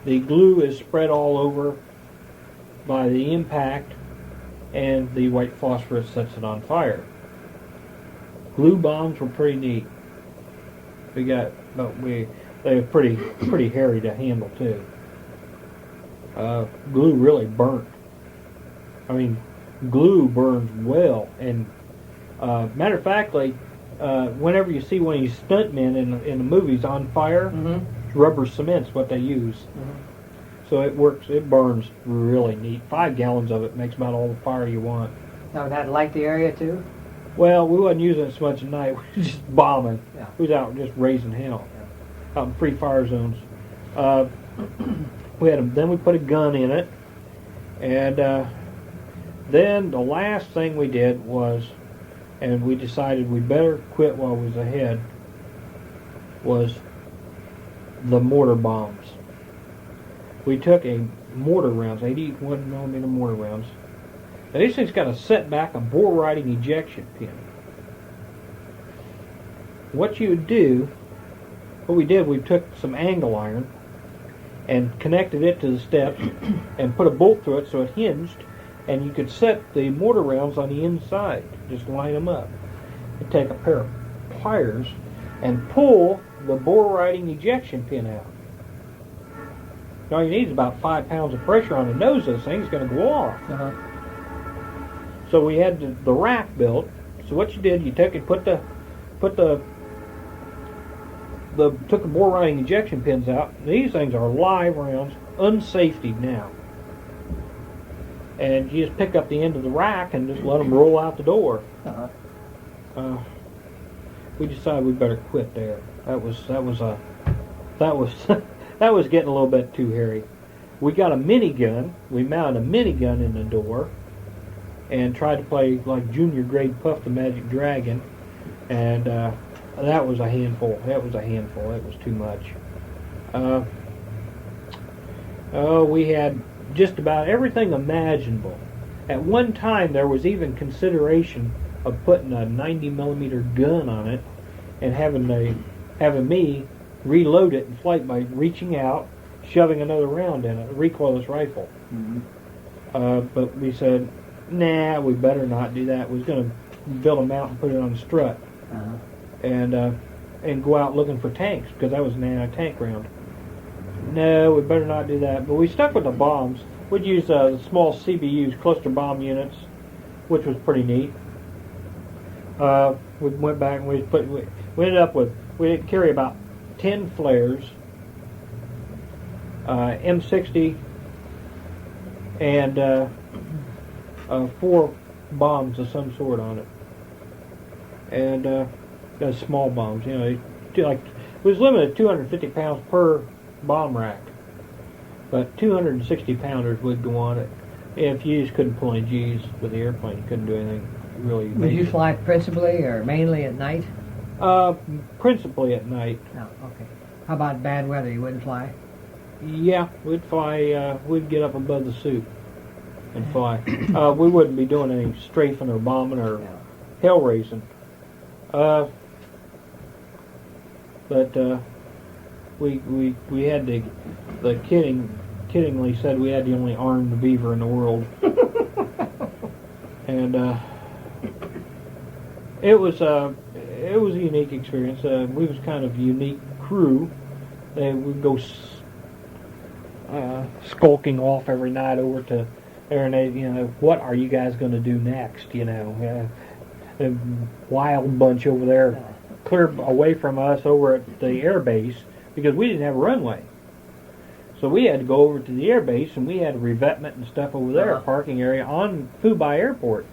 the glue is spread all over by the impact, and the white phosphorus sets it on fire. Glue bombs were pretty neat. They were pretty hairy to handle too. Glue really burnt. I mean, glue burns well, and matter of factly, whenever you see one of these stuntmen in the movies on fire, rubber cement's what they use. So it works. It burns really neat. 5 gallons of it makes about all the fire you want. Now, would that light the area too? Well, we wasn't using it so much at night. We were just bombing. Yeah. We was out just raising hell, out in free fire zones. Then we put a gun in it, and then the last thing we did was and we decided we better quit while we was ahead, was the mortar bombs. We took a mortar rounds, 81 millimeter mortar rounds. Now these things got a setback, a bore riding ejection pin. What you would do, what we did, we took some angle iron and connected it to the steps and put a bolt through it so it hinged, and you could set the mortar rounds on the inside, just line them up. You take a pair of pliers and pull the bore riding ejection pin out. All you need is about 5 pounds of pressure on the nose of this thing. It's going to go off. Uh-huh. So we had the rack built. So what you did, you took and took the bore riding ejection pins out. These things are live rounds, unsafetied now. And you just pick up the end of the rack and just let them roll out the door. Uh-huh. We decided we better quit there. That was that was getting a little bit too hairy. We got a minigun. We mounted a minigun in the door and tried to play like junior grade Puff the Magic Dragon, and that was a handful. It was too much. We had just about everything imaginable. At one time, there was even consideration of putting a 90 millimeter gun on it and having me reload it in flight by reaching out, shoving another round in it, a recoilless rifle. Mm-hmm. But we said, nah, we better not do that. We was going to build a mount and put it on a strut. Uh-huh. And go out looking for tanks, because that was an anti-tank round. No, we better not do that. But we stuck with the bombs. We'd use the small CBUs, cluster bomb units, which was pretty neat. We went back and we ended up with, we didn't carry about 10 flares, M60, and 4 bombs of some sort on it. And small bombs, it was limited to 250 pounds per bomb rack, but 260 pounders would go on it. If you just couldn't pull any G's with the airplane, you couldn't do anything really. Would you fly principally or mainly at night? Principally at night. No, okay. How about bad weather? You wouldn't fly? Yeah, we'd fly. We'd get up above the soup and fly. We wouldn't be doing any strafing or bombing or hell raising. But we had the kiddingly said we had the only armed beaver in the world, and it was a unique experience. We was kind of a unique crew. We'd go skulking off every night over to there, and what are you guys going to do next? A wild bunch over there, clear away from us over at the air base, because we didn't have a runway. So we had to go over to the air base, and we had revetment and stuff over there, parking area on Fubai Airport,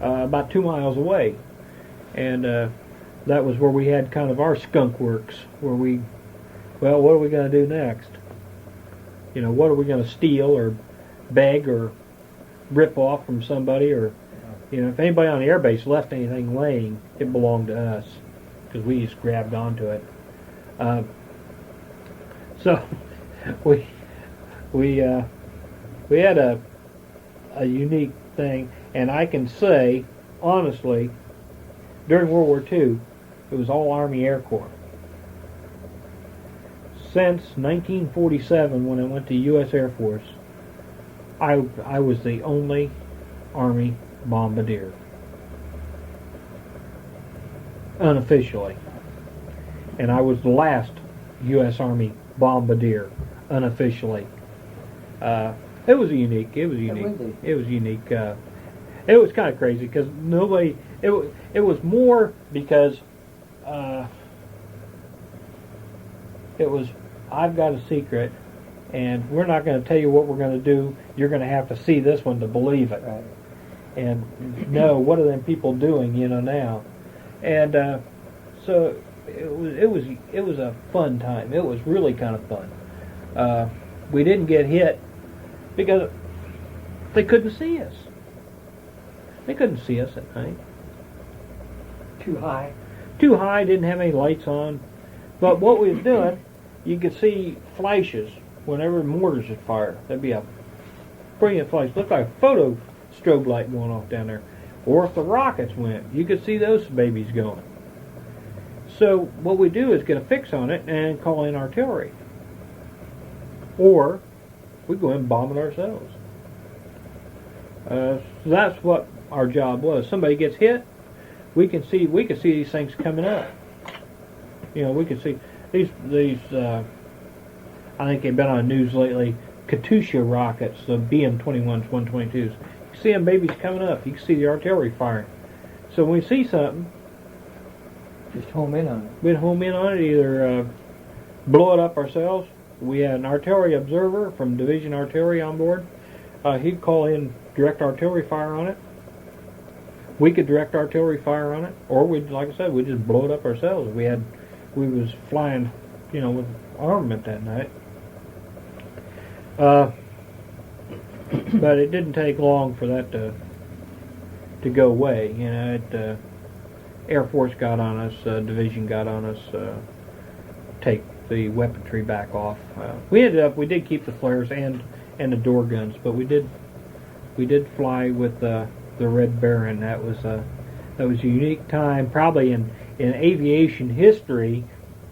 about 2 miles away. And that was where we had kind of our skunk works, where what are we going to do next? What are we going to steal or beg or rip off from somebody, or if anybody on the airbase left anything laying, it belonged to us, because we just grabbed onto it. So we had a unique thing, and I can say honestly, during World War II, it was all Army Air Corps. Since 1947, when I went to U.S. Air Force, I was the only Army bombardier, unofficially, and I was the last U.S. Army bombardier, unofficially. It was unique. It was unique. It was kind of crazy because nobody. It was more because it was. I've got a secret, and we're not going to tell you what we're going to do. You're going to have to see this one to believe it. Right. And no, what are them people doing? Now, and so it was a fun time. It was really kind of fun. We didn't get hit because they couldn't see us. They couldn't see us at night. Too high. Too high, didn't have any lights on. But what we was doing, you could see flashes whenever mortars would fire. There'd be a brilliant flash. Looked like a photo strobe light going off down there. Or if the rockets went, you could see those babies going. So what we do is get a fix on it and call in artillery. Or we go in and bomb it ourselves. So that's what our job was. Somebody gets hit, we can see these things coming up. You know, we can see these I think they've been on the news lately, Katyusha rockets, the BM-21s, 122s. You see them babies coming up. You can see the artillery firing. So when we see something, just home in on it. we'd home in on it, either blow it up ourselves. We had an artillery observer from Division Artillery on board. He'd call in direct artillery fire on it. We could direct artillery fire on it, or we'd, like I said, we'd just blow it up ourselves. We was flying, you know, with armament that night. But it didn't take long for that to go away. You know, Air Force got on us, Division got on us, take the weaponry back off. We did keep the flares and the door guns, but we did fly with the Red Baron. That was a unique time, probably in aviation history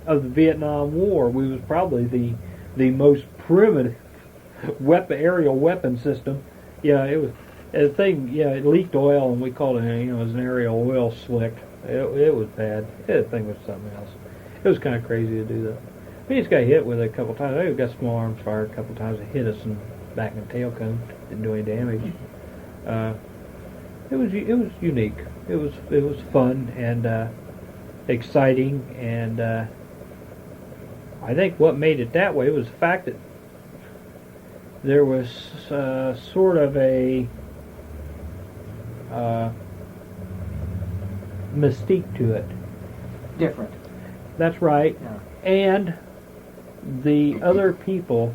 of the Vietnam War. We was probably the most primitive aerial weapon system. Yeah, it was a thing. Yeah, it leaked oil, and we called it, you know, as an aerial oil slick. It was bad. That thing was something else. It was kind of crazy to do that. We just got hit with it a couple times. We got small arms fired a couple times. It hit us in back in the tail cone. Didn't do any damage. It was unique. It was fun and exciting, and I think what made it that way was the fact that there was sort of a mystique to it. Different. That's right. Yeah. And the other people,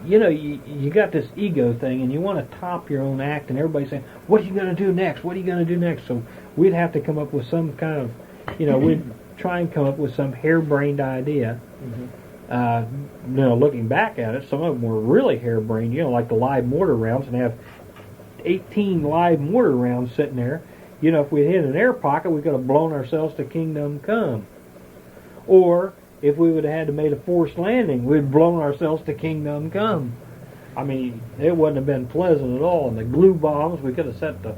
you know, you got this ego thing, and you want to top your own act, and everybody's saying, what are you going to do next? What are you going to do next? So we'd have to come up with some kind of, you know, we'd try and come up with some harebrained idea. Mm-hmm. You know, looking back at it, some of them were really harebrained, you know, like the live mortar rounds, and have 18 live mortar rounds sitting there. You know, if we hit an air pocket, we could have blown ourselves to kingdom come. Or if we would have had to made a forced landing, we'd have blown ourselves to kingdom come. I mean, it wouldn't have been pleasant at all. And the glue bombs, we could have set the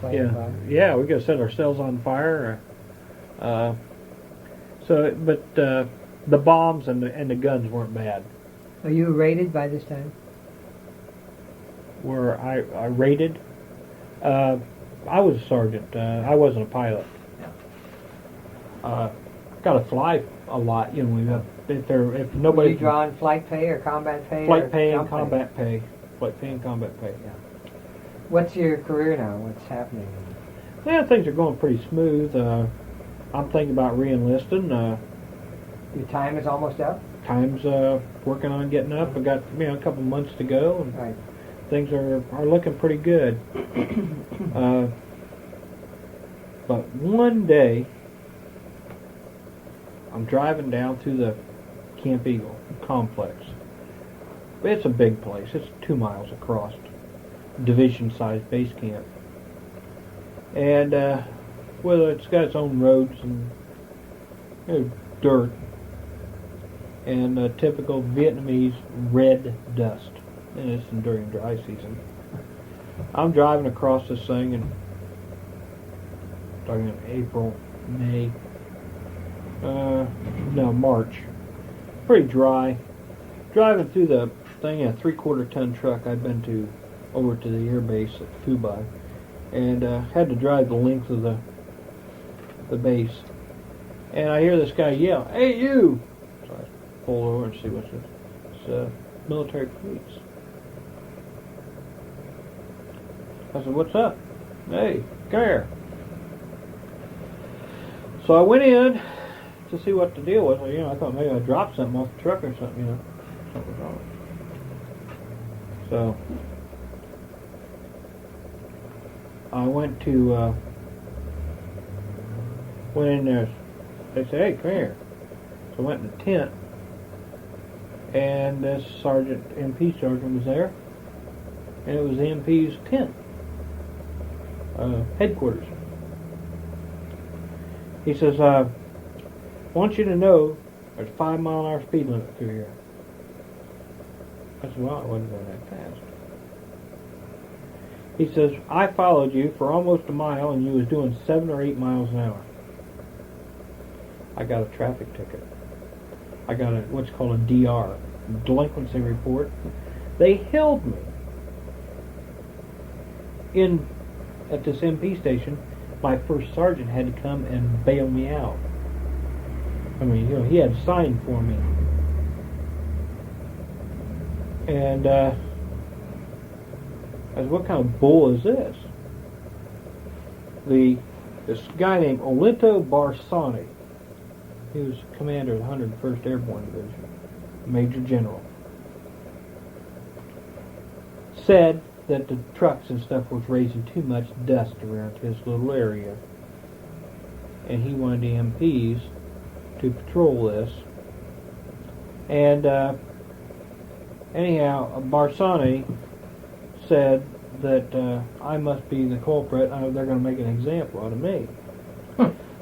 we could have set ourselves on fire. But the bombs and the guns weren't bad. Are you rated by this time? Were I rated? I was a sergeant. I wasn't a pilot. Got to fly a lot. You know, if nobody. Were you drawing flight pay or combat pay? Flight pay and combat pay. Flight pay and combat pay. Yeah. What's your career now? What's happening? Yeah, things are going pretty smooth. I'm thinking about re-enlisting. Your time is almost up. Time's working on getting up. I got a couple months to go, and right. Things are looking pretty good. But one day, I'm driving down through the Camp Eagle complex. It's a big place. It's 2 miles across, division-sized base camp. And well, it's got its own roads and dirt and typical Vietnamese red dust. And it's during dry season. I'm driving across this thing, and talking in April, May, March. Pretty dry. Driving through the thing in a 3/4 ton truck I'd been over to the air base at Phu Bai, and had to drive the length of the base. And I hear this guy yell, "Hey, you!" So I pull over and see what's this. It's military police. I said, "What's up?" "Hey, come here." So I went in to see what the deal was. Well, I thought maybe I dropped something off the truck or something, something was wrong. So I went to Went in there. They said, "Hey, come here." So I went in the tent, and this MP sergeant was there, and it was the MP's tent, headquarters. He says, "I want you to know there's a 5-mile-an-hour speed limit through here." I said, "Well, I wasn't going that fast." He says, "I followed you for almost a mile, and you was doing 7 or 8 miles an hour." I got a traffic ticket. I got what's called a DR, delinquency report. They held me at this MP station. My first sergeant had to come and bail me out. I mean, he had signed for me. And I said, "What kind of bull is this?" This guy named Olinto Barsani, he was commander of the 101st Airborne Division, Major General, said that the trucks and stuff was raising too much dust around his little area, and he wanted the MPs to patrol this. And anyhow, Barsani said that I must be the culprit. They're going to make an example out of me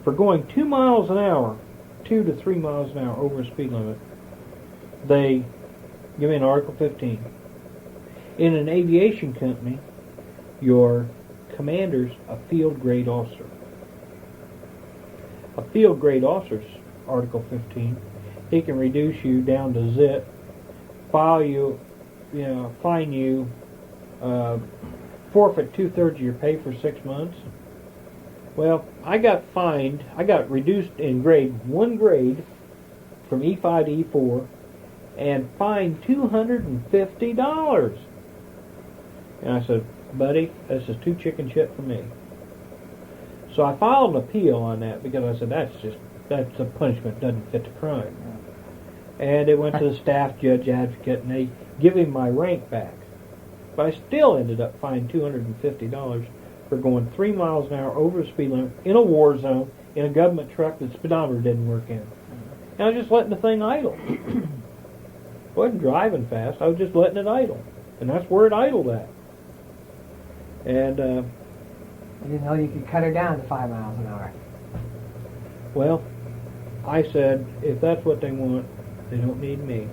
for going 2 miles an hour, 2 to 3 miles an hour over the speed limit. They give me an Article 15. In an aviation company, your commander's a field grade officer. A field grade officer's Article 15. He can reduce you down to zip, fine you, forfeit 2/3 of your pay for 6 months. Well, I got reduced in one grade from E5 to E4, and fined $250. And I said, "Buddy, this is too chicken shit for me." So I filed an appeal on that because I said that's a punishment, doesn't fit the crime. And it went to the staff judge advocate, and they give him my rank back. But I still ended up fined $250 for going 3 miles an hour over the speed limit in a war zone in a government truck that speedometer didn't work in. And I was just letting the thing idle. I wasn't driving fast, I was just letting it idle. And that's where it idled at. And I didn't know you could cut her down to 5 miles an hour. Well, I said, if that's what they want, they don't need me.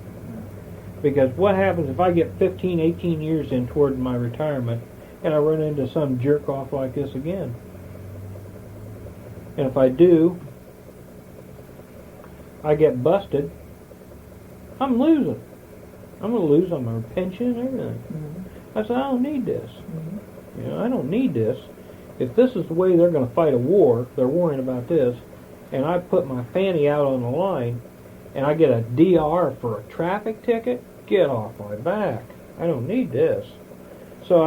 Because what happens if I get 15, 18 years in toward my retirement and I run into some jerk-off like this again? And if I do, I get busted, I'm losing. I'm going to lose on my pension and everything. Mm-hmm. I said, I don't need this. Mm-hmm. I don't need this. If this is the way they're going to fight a war, they're worrying about this, and I put my fanny out on the line, and I get a DR for a traffic ticket, get off my back. I don't need this. So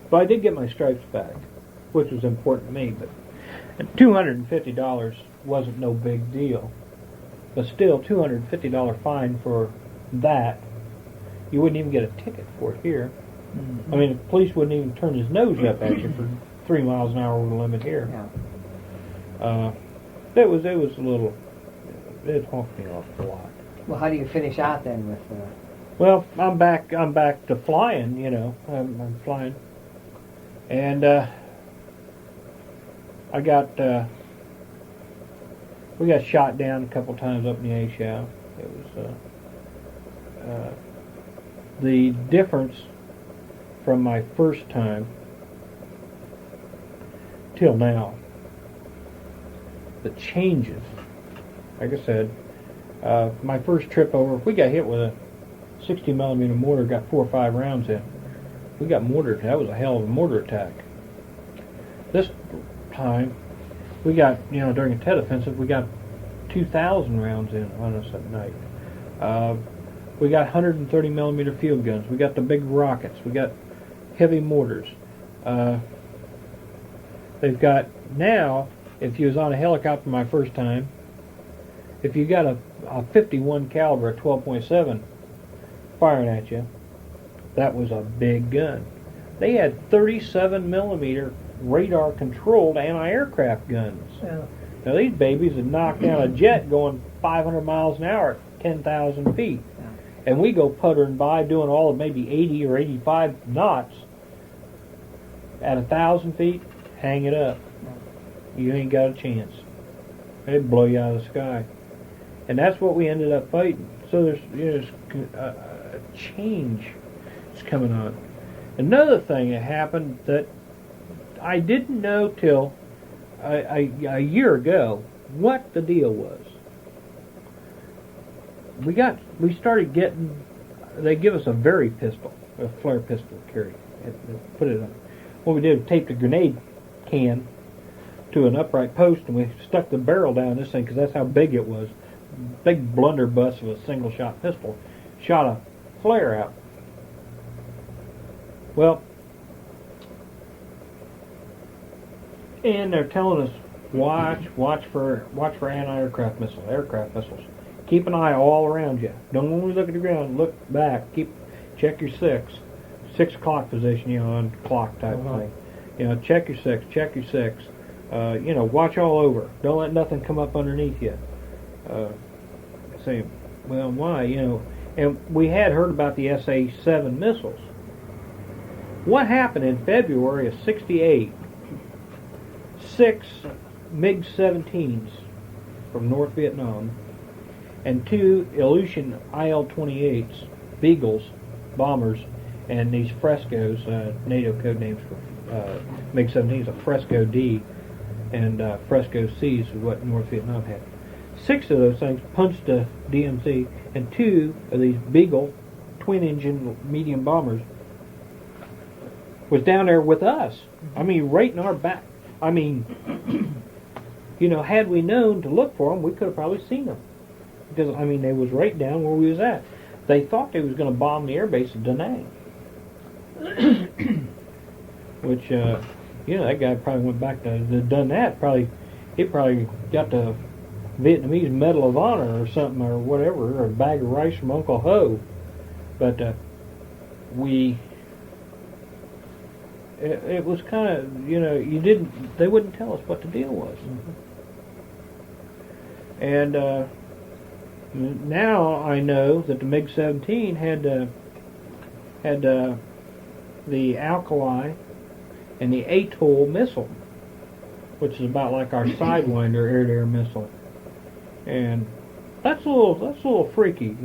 but I did get my stripes back, which was important to me, but $250 wasn't no big deal. But still, $250 fine for that, you wouldn't even get a ticket for it here. Mm-hmm. I mean, the police wouldn't even turn his nose up at you for 3 miles an hour over the limit here. Yeah. It was a little, it honked me off a lot. Well, how do you finish out then with? Well, I'm back to flying. I'm flying, and we got shot down a couple times up in the A-Show. It was the difference from my first time till now. The changes. Like I said, my first trip over, we got hit with a 60 millimeter mortar, got 4 or 5 rounds in. We got mortared. That was a hell of a mortar attack. This time, we got, during a Tet offensive, we got 2,000 rounds in on us at night. We got 130 millimeter field guns. We got the big rockets. We got heavy mortars. They've got now, if you was on a helicopter my first time, if you got a 51 caliber, 12.7 firing at you, that was a big gun. They had 37 millimeter radar-controlled anti-aircraft guns. Yeah. Now these babies would knock down a jet going 500 miles an hour at 10,000 feet. Yeah. And we go puttering by doing all of maybe 80 or 85 knots at 1,000 feet, hang it up. You ain't got a chance. It'd blow you out of the sky. And that's what we ended up fighting. So there's a change is coming on. Another thing that happened that I didn't know till a year ago what the deal was. We started getting, they give us a very pistol, a flare pistol to carry. Put it on. What we did was taped a grenade can to an upright post, and we stuck the barrel down this thing because that's how big it was. Big blunderbuss of a single shot pistol. Shot a flare out. Well, and they're telling us watch for anti-aircraft missiles, aircraft missiles. Keep an eye all around you. Don't only look at the ground. Look back. Check your 6 o'clock position, on clock type thing. Check your 6. Check your 6. Watch all over. Don't let nothing come up underneath you. Say, well, why? And we had heard about the SA-7 missiles. What happened in February of '68? 6 MiG-17s from North Vietnam and 2 Aleutian IL-28s, Beagles, bombers, and these Frescos, NATO code names for MiG-17s, a Fresco D and Fresco Cs is what North Vietnam had. 6 of those things punched a DMZ, and 2 of these Beagle twin-engine medium bombers was down there with us. I mean, right in our back. I mean, had we known to look for them, we could have probably seen them. Because, I mean, they was right down where we was at. They thought they was going to bomb the airbase at Da Nang. Which, that guy probably went back to done that. He probably got the Vietnamese Medal of Honor or something or whatever, or a bag of rice from Uncle Ho. But it was kind of, they wouldn't tell us what the deal was. And now I know that the MiG-17 had the Alkali and the Atoll missile, which is about like our Sidewinder air-to-air missile. And that's a little freaky,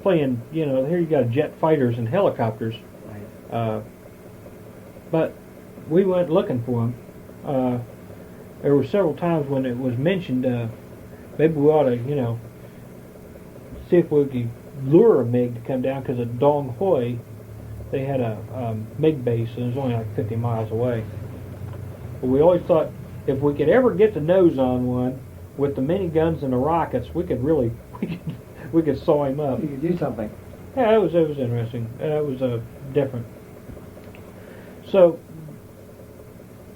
playing, here you got jet fighters and helicopters. But we went looking for them. There were several times when it was mentioned, maybe we ought to, see if we could lure a MiG to come down, because at Dong Hoi, they had a MiG base, and it was only like 50 miles away. But we always thought if we could ever get the nose on one with the miniguns and the rockets, we could really we could saw him up. You could do something. Yeah, it was interesting. It was different. So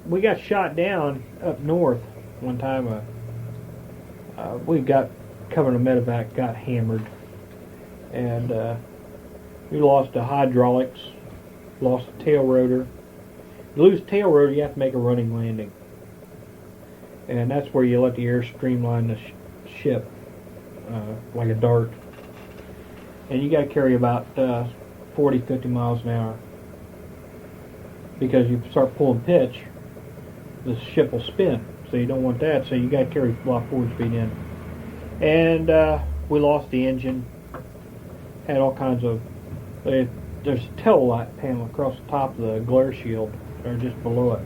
we got shot down up north one time. We got covered in a medevac, got hammered, and we lost the hydraulics, lost the tail rotor. To lose tail rotor, you have to make a running landing, and that's where you let the air streamline the ship like a dart. And you got to carry about 40, 50 miles an hour, because you start pulling pitch, the ship will spin. So you don't want that. So you got to carry a lot of forward speed in. And we lost the engine. Had all kinds of. There's a tail light panel across the top of the glare shield, or just below it,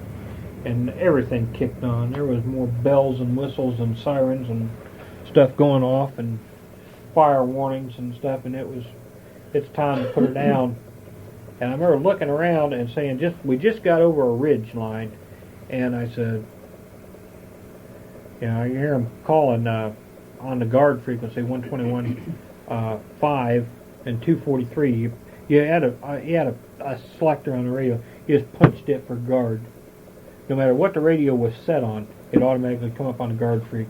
and everything kicked on. There was more bells and whistles and sirens and stuff going off, and fire warnings and stuff. And it's time to put her down. And I remember looking around and saying, we just got over a ridge line, and I said, you hear them calling on the guard frequency 121.5 and 243. You had a selector on the radio. You just punched it for guard. No matter what the radio was set on, it automatically come up on the guard freak.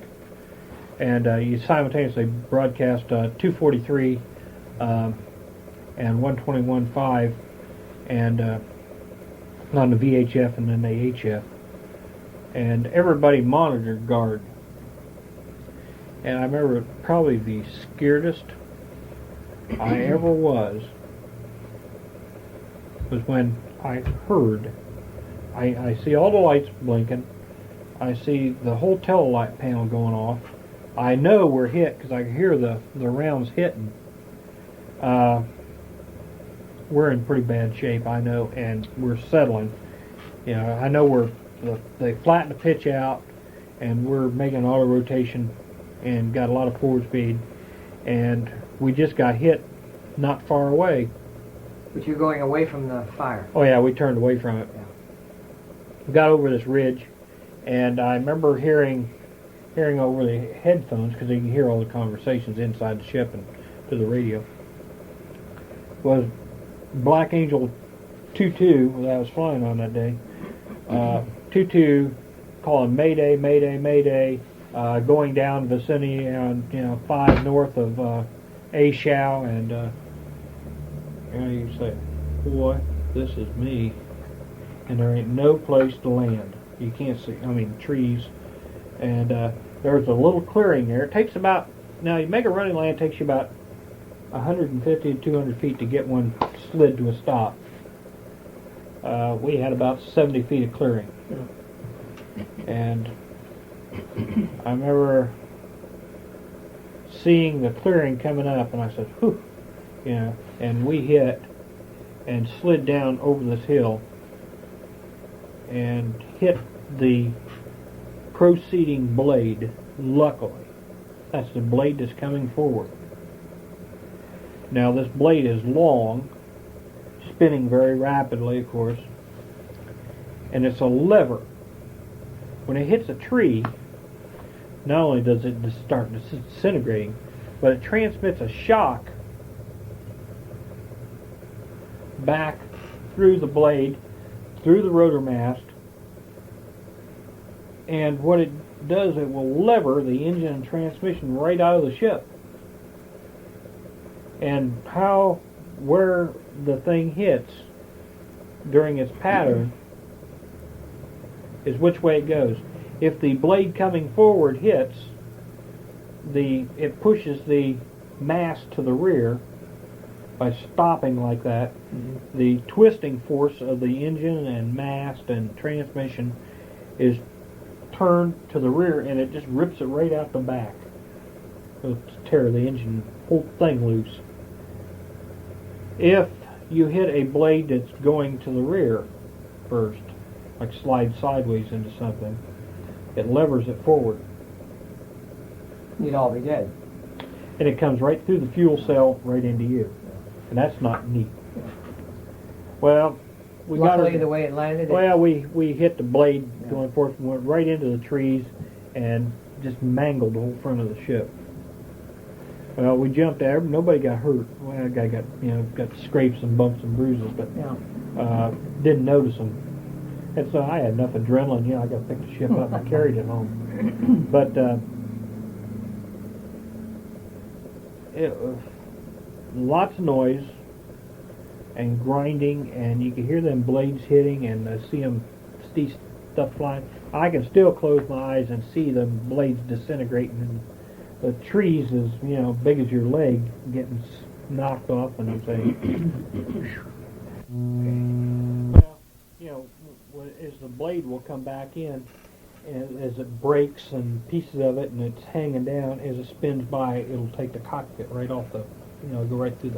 And you simultaneously broadcast 243 and 121.5 and on the VHF and then the HF. and everybody monitored guard. And I remember probably the scaredest I ever was when I heard, I see all the lights blinking, I see the whole tail light panel going off. I know we're hit because I can hear the rounds hitting. We're in pretty bad shape, I know, and we're settling. You know, I know they flattened the pitch out, and we're making auto rotation, and got a lot of forward speed, and we just got hit not far away. But you're going away from the fire. Oh yeah, we turned away from it. Yeah. We got over this ridge, and I remember hearing over the headphones, because you can hear all the conversations inside the ship and to the radio, was Black Angel 2-2 that I was flying on that day. 2-2 calling Mayday, Mayday, Mayday, going down the vicinity on 5 north of A Shao, and you say, boy, this is me, and there ain't no place to land. You can't see, trees, and there's a little clearing there. It takes about, now you make a running land, it takes you about 150 to 200 feet to get one slid to a stop. We had about 70 feet of clearing. And I remember seeing the clearing coming up, and I said, whew, and we hit and slid down over this hill and hit the proceeding blade, luckily. That's the blade that's coming forward. Now this blade is long, spinning very rapidly, of course, and it's a lever. When it hits a tree, not only does it just start disintegrating, but it transmits a shock back through the blade, through the rotor mast, and what it does, it will lever the engine and transmission right out of the ship. And where the thing hits during its pattern is which way it goes. If the blade coming forward hits, it pushes the mast to the rear by stopping like that. Mm-hmm. The twisting force of the engine and mast and transmission is turned to the rear, and it just rips it right out the back. It'll tear the engine, whole thing loose. If you hit a blade that's going to the rear first, like slide sideways into something, it levers it forward. You'd all be dead. And it comes right through the fuel cell right into you. And that's not neat. Well, we Luckily, got it. The way it landed. Well, we hit the blade going forth and went right into the trees and just mangled the whole front of the ship. Well, we jumped there. Nobody got hurt. Well, a guy got scrapes and bumps and bruises, but didn't notice them. And so I had enough adrenaline. I got to pick the ship up and carried it home. But it was lots of noise and grinding, and you could hear them blades hitting, and see stuff flying. I can still close my eyes and see the blades disintegrating, and the trees as big as your leg getting knocked off, and I'm saying, well, as the blade will come back in, and as it breaks and pieces of it, and it's hanging down, as it spins by, it'll take the cockpit right off go right through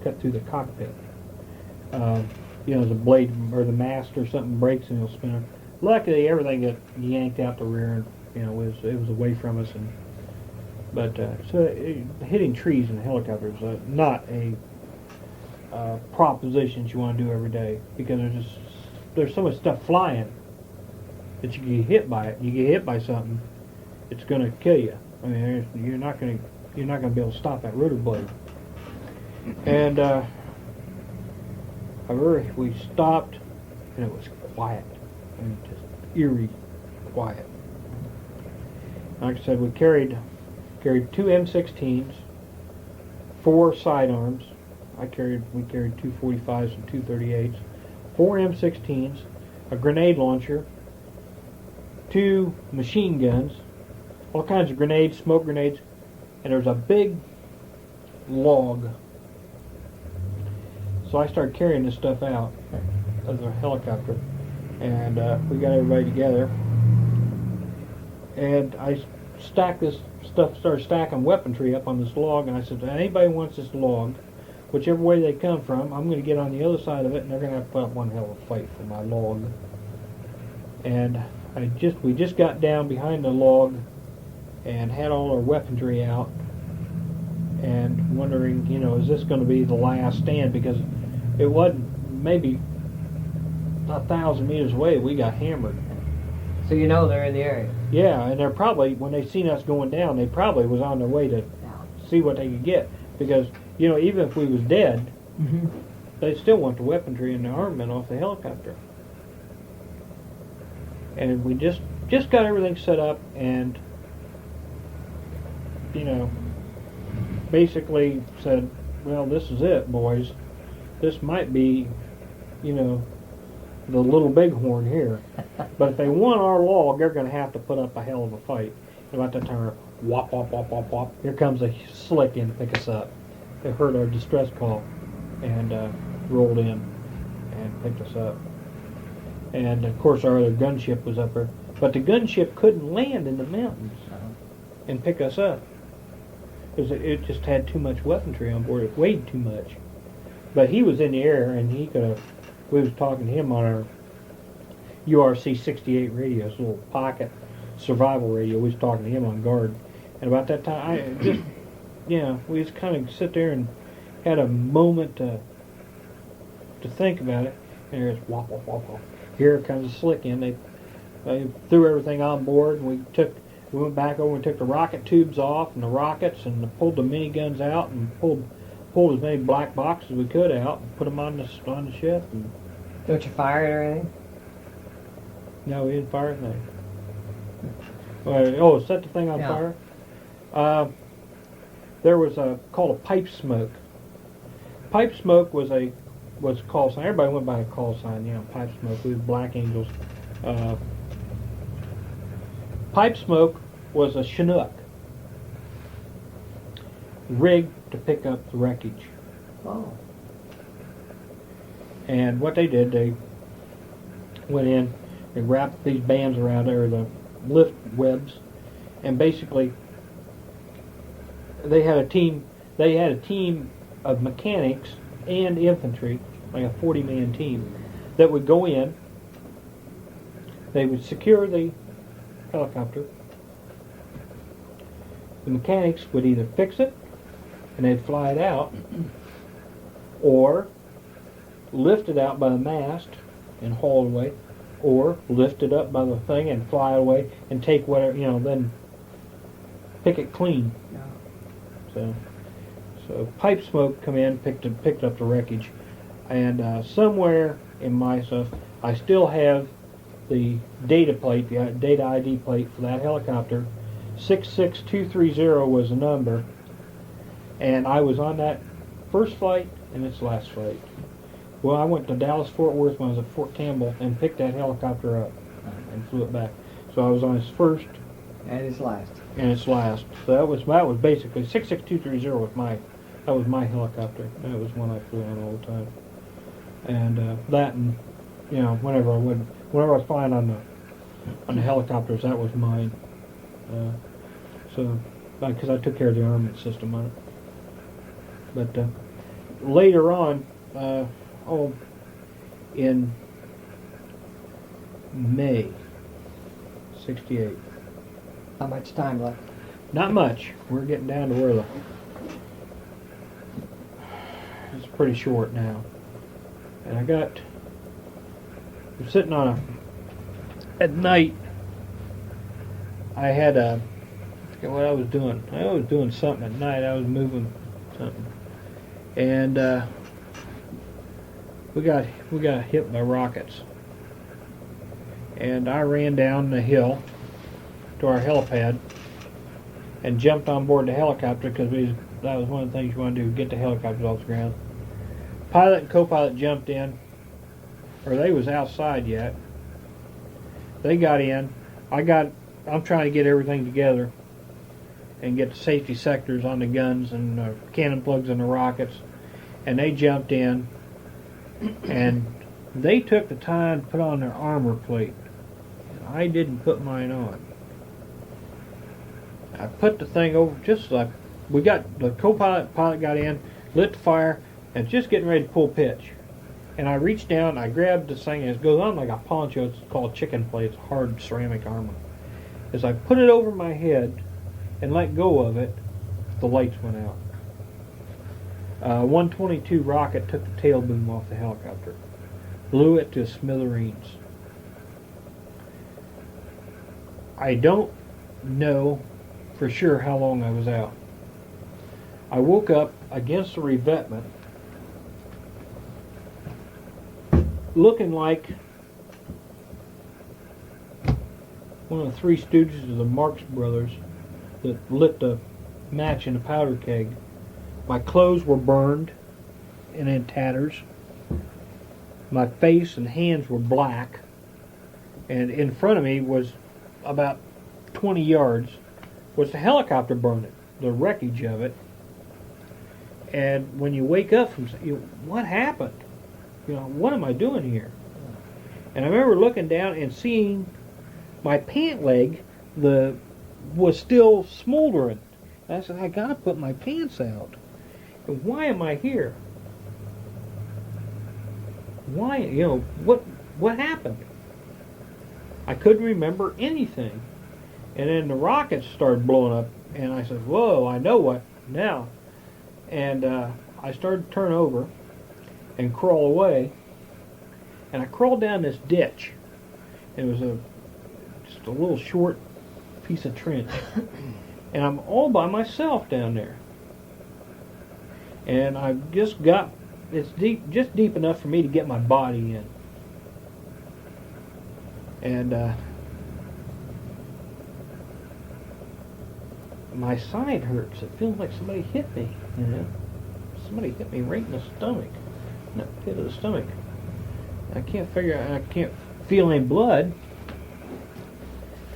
cut through the cockpit. As a blade or the mast or something breaks, and it'll spin. Luckily, everything got yanked out the rear, and it was away from us, But hitting trees in helicopters is not a proposition you want to do every day, because there's so much stuff flying that you get hit by it. You get hit by something, it's going to kill you. I mean, you're not going to be able to stop that rotor blade. And we stopped, and it was quiet. I mean, just eerie quiet. Like I said, we carried 2 M16s, 4 sidearms. We carried 2 45s and 2 38s, 4 M16s, a grenade launcher, 2 machine guns, all kinds of grenades, smoke grenades, and there was a big log. So I started carrying this stuff out of the helicopter, and we got everybody together, and I stacked this stuff, started stacking weaponry up on this log, and I said, anybody wants this log, whichever way they come from, I'm going to get on the other side of it, and they're going to have to put up one hell of a fight for my log. And we just got down behind the log and had all our weaponry out, and wondering, is this going to be the last stand? Because it wasn't, maybe 1,000 meters away, we got hammered. So they're in the area. Yeah, and they're probably, when they seen us going down, they probably was on their way to see what they could get. Because, even if we was dead, they still want the weaponry and the armament off the helicopter. And we just got everything set up, and basically said, well, this is it, boys. This might be, the little bighorn here. But if they want our log, they're going to have to put up a hell of a fight. And about that time, whop, whop, whop, whop, whop. Here comes a slick in to pick us up. They heard our distress call and rolled in and picked us up. And of course, our other gunship was up there. But the gunship couldn't land in the mountains and pick us up, because it just had too much weaponry on board. It weighed too much. But he was in the air, and he could have. We was talking to him on our URC 68 radio, this little pocket survival radio. We was talking to him on guard, and about that time, we just kind of sit there and had a moment to think about it. And there's whop, whop, whop, whop. Here comes the slick in. They threw everything on board, and we went back over and took the rocket tubes off and the rockets, and pulled the miniguns out, and pulled as many black boxes as we could out, and put them on the ship. And don't you fire it or anything? No, we didn't fire anything. Oh, set the thing on fire? There was called a pipe smoke. Pipe smoke was a call sign. Everybody went by a call sign, pipe smoke. We were Black Angels. Pipe smoke was a Chinook rigged to pick up the wreckage. Oh. And what they did, they went in and wrapped these bands around there, the lift webs, and basically they had a team of mechanics and infantry, like a 40-man team, that would go in. They would secure the helicopter. The mechanics would either fix it and they'd fly it out, or lift it out by the mast and haul it away, or lift it up by the thing and fly it away and take whatever, then pick it clean. So pipe smoke come in, picked up the wreckage, and somewhere in my stuff, I still have the data plate, the data ID plate for that helicopter. 66230 was the number, and I was on that first flight and its last flight. Well, I went to Dallas-Fort Worth when I was at Fort Campbell and picked that helicopter up and flew it back. So I was on its first and its last. So that was basically 66230 was my helicopter. That was one I flew on all the time. And that, and whenever I was flying on the helicopters, that was mine. So because I took care of the armament system on it. But later on, in May '68. How much time left? Not much. We're getting down to where it's pretty short now. And I'm sitting at night, I had I forget what I was doing. I was doing something at night. I was moving something. And we got hit by rockets. And I ran down the hill to our helipad and jumped on board the helicopter, because that was one of the things you want to do, get the helicopters off the ground. Pilot and co-pilot jumped in, or they was outside yet. They got in. I'm trying to get everything together and get the safety sectors on the guns and cannon plugs and the rockets. And they jumped in, and they took the time to put on their armor plate. And I didn't put mine on. I put the thing over just like we got the co-pilot got in, lit the fire, and just getting ready to pull pitch. And I reached down, I grabbed this thing, and it goes on like a poncho. It's called chicken plate. It's hard ceramic armor. As I put it over my head and let go of it, the lights went out. 122 rocket took the tail boom off the helicopter, blew it to smithereens. I don't know for sure how long I was out. I woke up against the revetment, looking like one of the Three Stooges of the Marx Brothers that lit the match in a powder keg. My clothes were burned and in tatters. My face and hands were black. And in front of me was about 20 yards was the helicopter burning, the wreckage of it. And when you wake up from, what happened? What am I doing here? And I remember looking down and seeing my pant leg was still smoldering. And I said, I gotta put my pants out. And why am I here? Why, what happened? I couldn't remember anything. And then the rockets started blowing up, and I said, whoa, I know what now. And I started to turn over and crawl away, and I crawled down this ditch. It was just a little short piece of trench. And I'm all by myself down there. And I've just got, it's just deep enough for me to get my body in. And my side hurts. It feels like somebody hit me, Somebody hit me right in the stomach, in the pit of the stomach. I can't feel any blood.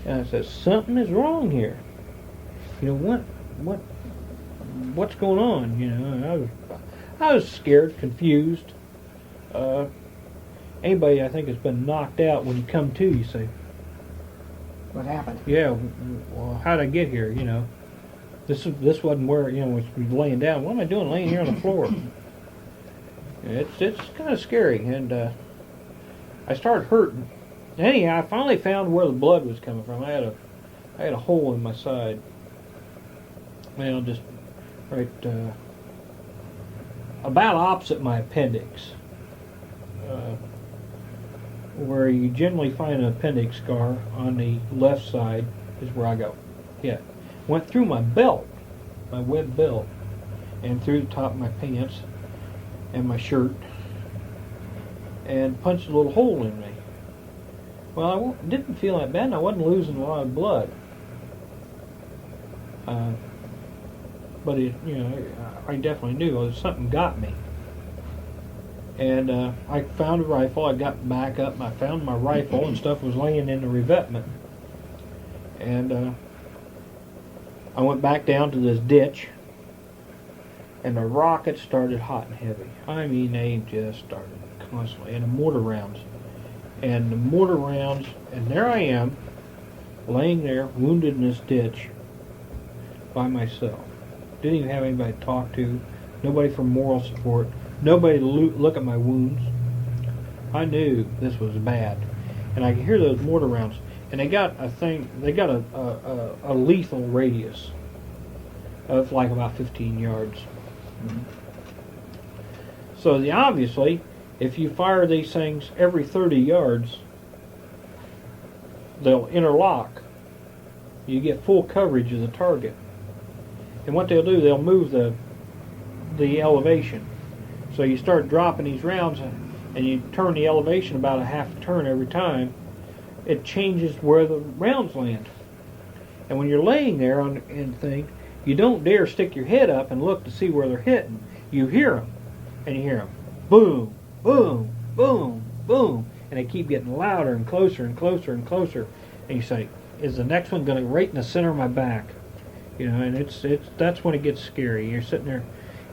And I said, something is wrong here. What's going on? I was scared, confused. Anybody I think has been knocked out, when you come to, you say, What happened? yeah, well, how'd I get here? This wasn't where, was laying down. What am I doing laying here on the floor? It's kind of scary, and I started hurting. Anyhow, I finally found where the blood was coming from. I had a hole in my side. Just right about opposite my appendix, where you generally find an appendix scar on the left side is where I got hit. Went through my belt, my web belt, and through the top of my pants and my shirt, and punched a little hole in me. Well, I didn't feel that bad, and I wasn't losing a lot of blood. But I definitely knew something got me. And I found a rifle. I got back up, and I found my rifle, and stuff was laying in the revetment. And I went back down to this ditch, and the rockets started hot and heavy. I mean, they just started constantly. And the mortar rounds. And there I am, laying there, wounded in this ditch, by myself. Didn't even have anybody to talk to, nobody for moral support, nobody to look at my wounds. I knew this was bad. And I could hear those mortar rounds. And they got a lethal radius of like about 15 yards. Mm-hmm. So obviously, if you fire these things every 30 yards, they'll interlock. You get full coverage of the target. And what they'll do, they'll move the elevation. So you start dropping these rounds, and you turn the elevation about a half a turn every time. It changes where the rounds land. And when you're laying there you don't dare stick your head up and look to see where they're hitting. You hear them, and you hear them, boom, boom, boom, boom, and they keep getting louder and closer and closer and closer. And you say, is the next one going to right in the center of my back? You know, and that's when it gets scary. You're sitting there,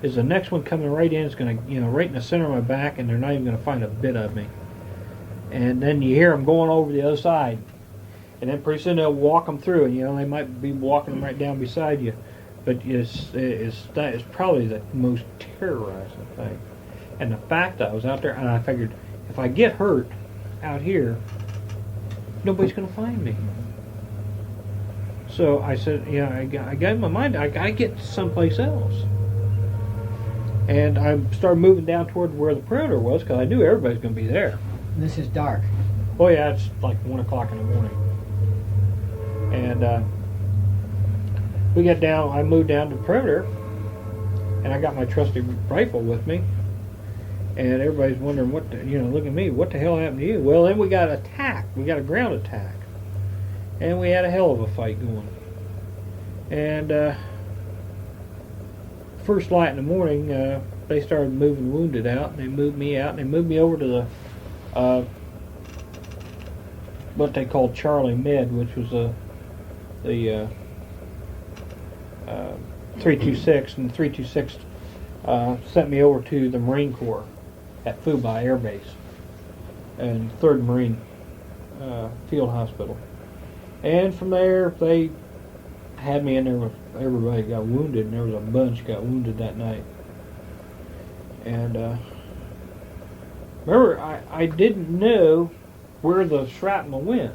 is the next one coming right in? It's going to, you know, right in the center of my back, and they're not even going to find a bit of me. And then you hear them going over the other side, and then pretty soon they'll walk them through, and you know they might be walking them right down beside you. But that is probably the most terrorizing thing. And the fact that I was out there, and I figured if I get hurt out here, nobody's going to find me. So I said, you know, I got in my mind, I got to get someplace else. And I started moving down toward where the perimeter was, because I knew everybody's going to be there. This is dark. Oh yeah, it's like 1 o'clock in the morning. And we got down, I moved down to the perimeter, and I got my trusty rifle with me. And everybody's wondering, what the, you know, look at me, what the hell happened to you? Well, then we got attacked. We got a ground attack. And we had a hell of a fight going. And first light in the morning, they started moving wounded out, and they moved me out, and they moved me over to the what they called Charlie Med, which was the 326, and the 326 sent me over to the Marine Corps at Fubai Air Base and 3rd Marine Field Hospital. And from there, they had me in there with everybody got wounded, and there was a bunch got wounded that night. And remember, I didn't know where the shrapnel went.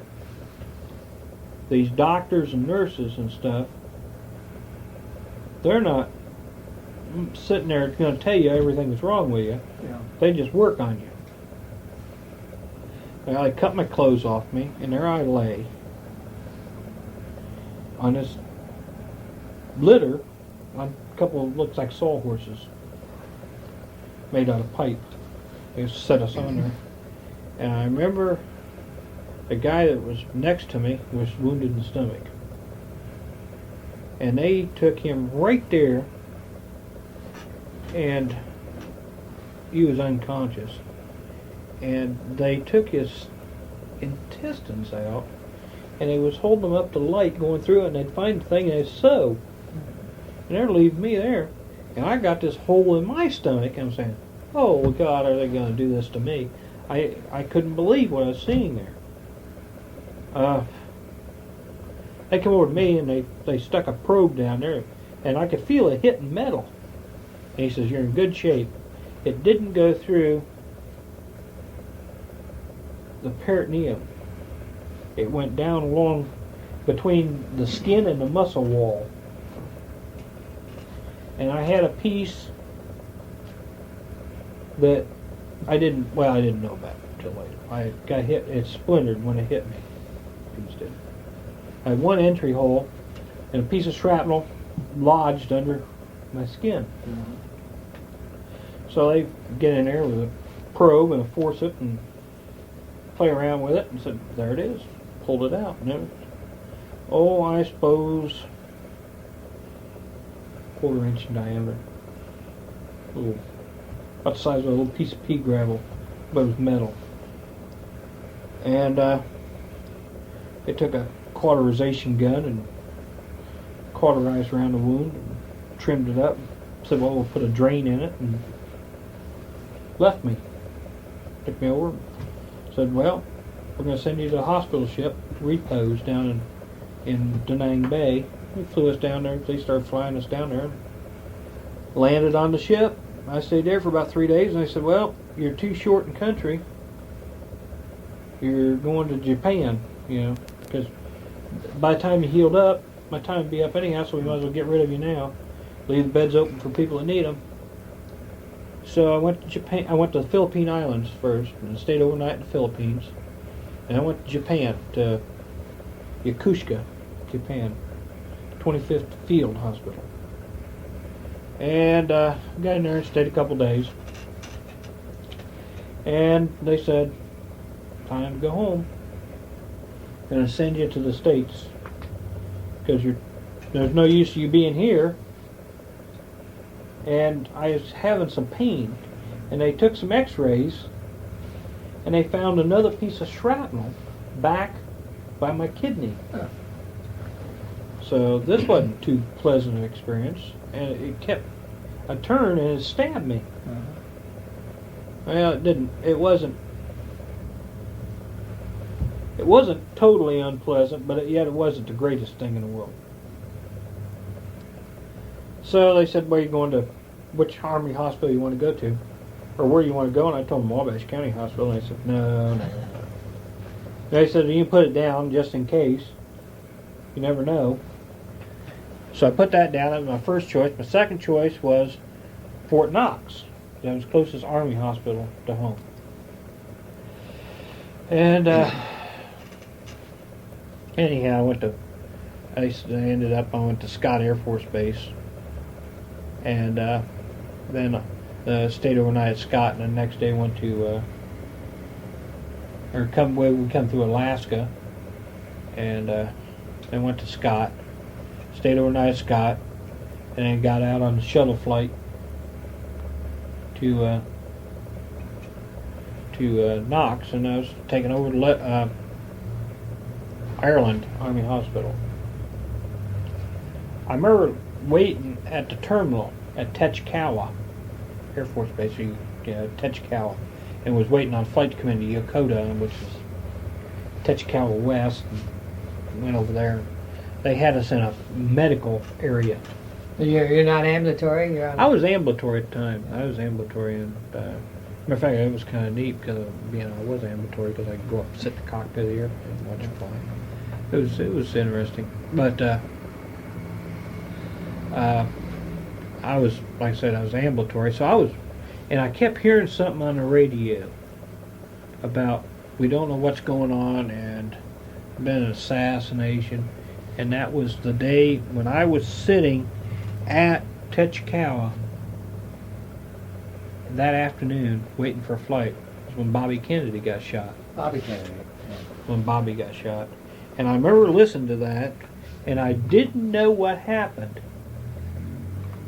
These doctors and nurses and stuff, they're not sitting there going to tell you everything that's wrong with you. Yeah. They just work on you. Well, they cut my clothes off me, and there I lay on this litter on a couple of, looks like sawhorses made out of pipe. They set us on there. And I remember the guy that was next to me was wounded in the stomach. And they took him right there, and he was unconscious. And they took his intestines out, and they was holding them up to light going through it, and they'd find the thing and they'd sew. And they're leaving me there. And I got this hole in my stomach, and I'm saying, oh God, are they going to do this to me? I couldn't believe what I was seeing there. They come over to me, and they stuck a probe down there, and I could feel it hitting metal. And he says, you're in good shape. It didn't go through the peritoneum. It went down along between the skin and the muscle wall. And I had a piece that I didn't know about until later. I got hit, it splintered when it hit me. I had one entry hole, and a piece of shrapnel lodged under my skin. Mm-hmm. So they get in there with a probe and a forceps and play around with it, and said, there it is. Pulled it out. And it was, I suppose, 1/4 inch in diameter. Little, about the size of a little piece of pea gravel, but it was metal. And they took a cauterization gun and cauterized around the wound and trimmed it up. Said, well, we'll put a drain in it, and left me. Took me over. Said, well, we're going to send you to the hospital ship, repos down in Da Nang Bay. They flew us down there. They started flying us down there. Landed on the ship. I stayed there for about 3 days, and they said, well, you're too short in country. You're going to Japan, you know, because by the time you healed up, my time would be up anyhow, so we might as well get rid of you now. Leave the beds open for people that need them. So I went to Japan. I went to the Philippine Islands first, and stayed overnight in the Philippines. And I went to Japan, to Yokosuka, Japan, 25th Field Hospital. And got in there and stayed a couple days. And they said, time to go home. Going to send you to the States, because there's no use of you being here. And I was having some pain, and they took some x-rays, and they found another piece of shrapnel back by my kidney. So this wasn't too pleasant an experience, and it kept a turn and it stabbed me. Well, it didn't. It wasn't totally unpleasant, but yet it wasn't the greatest thing in the world. So they said, "Where are you going to? Which Army hospital you want to go to, or where you want to go?" And I told them Wabash County Hospital. And they said, "No." They said, "You can put it down just in case. You never know." So I put that down. That was my first choice. My second choice was Fort Knox. That was the closest Army hospital to home. And anyhow, I went to Scott Air Force Base, and then stayed overnight at Scott, and the next day went to we come through Alaska, and then went to Scott, stayed overnight at Scott, and then got out on the shuttle flight to Knox, and I was taken over to Ireland Army Hospital. I remember waiting at the terminal at Techkawa Air Force Base, Techkawa, and was waiting on a flight to come into Yokota, which is Techkawa West, and went over there. They had us in a medical area. You're not ambulatory? I was ambulatory at the time. I was ambulatory, and matter of fact, it was kind of neat because I was ambulatory because I could go up and sit in the cockpit of the airplane and watch it fly. It was interesting, but I was, like I said, I was ambulatory, so I kept hearing something on the radio about we don't know what's going on and been an assassination, and that was the day when I was sitting at Techkawa that afternoon waiting for a flight. Was when Bobby Kennedy got shot. Bobby Kennedy. Yeah. When Bobby got shot. And I remember listening to that, and I didn't know what happened.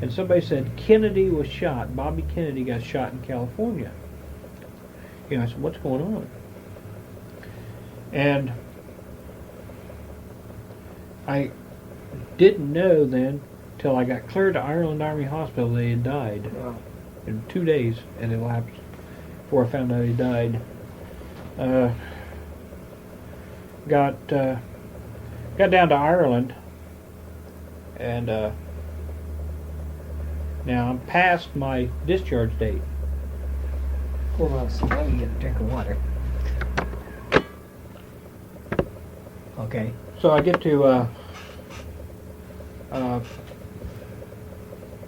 And somebody said Kennedy was shot. Bobby Kennedy got shot in California. I said, what's going on? And I didn't know then till I got cleared to Ireland Army Hospital they had died. Wow. In 2 days it elapsed before I found out he died. Got down to Ireland, and now I'm past my discharge date. Hold on a second, let me get a drink of water. Okay. So I get to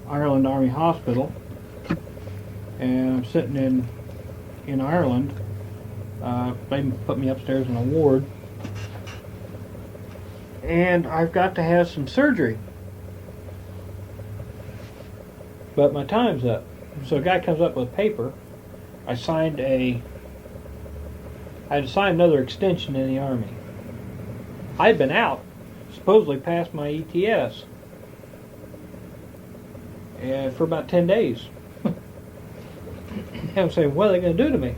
Ireland Army Hospital, and I'm sitting in Ireland. They put me upstairs in a ward, and I've got to have some surgery. But my time's up. So a guy comes up with a paper. I had to sign another extension in the Army. I'd been out, supposedly past my ETS, for about 10 days. And I'm saying, what are they going to do to me?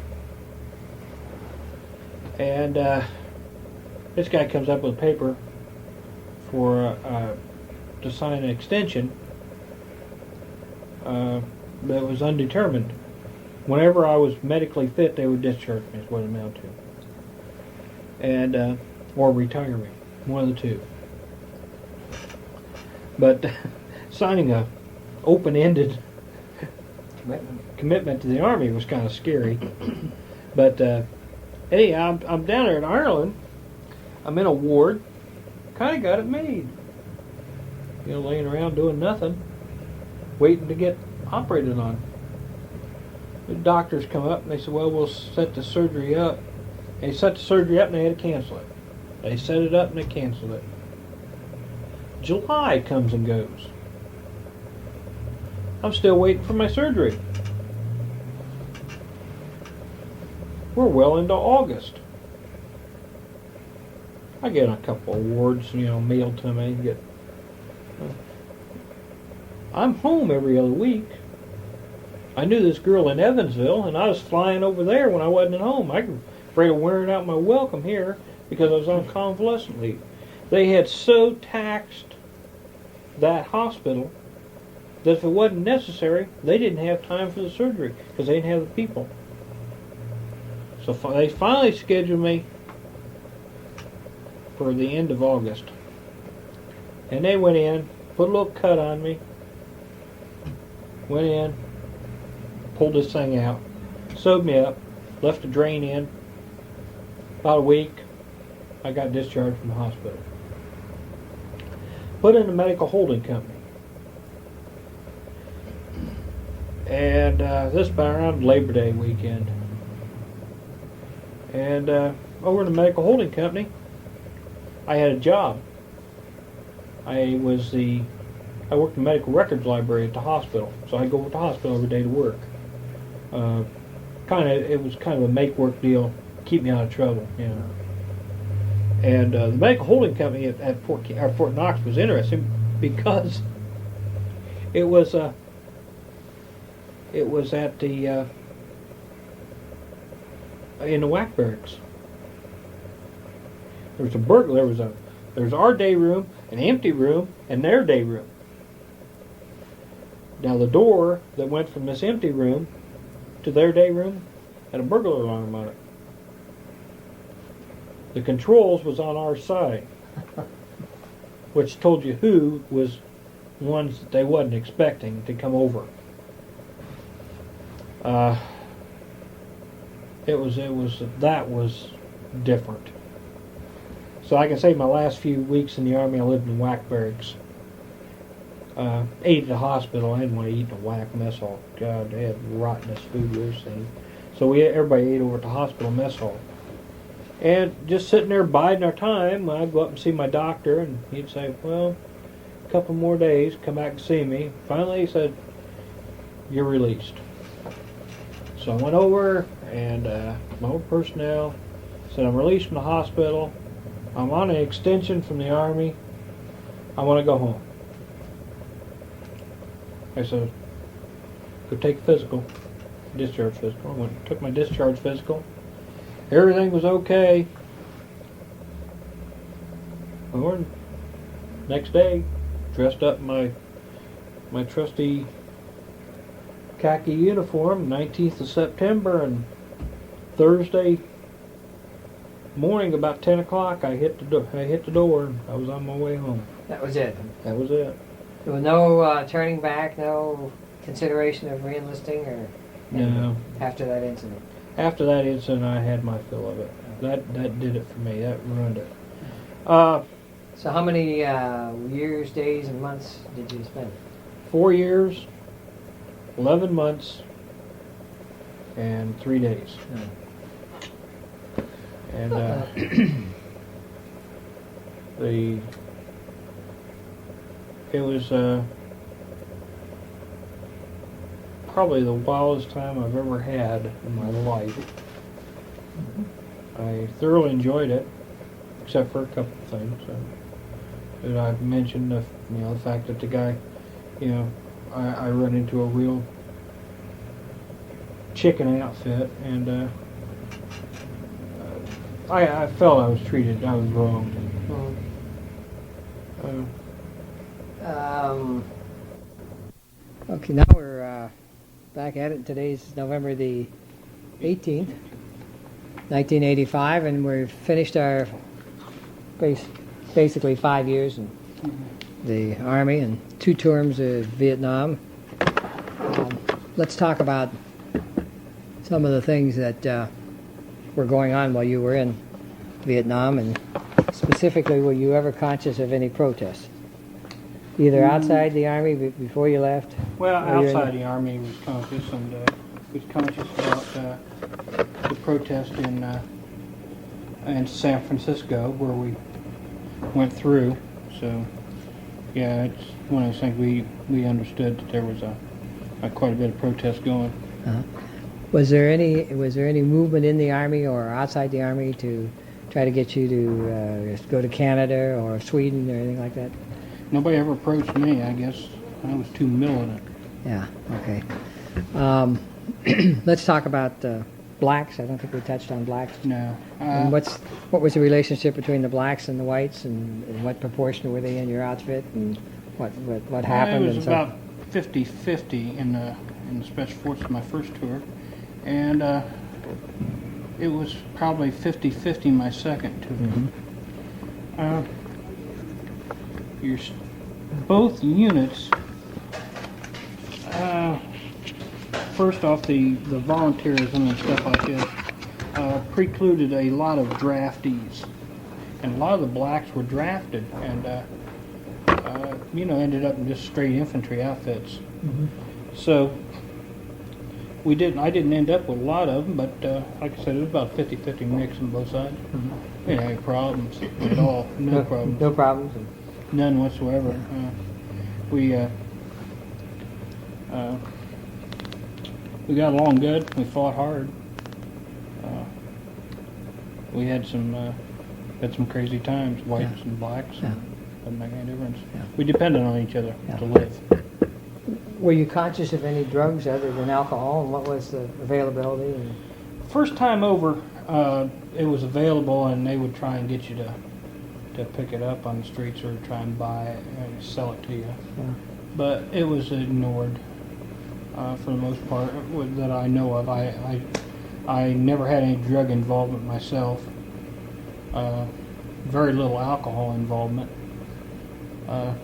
And this guy comes up with a paper to sign an extension that was undetermined. Whenever I was medically fit, they would discharge me, is what it amounted to. And or retire me, one of the two. But signing a open-ended commitment to the Army was kind of scary. But anyhow, I'm down there in Ireland. I'm in a ward. Kind of got it made. Laying around doing nothing, waiting to get operated on. The doctors come up and they said, well, we'll set the surgery up. And they set the surgery up and they had to cancel it. They set it up and they canceled it. July comes and goes. I'm still waiting for my surgery. We're well into August. I get a couple of awards, mailed to me. I'm home every other week. I knew this girl in Evansville, and I was flying over there when I wasn't at home. I was afraid of wearing out my welcome here because I was on convalescent leave. They had so taxed that hospital that if it wasn't necessary, they didn't have time for the surgery because they didn't have the people. So they finally scheduled me for the end of August. And they went in, put a little cut on me, went in, pulled this thing out, sewed me up, left a drain in. About a week, I got discharged from the hospital. Put in a medical holding company. And this about around Labor Day weekend. And over in the medical holding company, I had a job. I worked in the medical records library at the hospital, so I go to the hospital every day to work. It was kind of a make-work deal, keep me out of trouble, you know. And the medical holding company at Fort Knox was interesting because it was at the in the WAC barracks. There was a burglar. There was our day room, an empty room, and their day room. Now the door that went from this empty room to their day room had a burglar alarm on it. The controls was on our side, which told you who was ones that they wasn't expecting to come over. That was different. So I can say my last few weeks in the Army, I lived in WAC barracks. Ate at the hospital. I didn't want to eat in a WAC mess hall. God, they had rottenest food you've ever seen. So everybody ate over at the hospital mess hall. And just sitting there biding our time, I'd go up and see my doctor, and he'd say, well, a couple more days, come back and see me. Finally, he said, you're released. So I went over, and my old personnel said, I'm released from the hospital. I'm on an extension from the Army. I want to go home. I said, go take a physical, discharge physical. I went and took my discharge physical. Everything was okay. Well, next day, dressed up in my trusty khaki uniform, 19th of September, and Thursday morning about 10 o'clock, I hit the door, and I was on my way home. That was it. That was it. There was no turning back, no consideration of re-enlisting, or no. After that incident. After that incident, I had my fill of it. That did it for me. That ruined it. So how many years, days, and months did you spend? 4 years, 11 months, and 3 days. And it was probably the wildest time I've ever had in my life. I thoroughly enjoyed it, except for a couple of things that I've mentioned. The fact that the guy, I run into a real chicken outfit, and I felt I was wrong. Okay, now we're back at it. Today's November the 18th, 1985, and we've finished our basically 5 years in the Army and 2 terms of Vietnam. Let's talk about some of the things that were going on while you were in Vietnam, and specifically, were you ever conscious of any protests? Either outside the Army before you left? Well, outside the Army was conscious, and was conscious about the protest in San Francisco where we went through. So, yeah, it's one of those things we understood that there was quite a bit of protest going. Uh-huh. Was there any movement in the Army or outside the Army to try to get you to go to Canada or Sweden or anything like that? Nobody ever approached me. I guess I was too militant. Yeah. Okay. Let's talk about blacks. I don't think we touched on blacks. No. And what was the relationship between the blacks and the whites, and what proportion were they in your outfit, and what happened? It was and so- about 50-50 in the Special Forces my first tour, and it was probably 50-50 my second tour. Both units. First off, the volunteerism and stuff like this precluded a lot of draftees, and a lot of the blacks were drafted, and ended up in just straight infantry outfits. So I didn't end up with a lot of them, but like I said, it was about 50-50 mix on both sides. We didn't have any problems at all. No problems. No problems. None whatsoever. We got along good. We fought hard. We had some crazy times, whites and blacks. Yeah. Doesn't make any difference. Yeah. We depended on each other Yeah. to live. Were you conscious of any drugs other than alcohol, and what was the availability? And... First time over, it was available, and they would try and get you to pick it up on the streets or try and buy it and sell it to you. Yeah. But it was ignored for the most part that I know of. I never had any drug involvement myself. Very little alcohol involvement. A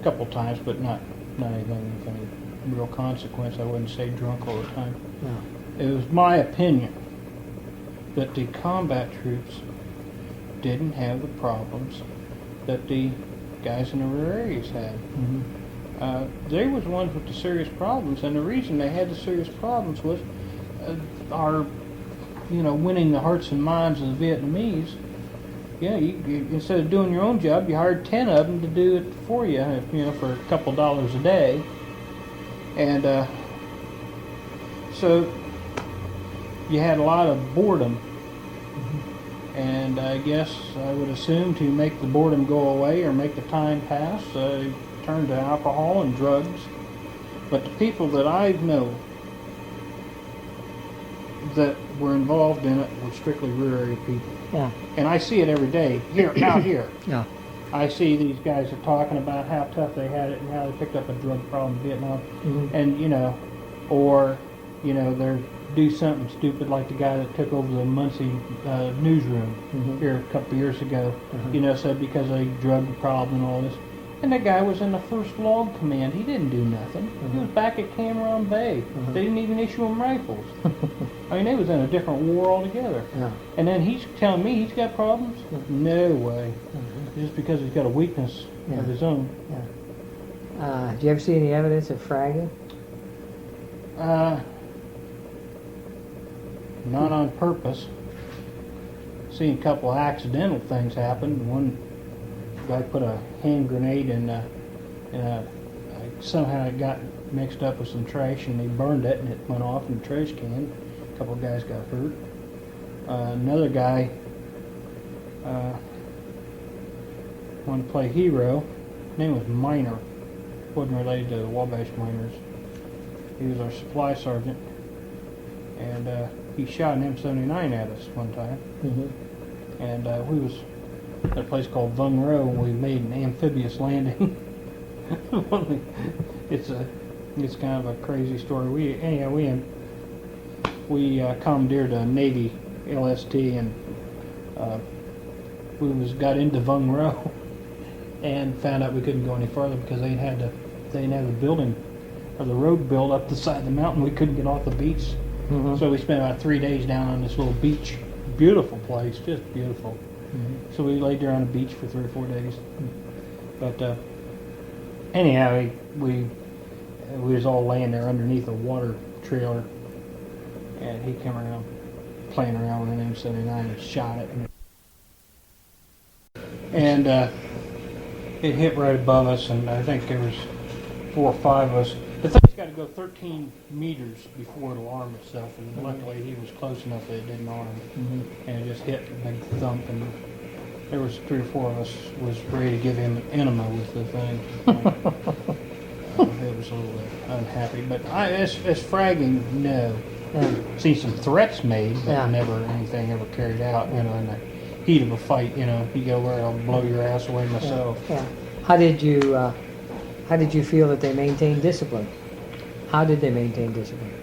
couple times, but not anything with any real consequence. I wouldn't say drunk all the time. No. It was my opinion that the combat troops didn't have the problems that the guys in the rear areas had. They was ones with the serious problems, and the reason they had the serious problems was our, winning the hearts and minds of the Vietnamese. Yeah, you instead of doing your own job, you hired 10 of them to do it for you, for a couple dollars a day. And so you had a lot of boredom. And I guess I would assume to make the boredom go away or make the time pass, turn to alcohol and drugs. But the people that I know that were involved in it were strictly rear area people. Yeah. And I see it every day, out here. Yeah. I see these guys are talking about how tough they had it and how they picked up a drug problem in Vietnam. And, or, they're do something stupid like the guy that took over the Muncie newsroom here a couple years ago, said because of a drug problem and all this. And that guy was in the 1st Log Command. He didn't do nothing. He was back at Cameron Bay. They didn't even issue him rifles. I mean, they was in a different war altogether. Yeah. And then he's telling me he's got problems? No way. Just because he's got a weakness of his own. Yeah. Do you ever see any evidence of fragging? Not on purpose. Seen a couple of accidental things happen. One guy put a hand grenade in somehow it got mixed up with some trash and they burned it and it went off in the trash can. A couple of guys got hurt. Another guy wanted to play hero. His name was Miner. Wasn't related to the Wabash miners. He was our supply sergeant. And he shot an M79 at us one time. And we was at a place called Vung Ro, and we made an amphibious landing. It's kind of a crazy story. We commandeered a Navy LST, and we got into Vung Ro and found out we couldn't go any further because they didn't have the building or the road built up the side of the mountain. We couldn't get off the beach. So we spent about 3 days down on this little beach. Beautiful place, just beautiful. So we laid there on the beach for 3 or 4 days. But anyhow, we was all laying there underneath a water trailer, and he came around playing around with an M79 and shot it. And it hit right above us, and I think there was 4 or 5 of us. The thing's got to go 13 meters before it'll arm itself, and luckily he was close enough that it didn't arm. And it just hit a big thump, and there was 3 or 4 of us was ready to give him an enema with the thing. It was a little unhappy, but as fragging, no. See some threats made, but never anything ever carried out. In the heat of a fight, you go where I'll blow your ass away myself. How did you feel that they maintained discipline? How did they maintain discipline?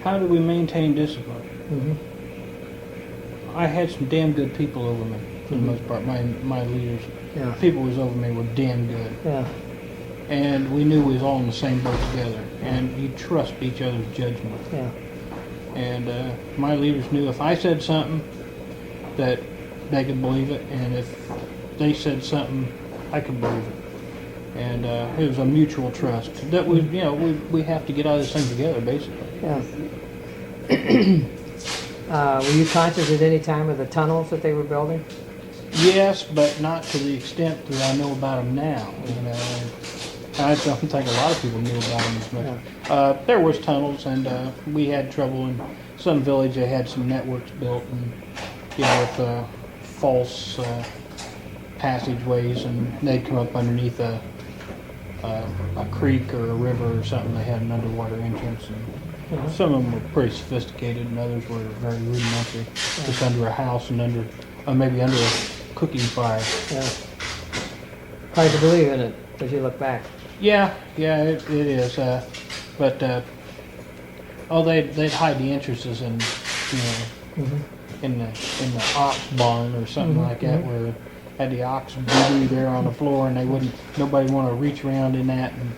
How do we maintain discipline? Mm-hmm. I had some damn good people over me for the most part. My leaders, Yeah. people who was over me were damn good, Yeah. and we knew we was all in the same boat together. And you trust each other's judgment. Yeah. And my leaders knew if I said something, that they could believe it, and if they said something, I could believe it. And it was a mutual trust that we have to get out of this thing together, basically. Yeah. Were you conscious at any time of the tunnels that they were building? Yes, but not to the extent that I know about them now. You know, I don't think a lot of people knew about them as much. Yeah. There was tunnels, and we had trouble in some village. They had some networks built, and with false passageways, and they'd come up underneath a creek or a river or something. They had an underwater entrance, and some of them were pretty sophisticated, and others were very rudimentary, just under a house and maybe under a cooking fire. Yeah. Hard to believe in it as you look back. Yeah, it is. But they'd hide the entrances in, in the ox barn or something like that, where had the ox boo there on the floor, and nobody want to reach around in that and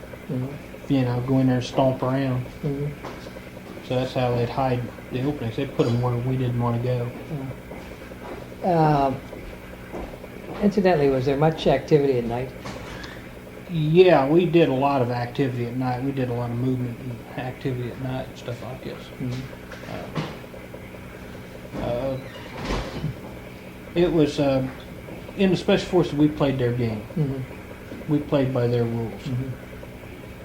go in there and stomp around. So that's how they'd hide the openings. They'd put them where we didn't want to go. Incidentally, was there much activity at night? Yeah, we did a lot of activity at night. We did a lot of movement and activity at night and stuff like this. It was in the Special Forces. We played their game. We played by their rules,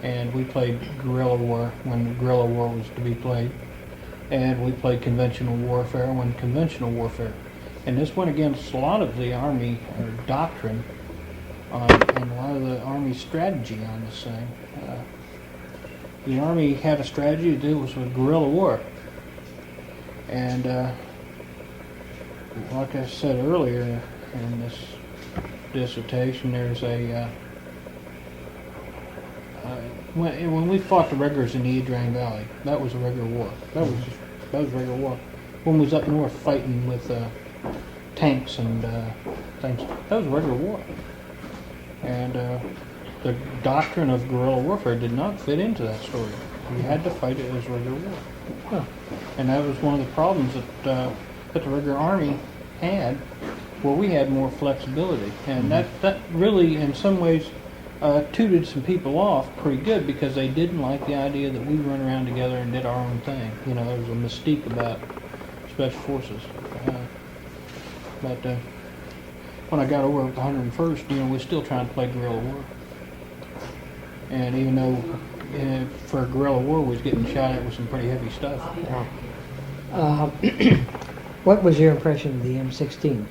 and we played guerrilla war when guerrilla war was to be played, and we played conventional warfare when conventional warfare. And this went against a lot of the Army doctrine and a lot of the Army strategy on this thing. The Army had a strategy to do was with guerrilla war. And like I said earlier in this dissertation, there's when we fought the regulars in the Edrang Valley, that was a regular war. That was regular war. When we was up north fighting with tanks and things, that was a regular war. And the doctrine of guerrilla warfare did not fit into that story. You had to fight it as regular war. And that was one of the problems that the regular Army had, where we had more flexibility. And that really, in some ways, tooted some people off pretty good, because they didn't like the idea that we run around together and did our own thing. There was a mystique about Special Forces. But when I got over with the 101st, we're still trying to play guerrilla war. And even though for guerrilla war we was getting shot at with some pretty heavy stuff. What was your impression of the M16?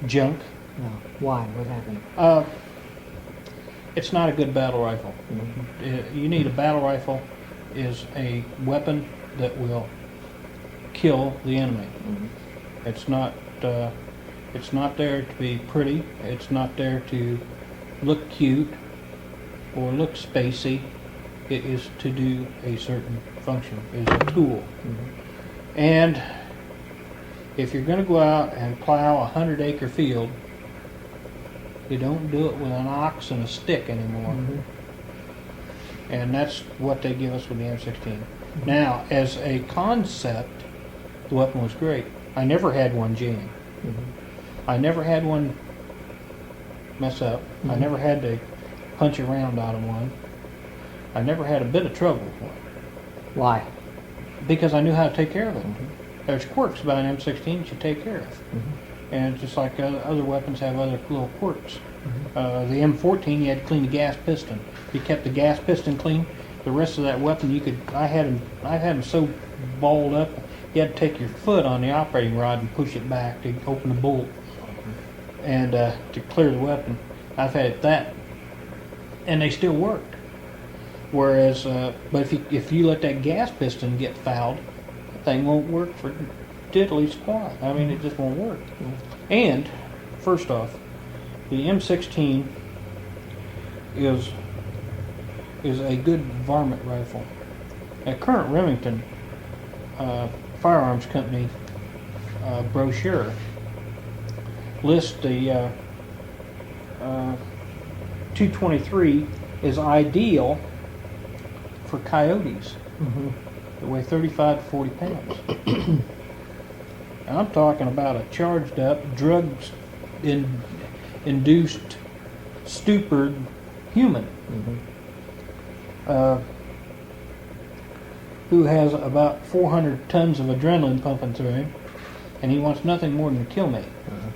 Junk. No. Why? What happened? It's not a good battle rifle. You need a battle rifle is a weapon that will kill the enemy. It's not there to be pretty. It's not there to look cute or look spacey. It is to do a certain function. It's a tool. And if you're going to go out and plow a 100-acre field, you don't do it with an ox and a stick anymore. And that's what they give us with the M16. Now, as a concept, the weapon was great. I never had one jam. I never had one mess up. I never had to punch a round out of one. I never had a bit of trouble with one. Why? Because I knew how to take care of it. There's quirks about an M16 you take care of. And just like other weapons have other little quirks. The M14, you had to clean the gas piston. You kept the gas piston clean. The rest of that weapon, I had them so balled up, you had to take your foot on the operating rod and push it back to open the bolt and to clear the weapon. I've had that, and they still worked. Whereas, but if you let that gas piston get fouled, that thing won't work for diddly squat. I mean, it just won't work. And first off, the M16 is a good varmint rifle. A current Remington firearms company brochure lists the 223 is ideal for coyotes. Mm-hmm. They weigh 35 to 40 pounds. And I'm talking about a charged up, induced, stupid human. Mm-hmm. Who has about 400 tons of adrenaline pumping through him, and he wants nothing more than to kill me. Uh-huh.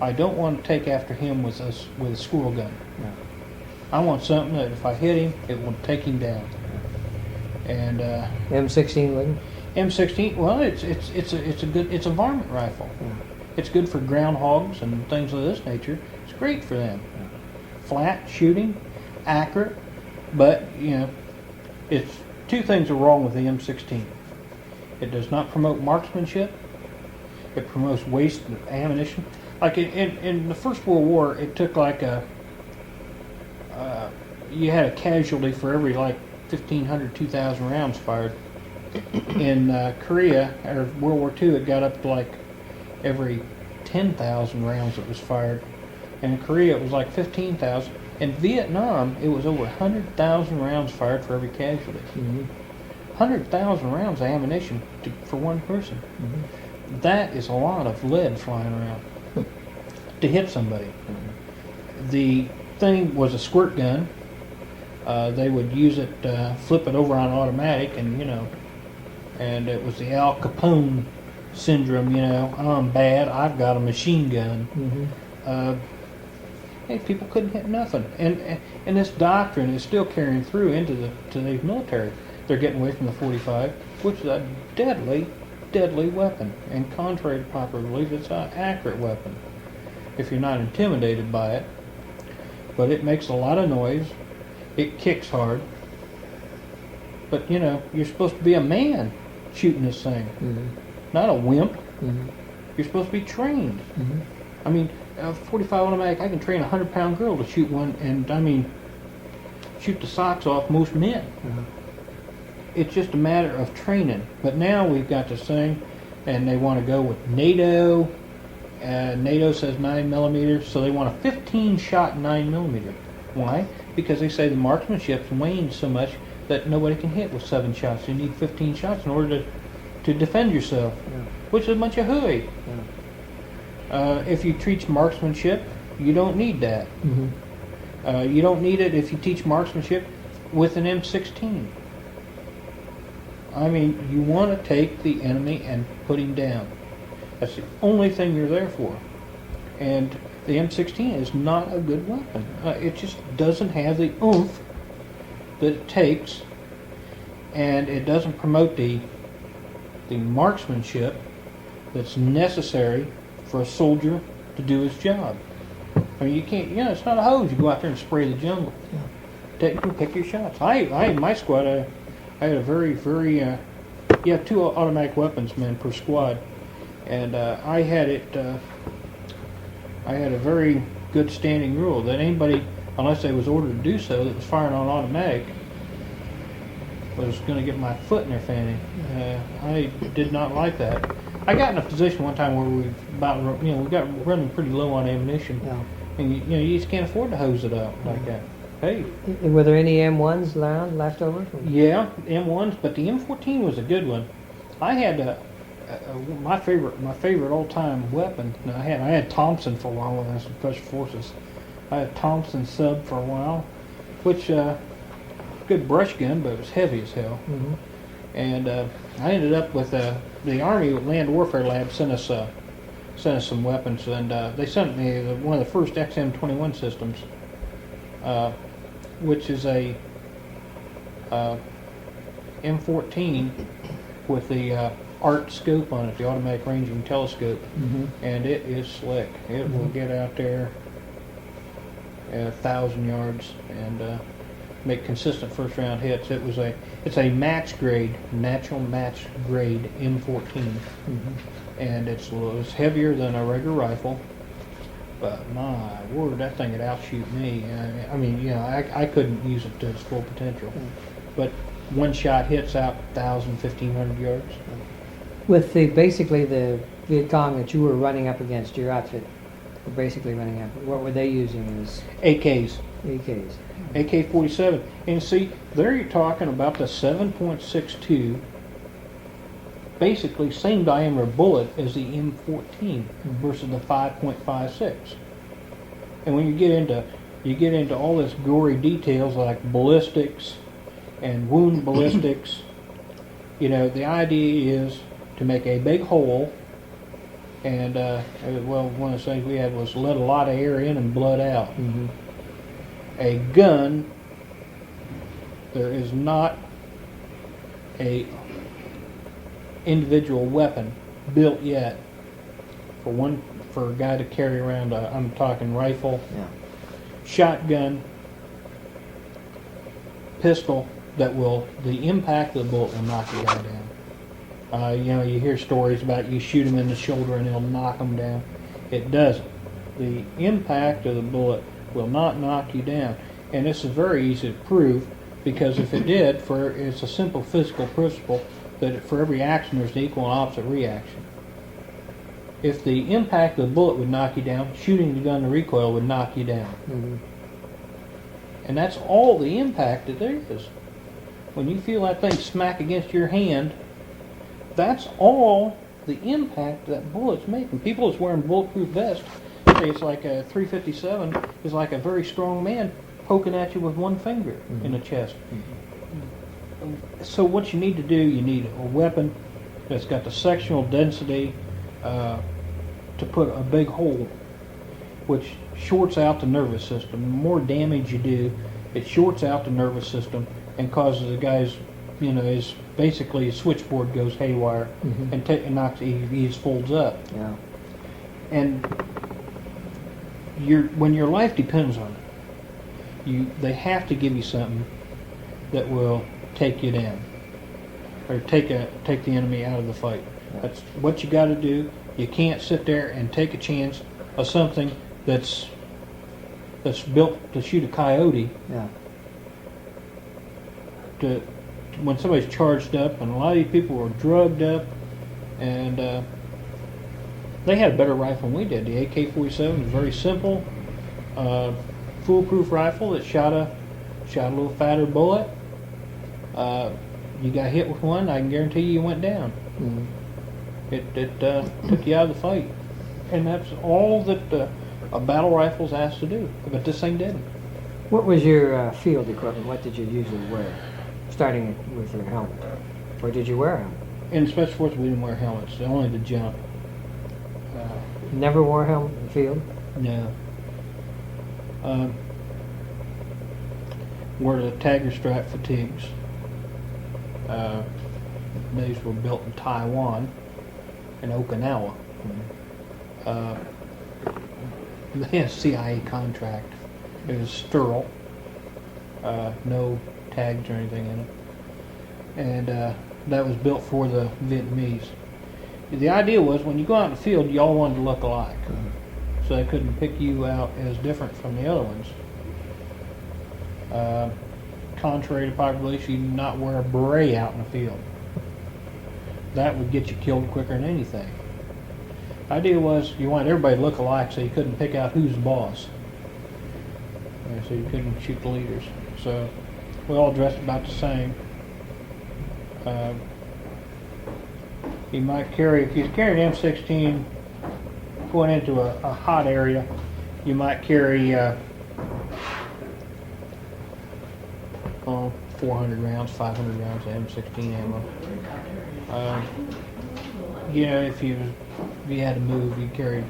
I don't want to take after him with a squirrel gun. No. I want something that if I hit him, it will take him down. And M16 wouldn't? M16, well, it's a varmint rifle. Yeah. It's good for groundhogs and things of this nature. It's great for them. Yeah. Flat shooting, accurate, but it's two things are wrong with the M16. It does not promote marksmanship. It promotes waste of ammunition. Like in the First World War, it took like you had a casualty for every like 1,500, 2,000 rounds fired. In Korea, or World War II, it got up to like every 10,000 rounds that was fired. And in Korea, it was like 15,000. In Vietnam, it was over 100,000 rounds fired for every casualty. Mm-hmm. 100,000 rounds of ammunition for one person. Mm-hmm. That is a lot of lead flying around to hit somebody. Mm-hmm. The thing was a squirt gun. They would use it, flip it over on automatic, and and it was the Al Capone syndrome. I'm bad. I've got a machine gun. Mm-hmm. Hey, people couldn't hit nothing, and this doctrine is still carrying through into the military. They're getting away from the 45, which is a deadly weapon, and contrary to popular belief, it's an accurate weapon if you're not intimidated by it. But it makes a lot of noise. It kicks hard. But you're supposed to be a man shooting this thing, Mm-hmm. not a wimp. Mm-hmm. You're supposed to be trained. Mm-hmm. I mean, a 45 automatic, I can train a 100-pound girl to shoot one, and shoot the socks off most men. Uh-huh. It's just a matter of training. But now we've got this thing, and they want to go with NATO. NATO says 9mm, so they want a 15-shot 9mm. Why? Because they say the marksmanship's waned so much that nobody can hit with 7 shots. You need 15 shots in order to defend yourself, Yeah. which is a bunch of hooey. Yeah. If you teach marksmanship, you don't need that. Mm-hmm. You don't need it if you teach marksmanship with an M16. I mean, you want to take the enemy and put him down. That's the only thing you're there for. And the M16 is not a good weapon. It just doesn't have the oomph that it takes, and it doesn't promote the marksmanship that's necessary for a soldier to do his job. I mean, you can't, it's not a hose. You go out there and spray the jungle. Yeah. Take and pick your shots. In my squad, I had a very, very, you have 2 automatic weapons, man, per squad. And I had a very good standing rule that anybody, unless they was ordered to do so, that was firing on automatic, was going to get my foot in their fanny. I did not like that. I got in a position one time where we got running pretty low on ammunition, Yeah. and you just can't afford to hose it up like that. Hey, Were there any M1s left over? yeah, M1s, but the M14 was a good one. I had my favorite all-time weapon. I had Thompson for a while when I was in Special Forces. I had Thompson sub for a while, which good brush gun, but it was heavy as hell. Mm-hmm. And I ended up with the Army Land Warfare Lab sent us some weapons, and they sent me one of the first XM21 systems, which is a M14 with the ART scope on it, the automatic ranging telescope, Mm-hmm. and it is slick. It will get out there 1,000 yards and make consistent first round hits. It's a match grade, natural match grade M14, Mm-hmm. and it's heavier than a regular rifle. But my word, that thing would outshoot me. I mean, I couldn't use it to its full potential. But one shot hits out 1,000, 1,500 yards. With basically the Viet Cong that you were running up against, your outfit were basically running up, what were they using as AKs. AKs? AK-47. And see, there you're talking about the 7.62, basically same diameter bullet as the M14 versus the 5.56. And when you get into all this gory details like ballistics and wound ballistics, the idea is to make a big hole, and one of the things we had was let a lot of air in and blood out. Mm-hmm. A gun, there is not a individual weapon built yet for a guy to carry around I'm talking rifle, shotgun, pistol, that the impact of the bullet will knock the guy down. You hear stories about you shoot him in the shoulder and it'll knock him down. It doesn't. The impact of the bullet will not knock you down. And this is very easy to prove, because if it did, it's a simple physical principle that for every action there's an equal and opposite reaction. If the impact of the bullet would knock you down, shooting the gun to recoil would knock you down. Mm-hmm. And that's all the impact that there is. When you feel that thing smack against your hand, that's all the impact that bullet's making. People that's wearing bulletproof vests say it's like a 357 is like a very strong man poking at you with one finger in the chest. So what you need to do, you need a weapon that's got the sectional density to put a big hole, which shorts out the nervous system. The more damage you do, it shorts out the nervous system and causes the guy's, his basically his switchboard goes haywire and knocks. He just folds up. Yeah. And when your life depends on it, they have to give you something that will take you down, or take the enemy out of the fight. That's what you got to do. You can't sit there and take a chance of something that's built to shoot a coyote. Yeah. When somebody's charged up, and a lot of these people were drugged up, and they had a better rifle than we did. The AK-47 was very simple, foolproof rifle that shot a little fatter bullet. You got hit with one, I can guarantee you went down. Mm-hmm. It took you out of the fight, and that's all that a battle rifle's asked to do. But this thing didn't. What was your field equipment? What did you usually wear? Starting with your helmet. Or did you wear a helmet? In Special Forces, we didn't wear helmets. Only the jump. Never wore a helmet in the field? No. Wore the Tiger Stripe fatigues. These were built in Taiwan and Okinawa. They had a CIA contract. It was sterile. No tags or anything in it. And that was built for the Vietnamese. The idea was when you go out in the field, you all wanted to look alike. So they couldn't pick you out as different from the other ones. Contrary to popular belief, you did not wear a beret out in the field. That would get you killed quicker than anything. The idea was you wanted everybody to look alike so you couldn't pick out who's the boss. So you couldn't shoot the leaders. So we all dressed about the same. You might carry, if you carry an M16 going into a hot area, you might carry 400 rounds, 500 rounds of M16 ammo. If you had to move, you carried.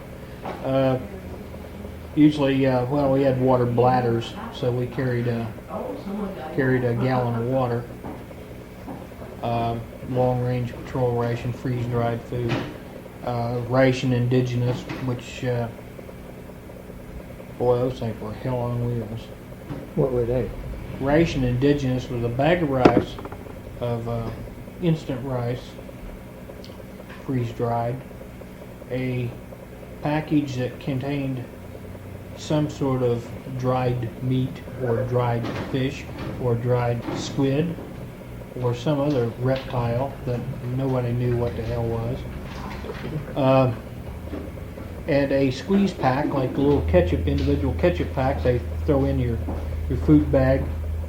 Usually, we had water bladders, so we carried a gallon of water. Long-range patrol ration, freeze-dried food, ration indigenous, which, those things were hell on wheels. What were they? Ration indigenous was a bag of rice, of instant rice, freeze-dried, a package that contained some sort of dried meat or dried fish or dried squid or some other reptile that nobody knew what the hell was. And a squeeze pack, like the little ketchup, individual ketchup packs they throw in your food bag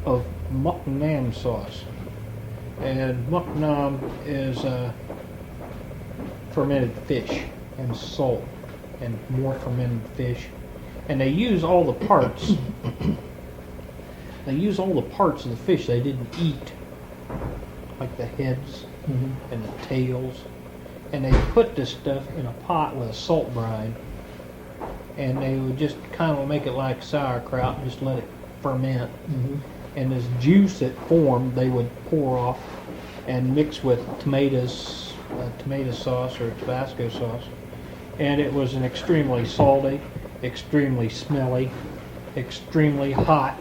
of muk nam sauce. And muk nam is fermented fish and salt and more fermented fish. And they use all the parts. They use all the parts of the fish they didn't eat, like the heads and the tails. And they put this stuff in a pot with a salt brine, and they would just kind of make it like sauerkraut and just let it ferment. And this juice that formed, they would pour off and mix with tomato sauce or Tabasco sauce. And it was an extremely salty, extremely smelly, extremely hot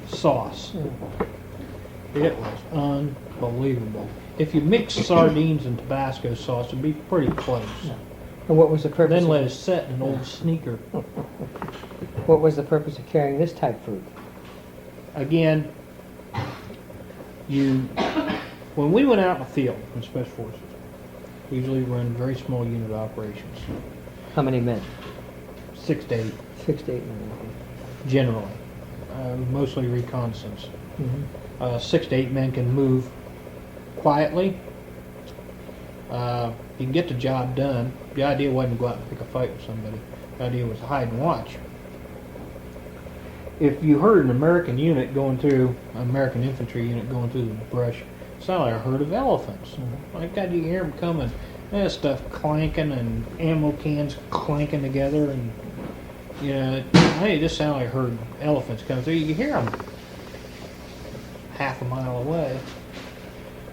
sauce. It was unbelievable. If you mix sardines and Tabasco sauce, it'd be pretty close. And what was the purpose? Then let it set in an old sneaker. What was the purpose of carrying this type food? Again, when we went out in the field in Special Forces, we usually run very small unit operations. How many men? 6 to 8. 6 to 8 men. Generally. Mostly reconnaissance. 6 to 8 men can move quietly. You can get the job done. The idea wasn't to go out and pick a fight with somebody. The idea was to hide and watch. If you heard an American infantry unit going through the brush, it sounded like a herd of elephants. Like God, you hear them coming. That stuff clanking and ammo cans clanking together, and hey, this sounded like a herd of elephants coming through. You can hear them half a mile away.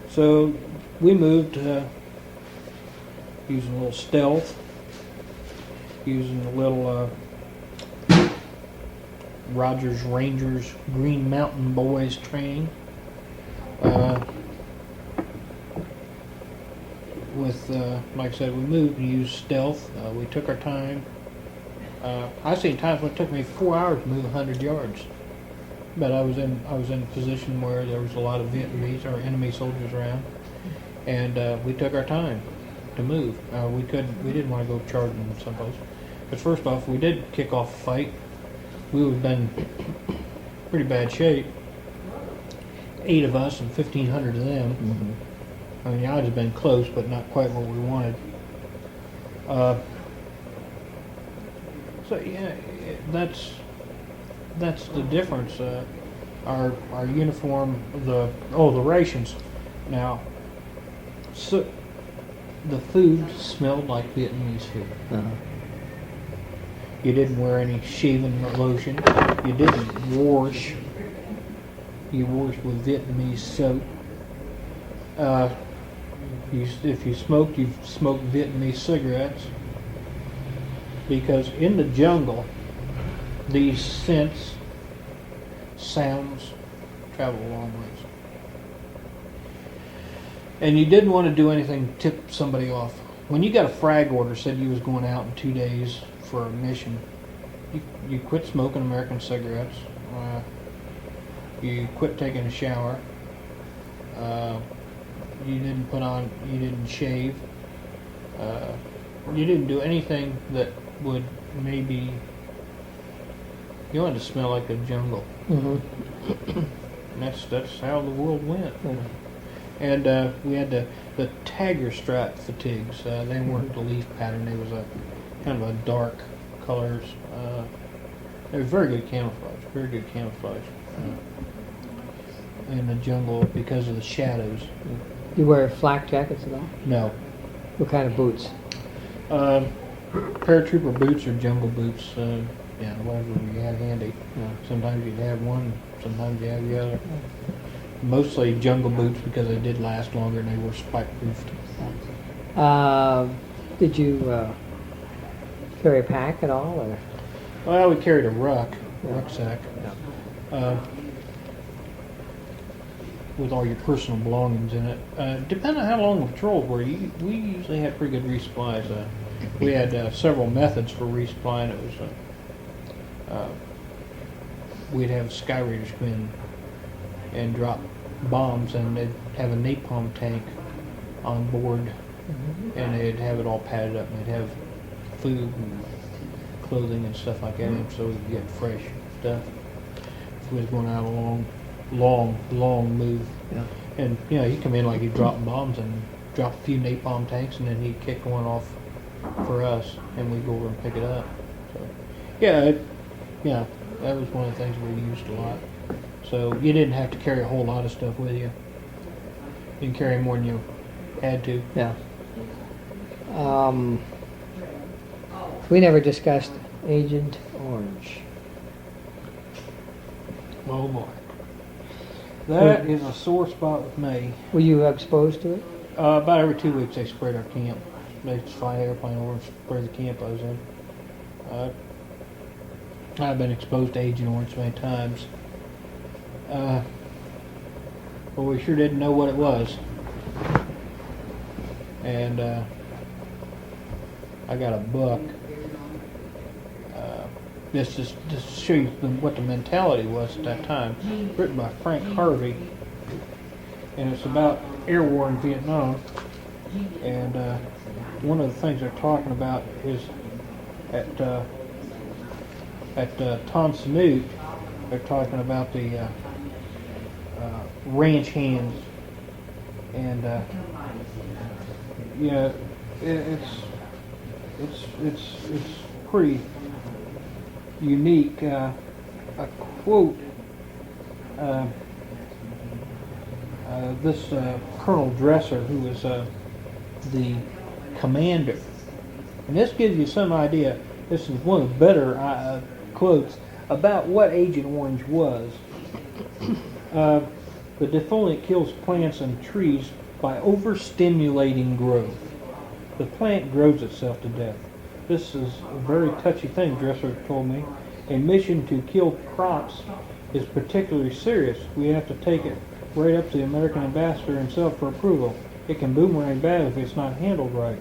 So we moved using a little stealth, using a little Rogers Rangers Green Mountain Boys training. Like I said, we moved and used stealth. We took our time. I've seen times when it took me 4 hours to move 100 yards. But I was in a position where there was a lot of Vietnamese or enemy soldiers around, and we took our time to move. We didn't want to go charging someplace. But first off, we did kick off a fight. We would have been in pretty bad shape. 8 of us and 1,500 of them. I mean, the odds have been close, but not quite what we wanted. So yeah, that's the difference. Our uniform, the rations. Now, so the food smelled like Vietnamese food. You didn't wear any shaving lotion. You didn't wash. You washed with Vietnamese soap. If you smoked, you smoked Vietnamese cigarettes. Because in the jungle, these scents, sounds, travel a long ways. And you didn't want to do anything to tip somebody off. When you got a frag order, said you was going out in 2 days for a mission, you quit smoking American cigarettes. You quit taking a shower. You didn't shave. You didn't do anything that would maybe, you wanted to smell like a jungle. And that's how the world went. And we had the tagger stripe fatigues. They weren't the leaf pattern. They was a kind of a dark colors. They were very good camouflage. In the jungle because of the shadows. You wear flak jackets at all? No. What kind of boots? Paratrooper boots or jungle boots. Whatever you had handy. Sometimes you'd have one, sometimes you have the other. Mostly jungle boots because they did last longer and they were spike-proofed. Did you carry a pack at all? Or? Well, we carried a rucksack. With all your personal belongings in it. Depending on how long the patrols were, we usually had pretty good resupplies. we had several methods for resupplying. It was we'd have Sky Raiders come in and drop bombs, and they'd have a napalm tank on board, and they'd have it all padded up, and they'd have food and clothing and stuff like that, so we could get fresh stuff. If we was going out a long move. Yeah. And, you know, he'd come in like he'd drop bombs and drop a few napalm tanks, and then he'd kick one off for us, and we'd go over and pick it up. So, yeah, that was one of the things we used a lot. So you didn't have to carry a whole lot of stuff with you. You didn't carry more than you had to. Yeah. We never discussed Agent Orange. Oh boy. That is a sore spot with me. Were you exposed to it? About every 2 weeks they sprayed our camp. They just fly an airplane over and spray the camp I was in. I've been exposed to Agent Orange many times. But we sure didn't know what it was. And I got a book. Just to show you what the mentality was at that time. Written by Frank Harvey. And it's about air war in Vietnam. And one of the things they're talking about is at Ton Sanut, they're talking about the ranch hands, and yeah, it's pretty unique. A quote. This Colonel Dresser, who was the commander, and this gives you some idea. This is one of the better quotes about what Agent Orange was. The defoliant kills plants and trees by overstimulating growth. The plant grows itself to death. This is a very touchy thing, Dresser told me. A mission to kill crops is particularly serious. We have to take it right up to the American ambassador himself for approval. It can boomerang bad if it's not handled right.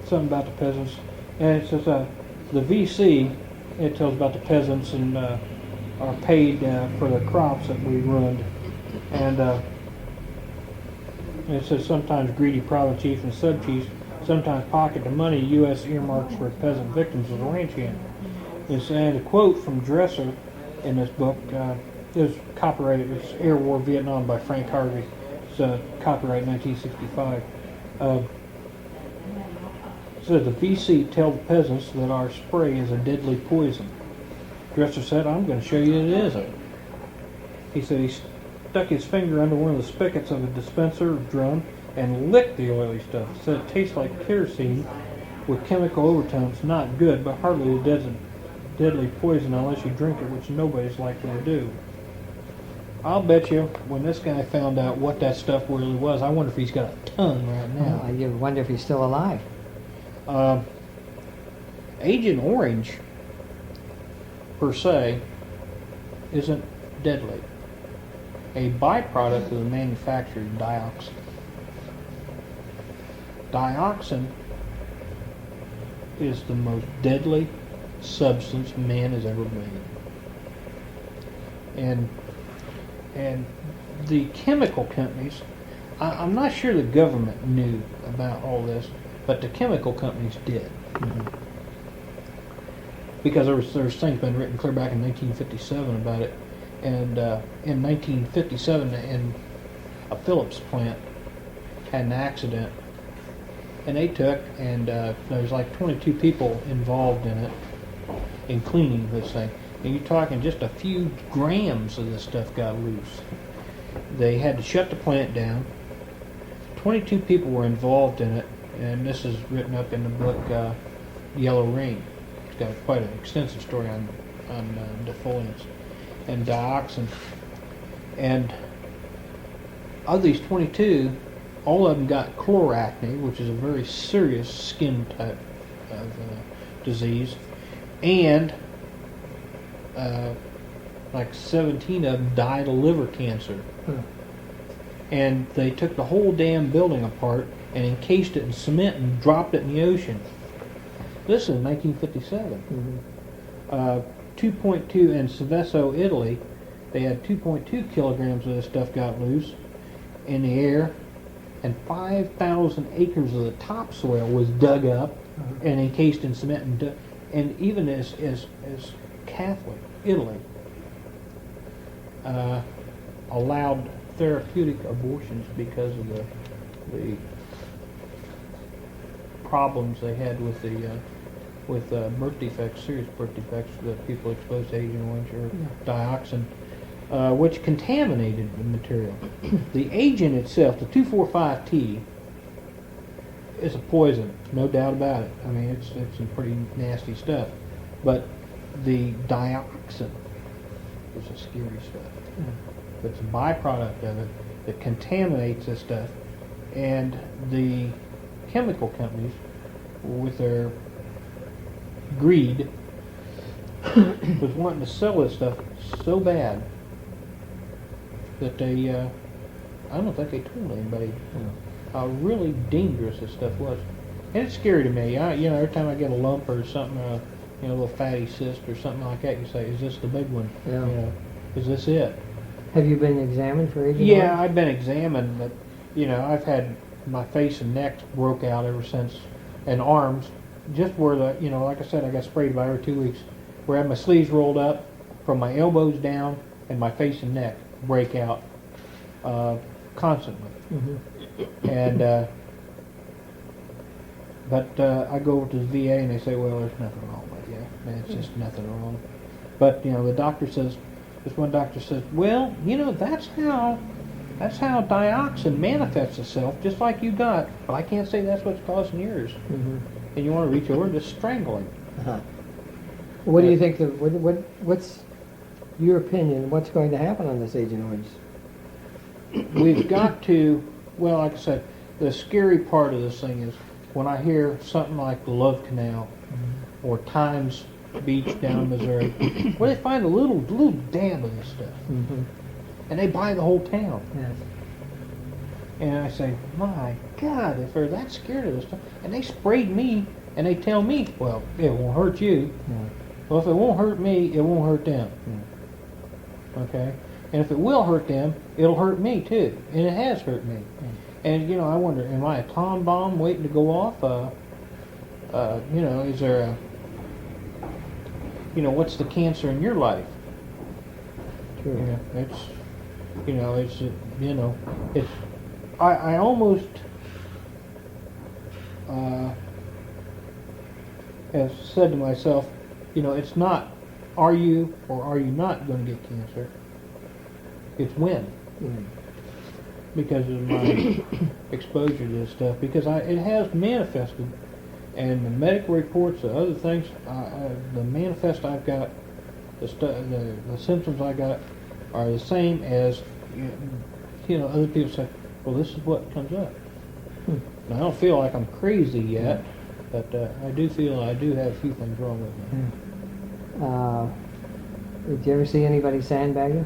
Something about the peasants. And it says the VC, it tells about the peasants and are paid for the crops that we ruined. And it says sometimes greedy province chiefs and sub-chiefs sometimes pocket the money U.S. earmarks for peasant victims of the ranch hand. And a quote from Dresser in this book is copyrighted. It's Air War Vietnam by Frank Harvey. It's copyright 1965. Says the VC tell the peasants that our spray is a deadly poison. Dresser said, "I'm going to show you it isn't." He said he stuck his finger under one of the spigots of a dispenser drum and licked the oily stuff. He said it tastes like kerosene with chemical overtones. Not good, but hardly a deadly poison unless you drink it, which nobody's likely to do. I'll bet you when this guy found out what that stuff really was, I wonder if he's got a tongue right now. You wonder if he's still alive. Agent Orange, per se, isn't deadly. A byproduct of the manufacture is dioxin. Dioxin is the most deadly substance man has ever made. And the chemical companies, I'm not sure the government knew about all this, but the chemical companies did. Mm-hmm. Because there's things been written clear back in 1957 about it. And in 1957, in a Phillips plant had an accident, and they took, and there was like 22 people involved in it, in cleaning this thing. And you're talking just a few grams of this stuff got loose. They had to shut the plant down. 22 people were involved in it, and this is written up in the book Yellow Rain. It's got quite an extensive story on defoliants and dioxin. And of these 22, all of them got chloracne, which is a very serious skin type of disease, and like 17 of them died of liver cancer. And they took the whole damn building apart and encased it in cement and dropped it in the ocean. This is 1957. 2.2 in Seveso, Italy, they had 2.2 kilograms of this stuff got loose in the air, and 5,000 acres of the topsoil was dug up and encased in cement, and even as Catholic Italy allowed therapeutic abortions because of the problems they had with birth defects, serious birth defects that people exposed to Agent Orange or dioxin, which contaminated the material. The agent itself, the 2,4,5-T, is a poison, no doubt about it. I mean, it's some pretty nasty stuff. But the dioxin is a scary stuff. It's a byproduct of it that contaminates this stuff, and the chemical companies, with their greed, was wanting to sell this stuff so bad that they, I don't think they told anybody how really dangerous this stuff was. And it's scary to me. Every time I get a lump or something, a little fatty cyst or something like that, you say, "Is this the big one? Yeah. Is this it?" Have you been examined for Agent Yeah, Orange? I've been examined, but I've had my face and neck broke out ever since, and arms, just where like I said, I got sprayed about every 2 weeks, where I had my sleeves rolled up from my elbows down, and my face and neck break out constantly. And but I go over to the VA and they say, "Well, there's nothing wrong with you. It's just nothing wrong." But the doctor says, this one doctor says, "Well, that's how dioxin manifests itself, just like you got. But I can't say that's what's causing yours." And you want to reach over and just strangle him. What do you think? What's your opinion? What's going to happen on this Agent Orange? We've got to. Well, like I said, the scary part of this thing is when I hear something like the Love Canal or Times Beach down in Missouri, where they find a little dab of this stuff, and they buy the whole town. Yes. And I say, "My God, if they're that scared of this stuff," and they sprayed me, and they tell me, "Well, it won't hurt you." Well, if it won't hurt me, it won't hurt them. Okay? And if it will hurt them, it'll hurt me too. And it has hurt me. And, I wonder, am I a Tom bomb waiting to go off? Is there a, what's the cancer in your life? True. I almost have said to myself, it's not, are you or are you not going to get cancer? It's when. Because of my exposure to this stuff. Because it has manifested, and the medical reports, the other things, the manifest I've got, the symptoms I got are the same as, other people say, "Well, this is what comes up." Now, I don't feel like I'm crazy yet, but I do feel I do have a few things wrong with me. Did you ever see anybody sandbagging?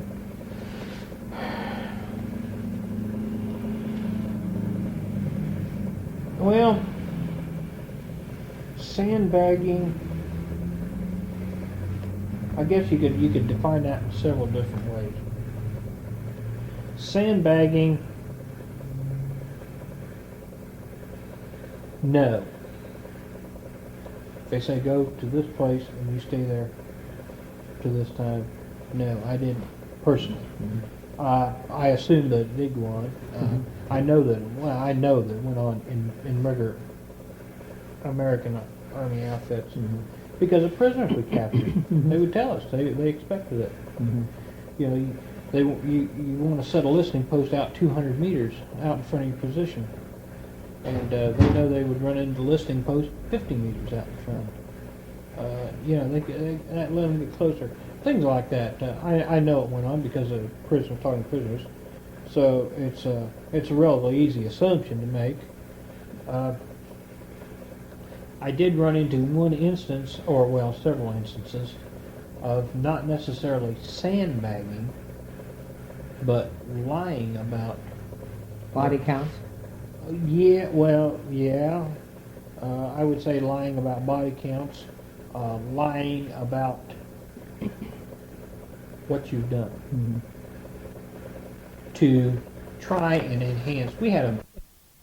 Well, sandbagging, I guess you could define that in several different ways. Sandbagging, no. If they say go to this place and you stay there to this time, no, I didn't personally. I assume that it did go on. I know that it went on in regular American Army outfits because the prisoners we captured, they would tell us they expected it. You want to set a listening post out 200 meters out in front of your position, and they know they would run into the listening post 50 meters out in front. They let them get closer. Things like that. I know it went on because of prisoners talking to prisoners. So it's a relatively easy assumption to make. I did run into one instance, or well, several instances, of not necessarily sandbagging, but lying about Body counts? Yeah, well, yeah. I would say lying about body counts, lying about what you've done to try and enhance. We had a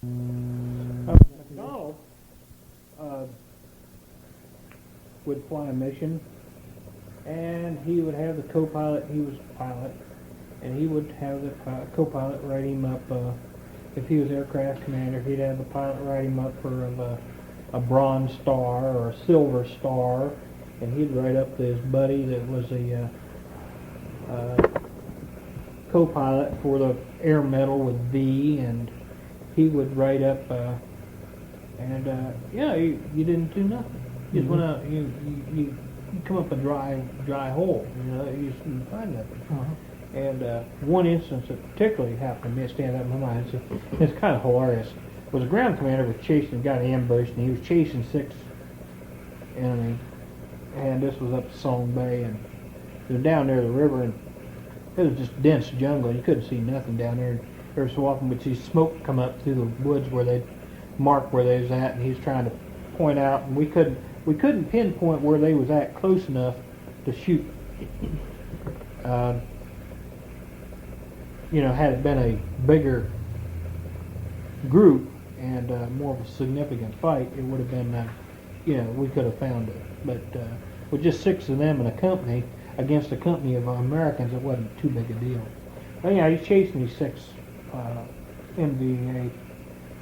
McDonald would fly a mission, and he would have the co-pilot. He was a pilot, and he would have the co-pilot write him up. If he was aircraft commander, he'd have the pilot write him up for a bronze star or a silver star, and he'd write up to his buddy that was a co-pilot for the air medal with V, and he would write up, yeah, you didn't do nothing. You just went out, you come up a dry hole, you know, you just didn't find nothing. And one instance that particularly happened to me, stands out in my mind, it's kind of hilarious, was a ground commander was chasing, got ambushed, and he was chasing 6 enemy, and this was up Song Bay, and it was down near the river, and it was just dense jungle. You couldn't see nothing down there. And every so often we'd see smoke come up through the woods where they'd mark where they was at, and he was trying to point out, and we couldn't pinpoint where they was at close enough to shoot. You know, had it been a bigger group and more of a significant fight, it would have been, you know, we could have found it. But with just 6 of them in a company against a company of Americans, it wasn't too big a deal. But yeah, he's chasing these 6 NVA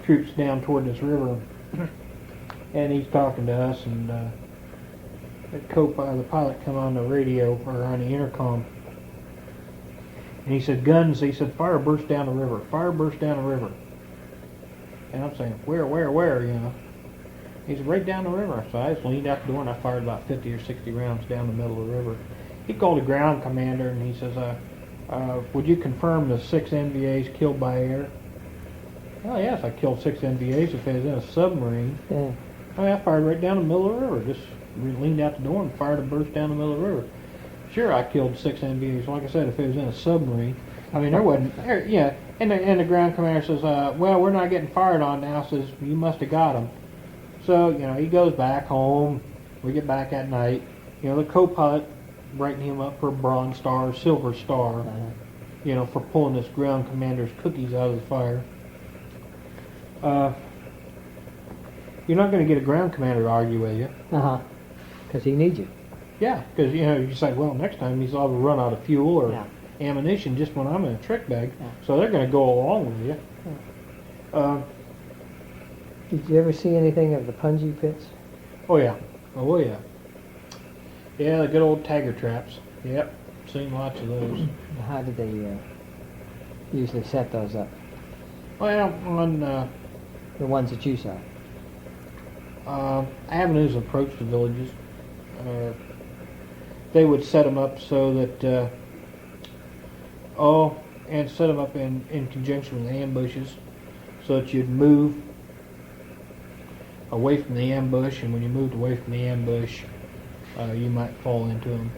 troops down toward this river, and he's talking to us, and the pilot come on the radio or on the intercom, and he said, guns, he said, fire burst down the river, fire burst down the river. And I'm saying, where, you know? He said, right down the river. So I just leaned out the door and I fired about 50 or 60 rounds down the middle of the river. He called the ground commander and he says, would you confirm the 6 NVAs killed by air? Oh yes, I killed 6 NVAs if it was in a submarine. Yeah. Oh, yeah, I fired right down the middle of the river. Just leaned out the door and fired a burst down the middle of the river. Sure, I killed 6 NVAs. Like I said, if it was in a submarine, I mean, there wasn't. Yeah, and the ground commander says, well, we're not getting fired on now. Says, you must have got them. So, you know, he goes back home. We get back at night. You know, the co-pilot writing him up for a bronze star or silver star, you know, for pulling this ground commander's cookies out of the fire. You're not going to get a ground commander to argue with you. Because he needs you. Yeah, because, you know, you say, well, next time he's liable to run out of fuel or ammunition just when I'm in a trick bag. So they're going to go along with you. Did you ever see anything of the punji pits? Oh, yeah. Yeah, the good old tagger traps. Yep, seen lots of those. How did they usually set those up? Well, on The ones that you saw? avenues of approach to villages, they would set them up so that, and set them up in conjunction with ambushes so that you'd move away from the ambush, and when you moved away from the ambush, you might fall into them.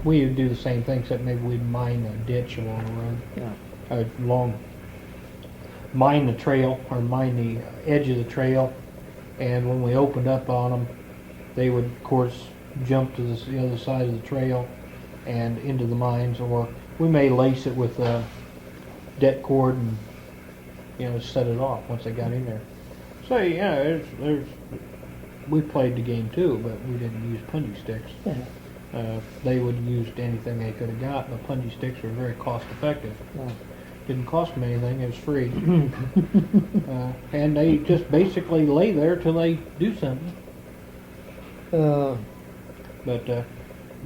We would do the same thing, except maybe we'd mine a ditch along the road. Mine the trail, or mine the edge of the trail, and when we opened up on them, they would, of course, jump to the other side of the trail and into the mines, or we may lace it with det cord and, you know, set it off once they got in there. So yeah, we played the game too, but we didn't use punji sticks. They would have used anything they could have got. The punji sticks were very cost effective. Didn't cost them anything, it was free. And they just basically lay there till they do something. But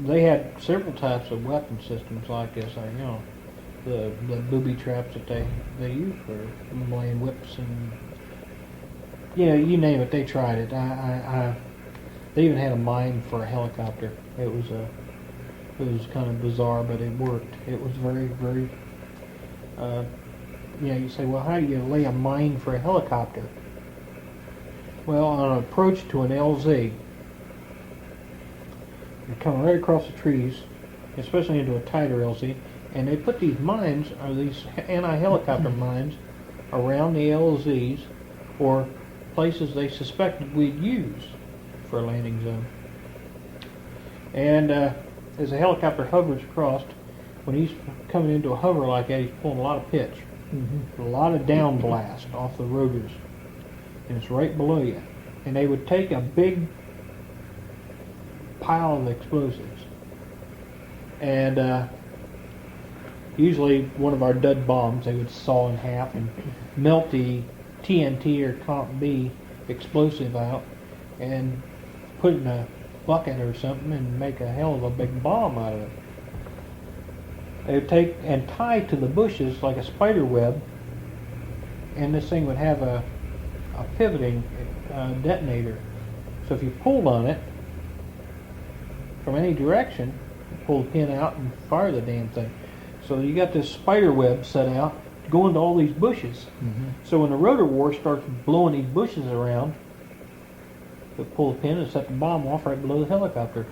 they had several types of weapon systems like this. You know, the booby traps that they used for laying whips and, you know, you name it, they tried it. They even had a mine for a helicopter. It was kind of bizarre, but it worked. It was very, very. You say, well, how do you lay a mine for a helicopter? Well, on an approach to an LZ, you're coming right across the trees, especially into a tighter LZ, and they put these mines, or these anti-helicopter mines, around the LZs or places they suspected we'd use for a landing zone. And as the helicopter hovers across, when he's coming into a hover like that, he's pulling a lot of pitch, a lot of down blast off the rotors, and it's right below you. And they would take a big pile of explosives, and usually one of our dud bombs they would saw in half and melt the TNT or Comp B explosive out and put it in a bucket or something and make a hell of a big bomb out of it. They would take and tie to the bushes like a spider web, and this thing would have a pivoting detonator. So if you pulled on it from any direction, you pull the pin out and fire the damn thing. So you got this spider web set out to go into all these bushes. So when the rotor war starts blowing these bushes around, you pull the pin and set the bomb off right below the helicopter.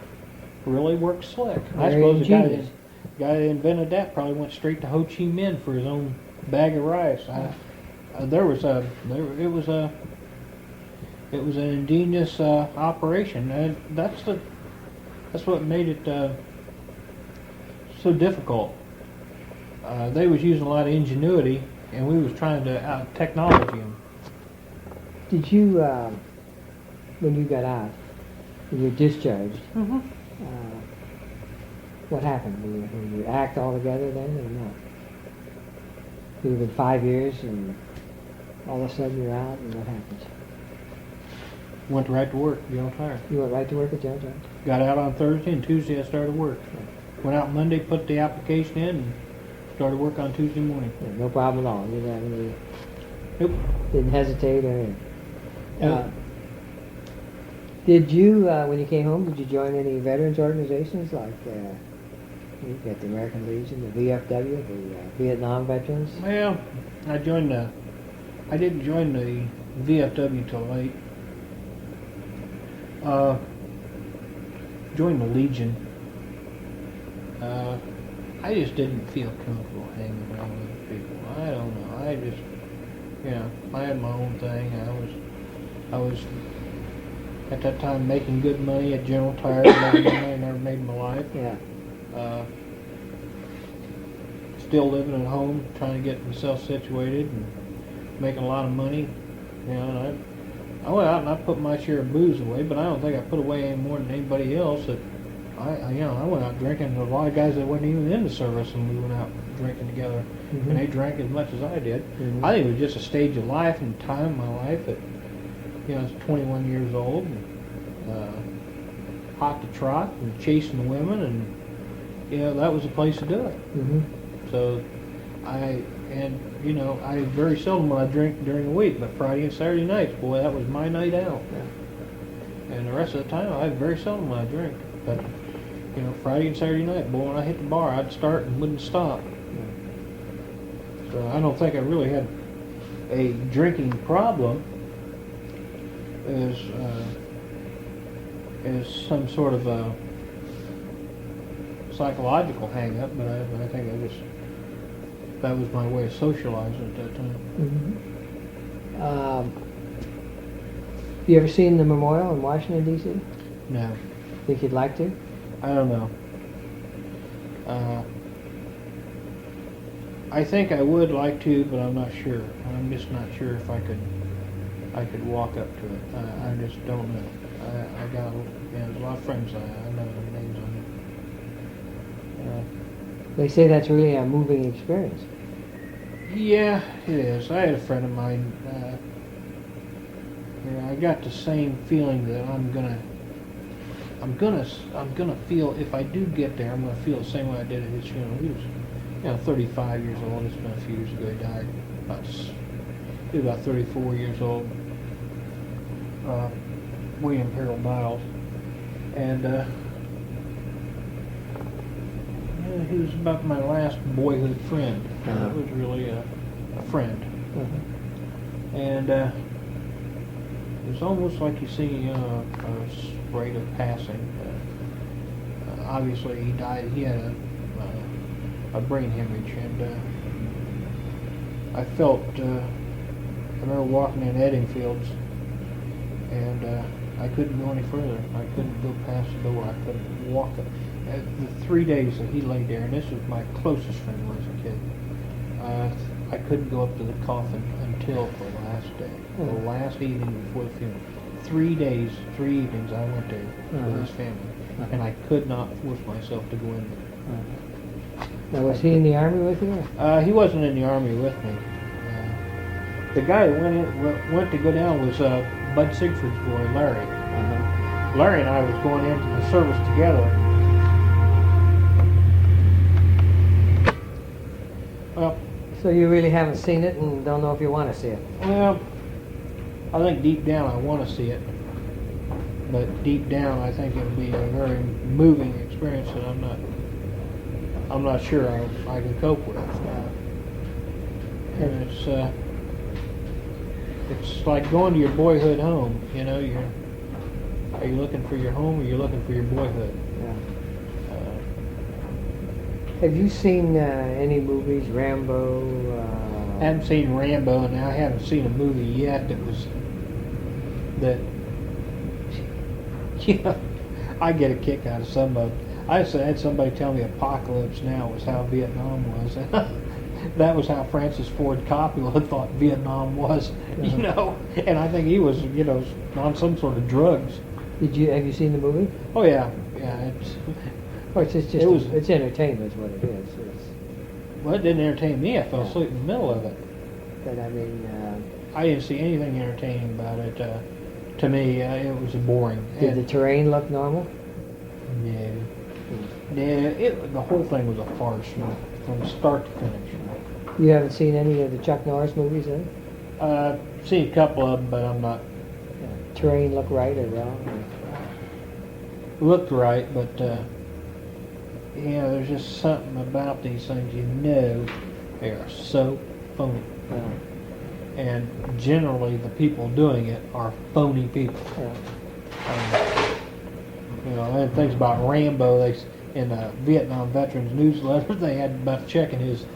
Really works slick. I suppose the guy that invented that probably went straight to Ho Chi Minh for his own bag of rice. It was an ingenious operation, and that's what made it so difficult. They was using a lot of ingenuity, and we was trying to out technology them. Did you, when you got out, when you were discharged, what happened? Were you act all together then, or not? You've been 5 years, and all of a sudden you're out, and what happens? Went right to work, General Tire. You went right to work at General Tire? Got out on Thursday, and Tuesday I started work. Went out Monday, put the application in, and started work on Tuesday morning. Yeah, no problem at all. You didn't have any... Nope. Didn't hesitate or anything? Nope. Did you, when you came home, did you join any veterans organizations like you got the American Legion, the VFW, the Vietnam Veterans? Well, I didn't join the VFW till late. Joined the Legion. I just didn't feel comfortable hanging around with people. I don't know. I just, I had my own thing. I was at that time making good money at General Tire. I never made in my life. Yeah. Still living at home, trying to get myself situated and making a lot of money. And I went out and I put my share of booze away, but I don't think I put away any more than anybody else. That I went out drinking with a lot of guys that wasn't even in the service, and we went out drinking together, and they drank as much as I did. I think it was just a stage of life and time in my life that, I was 21 years old, and hot to trot and chasing the women, and that was the place to do it. So I very seldom when I drink during the week, but Friday and Saturday nights, boy, that was my night out. And the rest of the time, I very seldom when I drink. But Friday and Saturday night, boy, when I hit the bar, I'd start and wouldn't stop. So I don't think I really had a drinking problem as some sort of a psychological hang-up, but I think that was my way of socializing at that time. You ever seen the memorial in Washington, D.C.? No. Think you'd like to? I don't know. I think I would like to, but I'm not sure. I'm just not sure if I could walk up to it. I just don't know. I got there's a lot of friends I know their names on it. They say that's really a moving experience. Yeah, it is. I had a friend of mine. I got the same feeling that I'm gonna feel if I do get there. I'm gonna feel the same way I did at his funeral. He was, 35 years old. It's been a few years ago. He died. He was about 34 years old. William Harold Niles, and he was about my last boyhood friend. It was really a friend, and it was almost like you see a rite of passing. Obviously, he died. He had a brain hemorrhage, and I felt remember walking in Eddingfields, and I couldn't go any further. I couldn't go past the door. I couldn't walk it. The 3 days that he lay there, and this was my closest friend when I was a kid, I couldn't go up to the coffin until the last day, the last evening before the funeral. 3 days, 3 evenings I went there with his family, and I could not force myself to go in there. Now, was he in the Army with you? He wasn't in the Army with me. The guy that went to go down was Bud Sigfrid's boy, Larry. Larry and I was going into the service together. Well, So you really haven't seen it and don't know if you want to see it? well, I think deep down I want to see it, but deep down I think it'll be a very moving experience that I'm not sure I can cope with. And it's like going to your boyhood home. You know, are you looking for your home or are you looking for your boyhood? Yeah. Have you seen any movies, Rambo? I haven't seen Rambo, and I haven't seen a movie yet that yeah, I get a kick out of some of it. I had somebody tell me Apocalypse Now was how Vietnam was. That was how Francis Ford Coppola thought Vietnam was, you know. And I think he was, you know, on some sort of drugs. Have you seen the movie? Oh yeah. It's entertainment, is what it is. Well, it didn't entertain me. I fell asleep in the middle of it. But I mean, I didn't see anything entertaining about it. To me, it was boring. did the terrain look normal? No. The whole thing was a farce from start to finish. You haven't seen any of the Chuck Norris movies, then? Seen a couple of them, but I'm not. Terrain look right or wrong? Looked right, but there's just something about these things. You know, they are so phony. And generally, the people doing it are phony people. You know, and things about Rambo. In the Vietnam Veterans newsletter, they had about checking his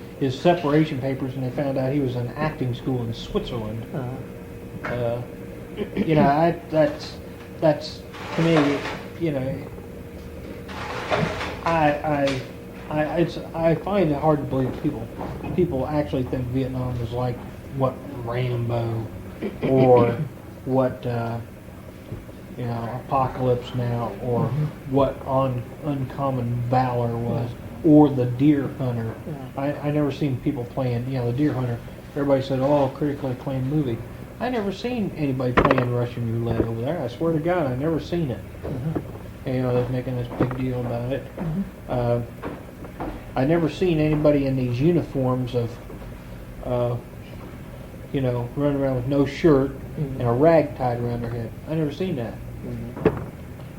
separation papers, and they found out he was in acting school in Switzerland. You know, that's to me, you know, I find it hard to believe people actually think Vietnam was like what Rambo or what Apocalypse Now or what Uncommon Valor was or the Deer Hunter. I never seen people playing, the Deer Hunter. Everybody said, oh, critically acclaimed movie. I never seen anybody playing Russian roulette over there. I swear to God, I never seen it. And, they're making this big deal about it. I never seen anybody in these uniforms of, running around with no shirt and a rag tied around their head. I never seen that.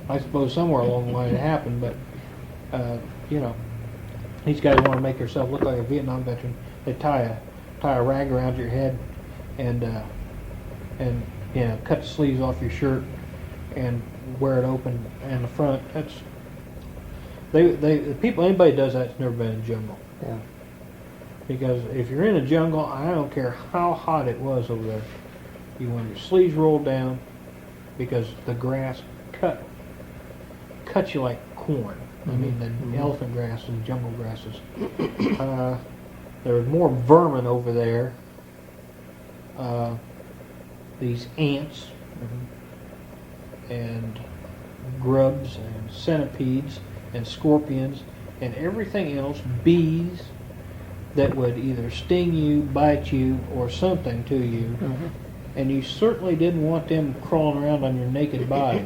I suppose somewhere along the line it happened, but, these guys want to make themselves look like a Vietnam veteran. They tie a rag around your head and cut the sleeves off your shirt and wear it open in the front. That's anybody does that's never been in the jungle. Yeah. Because if you're in a jungle, I don't care how hot it was over there, you want your sleeves rolled down because the grass cut you like corn. I mean, the elephant grass and jungle grasses. There was more vermin over there. These ants and grubs and centipedes and scorpions and everything else, bees that would either sting you, bite you, or something to you. And you certainly didn't want them crawling around on your naked body.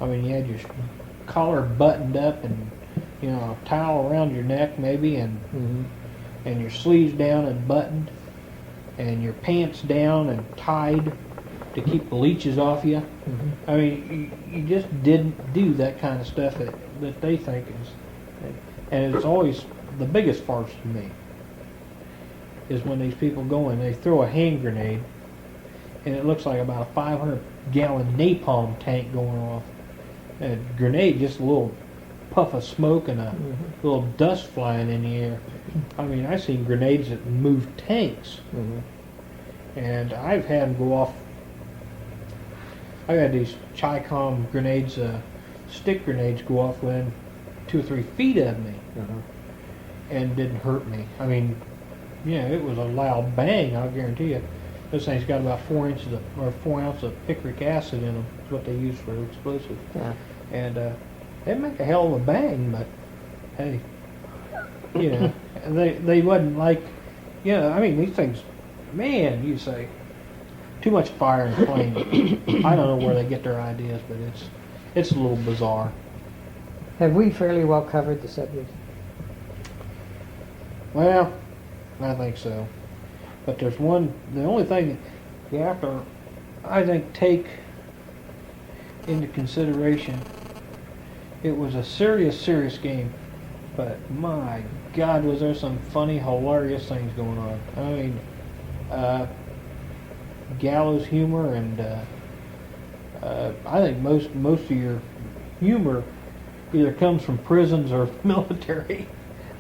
I mean, you had your collar buttoned up and a towel around your neck maybe, and your sleeves down and buttoned, and your pants down and tied to keep the leeches off you. I mean, you just didn't do that kind of stuff that they think is. And it's always the biggest farce to me is when these people go in, they throw a hand grenade, and it looks like about a 500-gallon napalm tank going off. A grenade, just a little puff of smoke and a little dust flying in the air. I mean, I've seen grenades that move tanks. and I've had them go off. I've had these Chi-Com grenades, stick grenades, go off within 2 or 3 feet of me, and didn't hurt me. I mean, yeah, it was a loud bang. I'll guarantee you. This thing's got about 4 ounces of picric acid in them. Is what they use for explosives. Yeah. And they make a hell of a bang, but hey, you know, they wasn't like, you know, I mean, these things, man, you say, too much fire and flame. I don't know where they get their ideas, but it's a little bizarre. Have we fairly well covered the subject? Well, I think so. But there's the only thing you have to, I think, take into consideration, it was a serious game, but my God, was there some funny, hilarious things going on. I mean, gallows humor, and I think most of your humor either comes from prisons or military.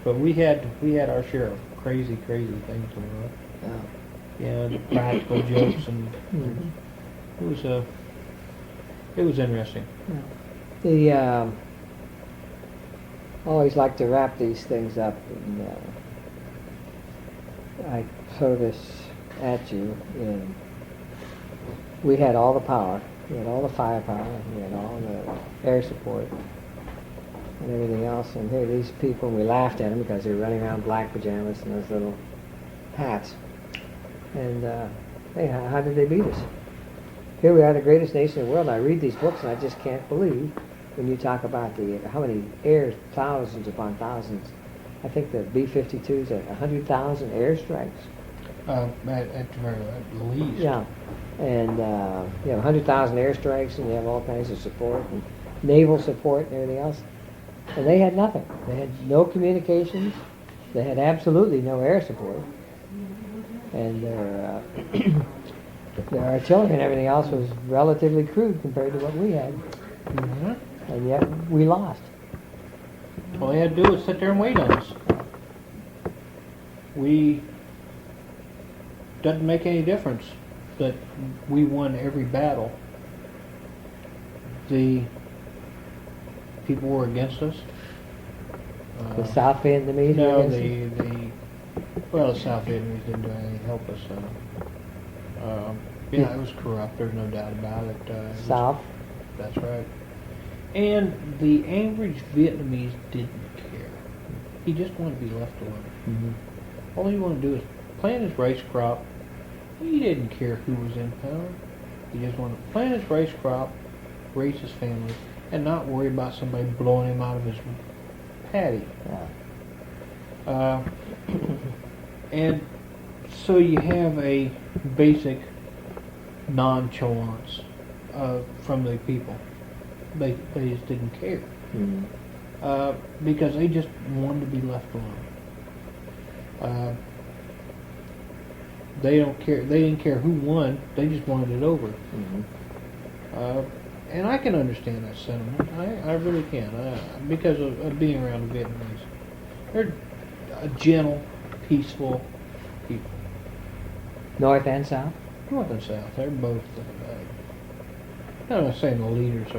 But we had our share of crazy things going on. Yeah, the practical jokes, and it was interesting. The always like to wrap these things up, and I throw this at you. And we had all the power, we had all the firepower, we had all the air support, and everything else. And here these people, we laughed at them because they were running around in black pajamas and those little hats. And hey, how did they beat us? Here we are, the greatest nation in the world. I read these books and I just can't believe when you talk about how many thousands upon thousands. I think the B-52s are 100,000 airstrikes. At least. Yeah, and you have 100,000 airstrikes, and you have all kinds of support, and naval support and everything else. And they had nothing. They had no communications. They had absolutely no air support. And their artillery and everything else was relatively crude compared to what we had. Mm-hmm. And yet we lost. All they had to do was sit there and wait on us. Doesn't make any difference that we won every battle. The people were against us. The South Vietnamese No, were against us? the South Vietnamese didn't do anything to help us. Yeah, it was corrupt. There's no doubt about it. South? That's right. And the average Vietnamese didn't care. He just wanted to be left alone. Mm-hmm. All he wanted to do is plant his rice crop. He didn't care who was in power. He just wanted to plant his rice crop, raise his family, and not worry about somebody blowing him out of his paddy. Yeah. And so you have a basic nonchalance from the people. They just didn't care. Mm-hmm. Because they just wanted to be left alone. They don't care. They didn't care who won. They just wanted it over. Mm-hmm. And I can understand that sentiment. I really can. Because of being around the Vietnamese. They're a gentle, peaceful people. North and South? North and South. They're both. I'm not saying the leaders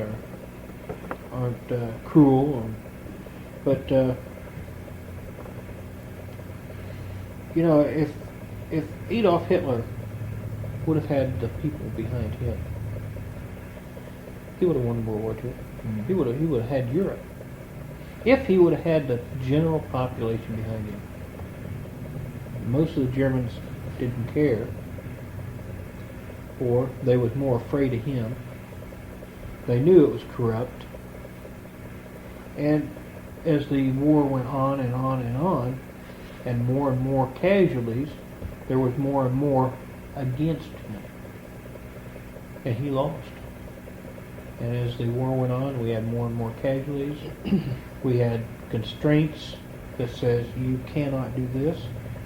aren't cruel, but you know, if Adolf Hitler would have had the people behind him, he would have won World War II. Mm-hmm. He would have had Europe. If he would have had the general population behind him. Most of the Germans didn't care, or they was more afraid of him. They knew it was corrupt. And as the war went on and on and on, and more casualties, there was more and more against him. And he lost. And as the war went on, we had more and more casualties. We had constraints that says you cannot do this,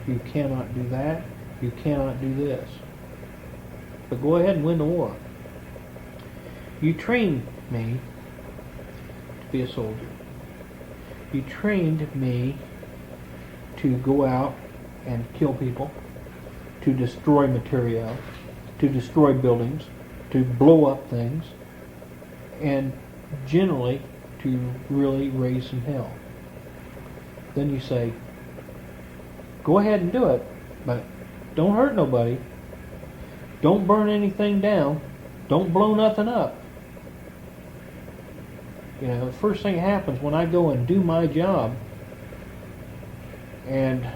you cannot do that, you cannot do this. But go ahead and win the war. You trained me to be a soldier. You trained me to go out and kill people to destroy material, to destroy buildings, to blow up things, and generally to really raise some hell. Then you say, go ahead and do it, but don't hurt nobody. Don't burn anything down. Don't blow nothing up. You know, the first thing that happens when I go and do my job, and,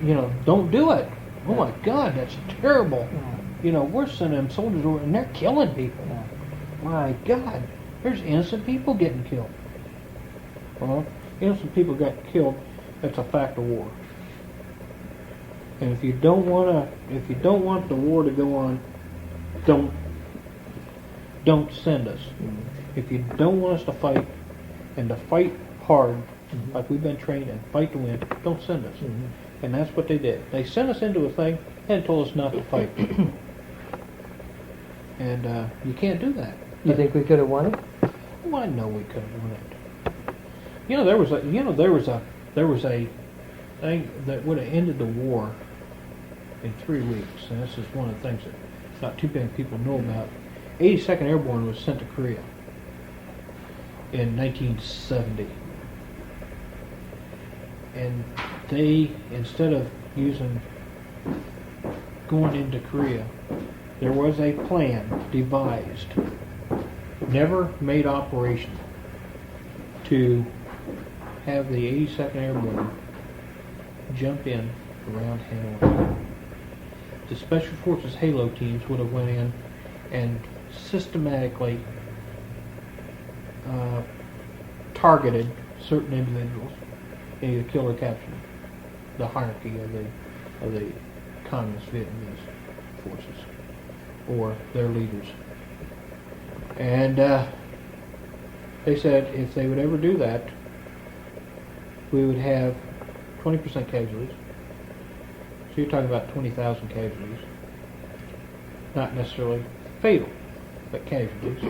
you know, don't do it. Oh my God, that's terrible. You know, we're sending them soldiers over and they're killing people. My God, there's innocent people getting killed. Well, innocent people got killed. That's a fact of war. And if you don't want the war to go on, don't send us. If you don't want us to fight, and to fight hard, like we've been trained in, fight to win, don't send us. And that's what they did. They sent us into a thing and told us not to fight. And you can't do that. You think we could have won it? Well, I know we could have won it. You know, there was a thing that would have ended the war in 3 weeks, and this is one of the things that not too many people know about. 82nd Airborne was sent to Korea in 1970, and they, instead of going into Korea, there was a plan devised, never made operational, to have the 82nd Airborne jump in around Hanoi. The Special Forces Halo teams would have went in and systematically targeted certain individuals, either kill or capture the hierarchy of the Communist Vietnamese forces or their leaders. And they said if they would ever do that, we would have 20% casualties. So you're talking about 20,000 casualties. Not necessarily fatal, but casualties.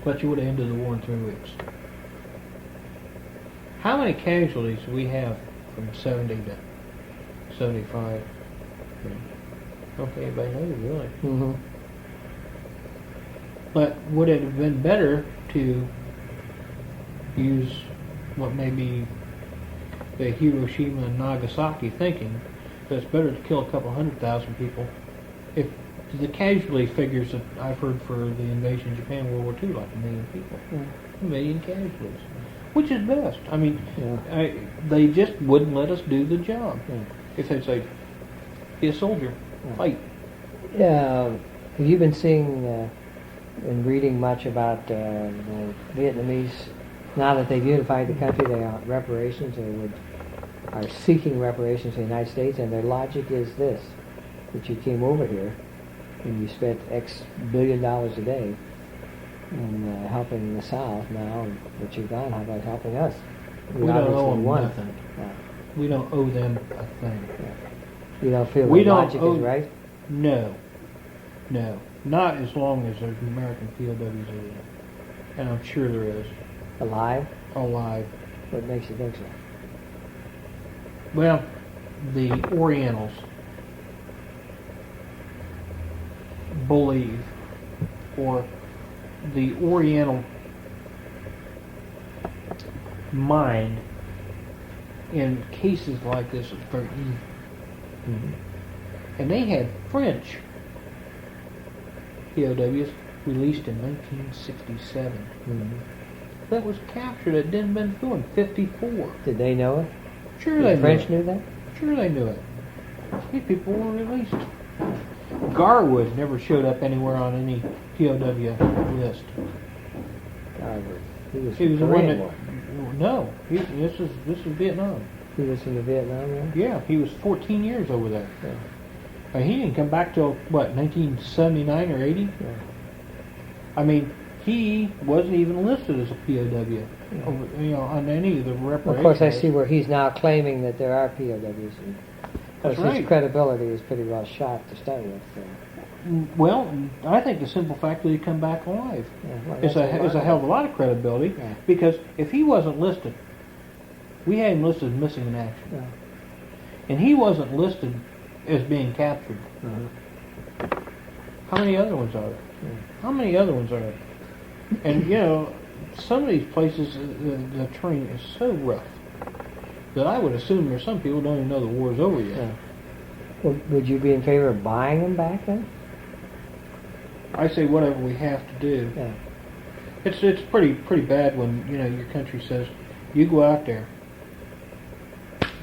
But you would have ended the war in 3 weeks. How many casualties do we have from 70 to 75? I don't think anybody knows, really. But would it have been better to use what may be the Hiroshima and Nagasaki thinking that it's better to kill a couple 100,000 people? If the casualty figures that I've heard for the invasion of Japan World War II, like 1 million people, 1 million casualties, which is best. I mean, they just wouldn't let us do the job. If they'd say, be a soldier, fight. Yeah, have you been seeing and reading much about the Vietnamese? Now that they've unified the country, they are reparations. Are seeking reparations to the United States, and their logic is this: that you came over here and you spent X billion dollars a day in helping the South. Now that you're gone, how about helping us? We don't owe them nothing. We don't owe them a thing. You don't feel the logic is right? No. Not as long as there's American POWs in there. And I'm sure there is. Alive? Alive. What makes you think so? Well, the Orientals believe, or the Oriental mind in cases like this is very evil. And they had French POWs released in 1967. That was captured at Dien Bien Phu in 54. Did they know it? Sure they knew it. The French knew that? Sure they knew it. These people were released. Garwood never showed up anywhere on any POW list. Garwood. He was the one Korean that... War. No, this is Vietnam. He was in the Vietnam War? Yeah, he was 14 years over there. He didn't come back till, 1979 or 80? Yeah. I mean, he wasn't even listed as a POW on any of the reparations. Of course, I see where he's now claiming that there are POWs. That's right. His credibility is pretty well shot to start with. Well, I think the simple fact that he come back alive is a hell of a lot of credibility, because if he wasn't listed, we had him listed as missing in action. and he wasn't listed as being captured. How many other ones are there? How many other ones are there? And you know, some of these places, the terrain is so rough that I would assume there's some people don't even know the war's over yet. Yeah. Well, would you be in favor of buying them back then? I say whatever we have to do. Yeah. It's pretty bad when you know your country says you go out there,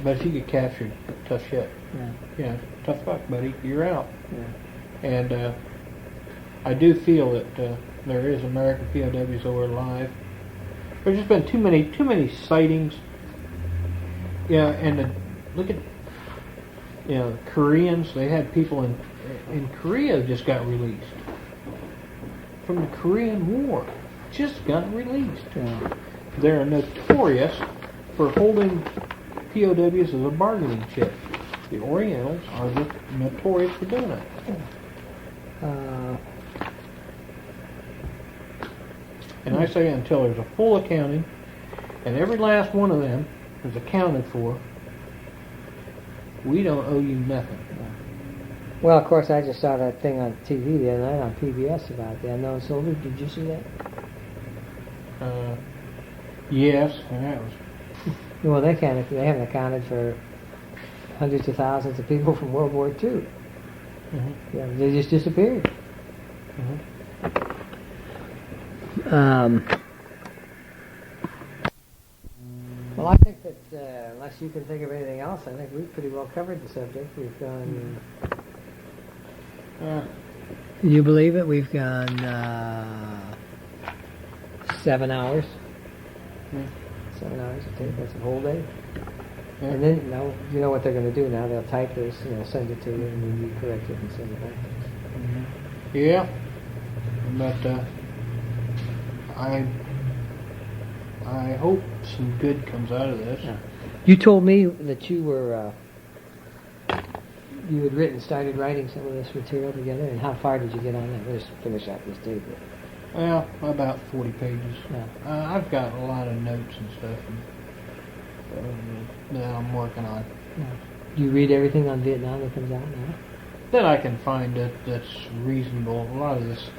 but if you get captured, tough shit. Yeah. Yeah, tough luck, buddy. You're out. Yeah. And I do feel that there is American POWs that were alive. There's just been too many sightings. Yeah, and look at Koreans. They had people in Korea just got released from the Korean War. Just got released. Yeah. They're notorious for holding POWs as a bargaining chip. The Orientals are notorious for doing it. And I say until there's a full accounting, and every last one of them is accounted for, we don't owe you nothing. Well, of course, I just saw that thing on TV the other night on PBS about the unknown soldier. Did you see that? Yes, and that was... Well, they haven't accounted for hundreds of thousands of people from World War II. Mm-hmm. Yeah, they just disappeared. Well, I think that unless you can think of anything else, I think we've pretty well covered the subject. We've gone. Can you believe it? We've gone 7 hours. 7 hours. That's a whole day. Yeah. And then now you know what they're going to do. Now they'll type this, send it to you, and then you correct it and send it back. Yeah, but I hope some good comes out of this. Yeah. You told me that you were you had started writing some of this material together, and how far did you get on that? We'll just finish out this day. Well, about 40 pages. Yeah. I've got a lot of notes and stuff that I'm working on. Yeah. Do you read everything on Vietnam that comes out now? That I can find that's reasonable. A lot of this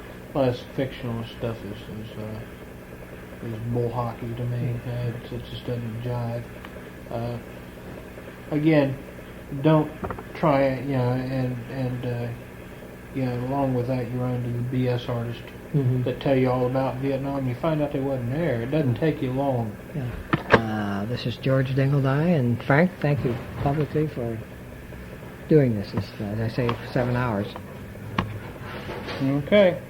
fictional stuff is bull hockey to me. It just doesn't jive. Again, don't try it, and along with that, you run into the BS artists that tell you all about Vietnam. You find out they wasn't there. It doesn't take you long. Yeah. This is George Dingeldye, and Frank, thank you publicly for doing this. It's, as I say, 7 hours. Okay.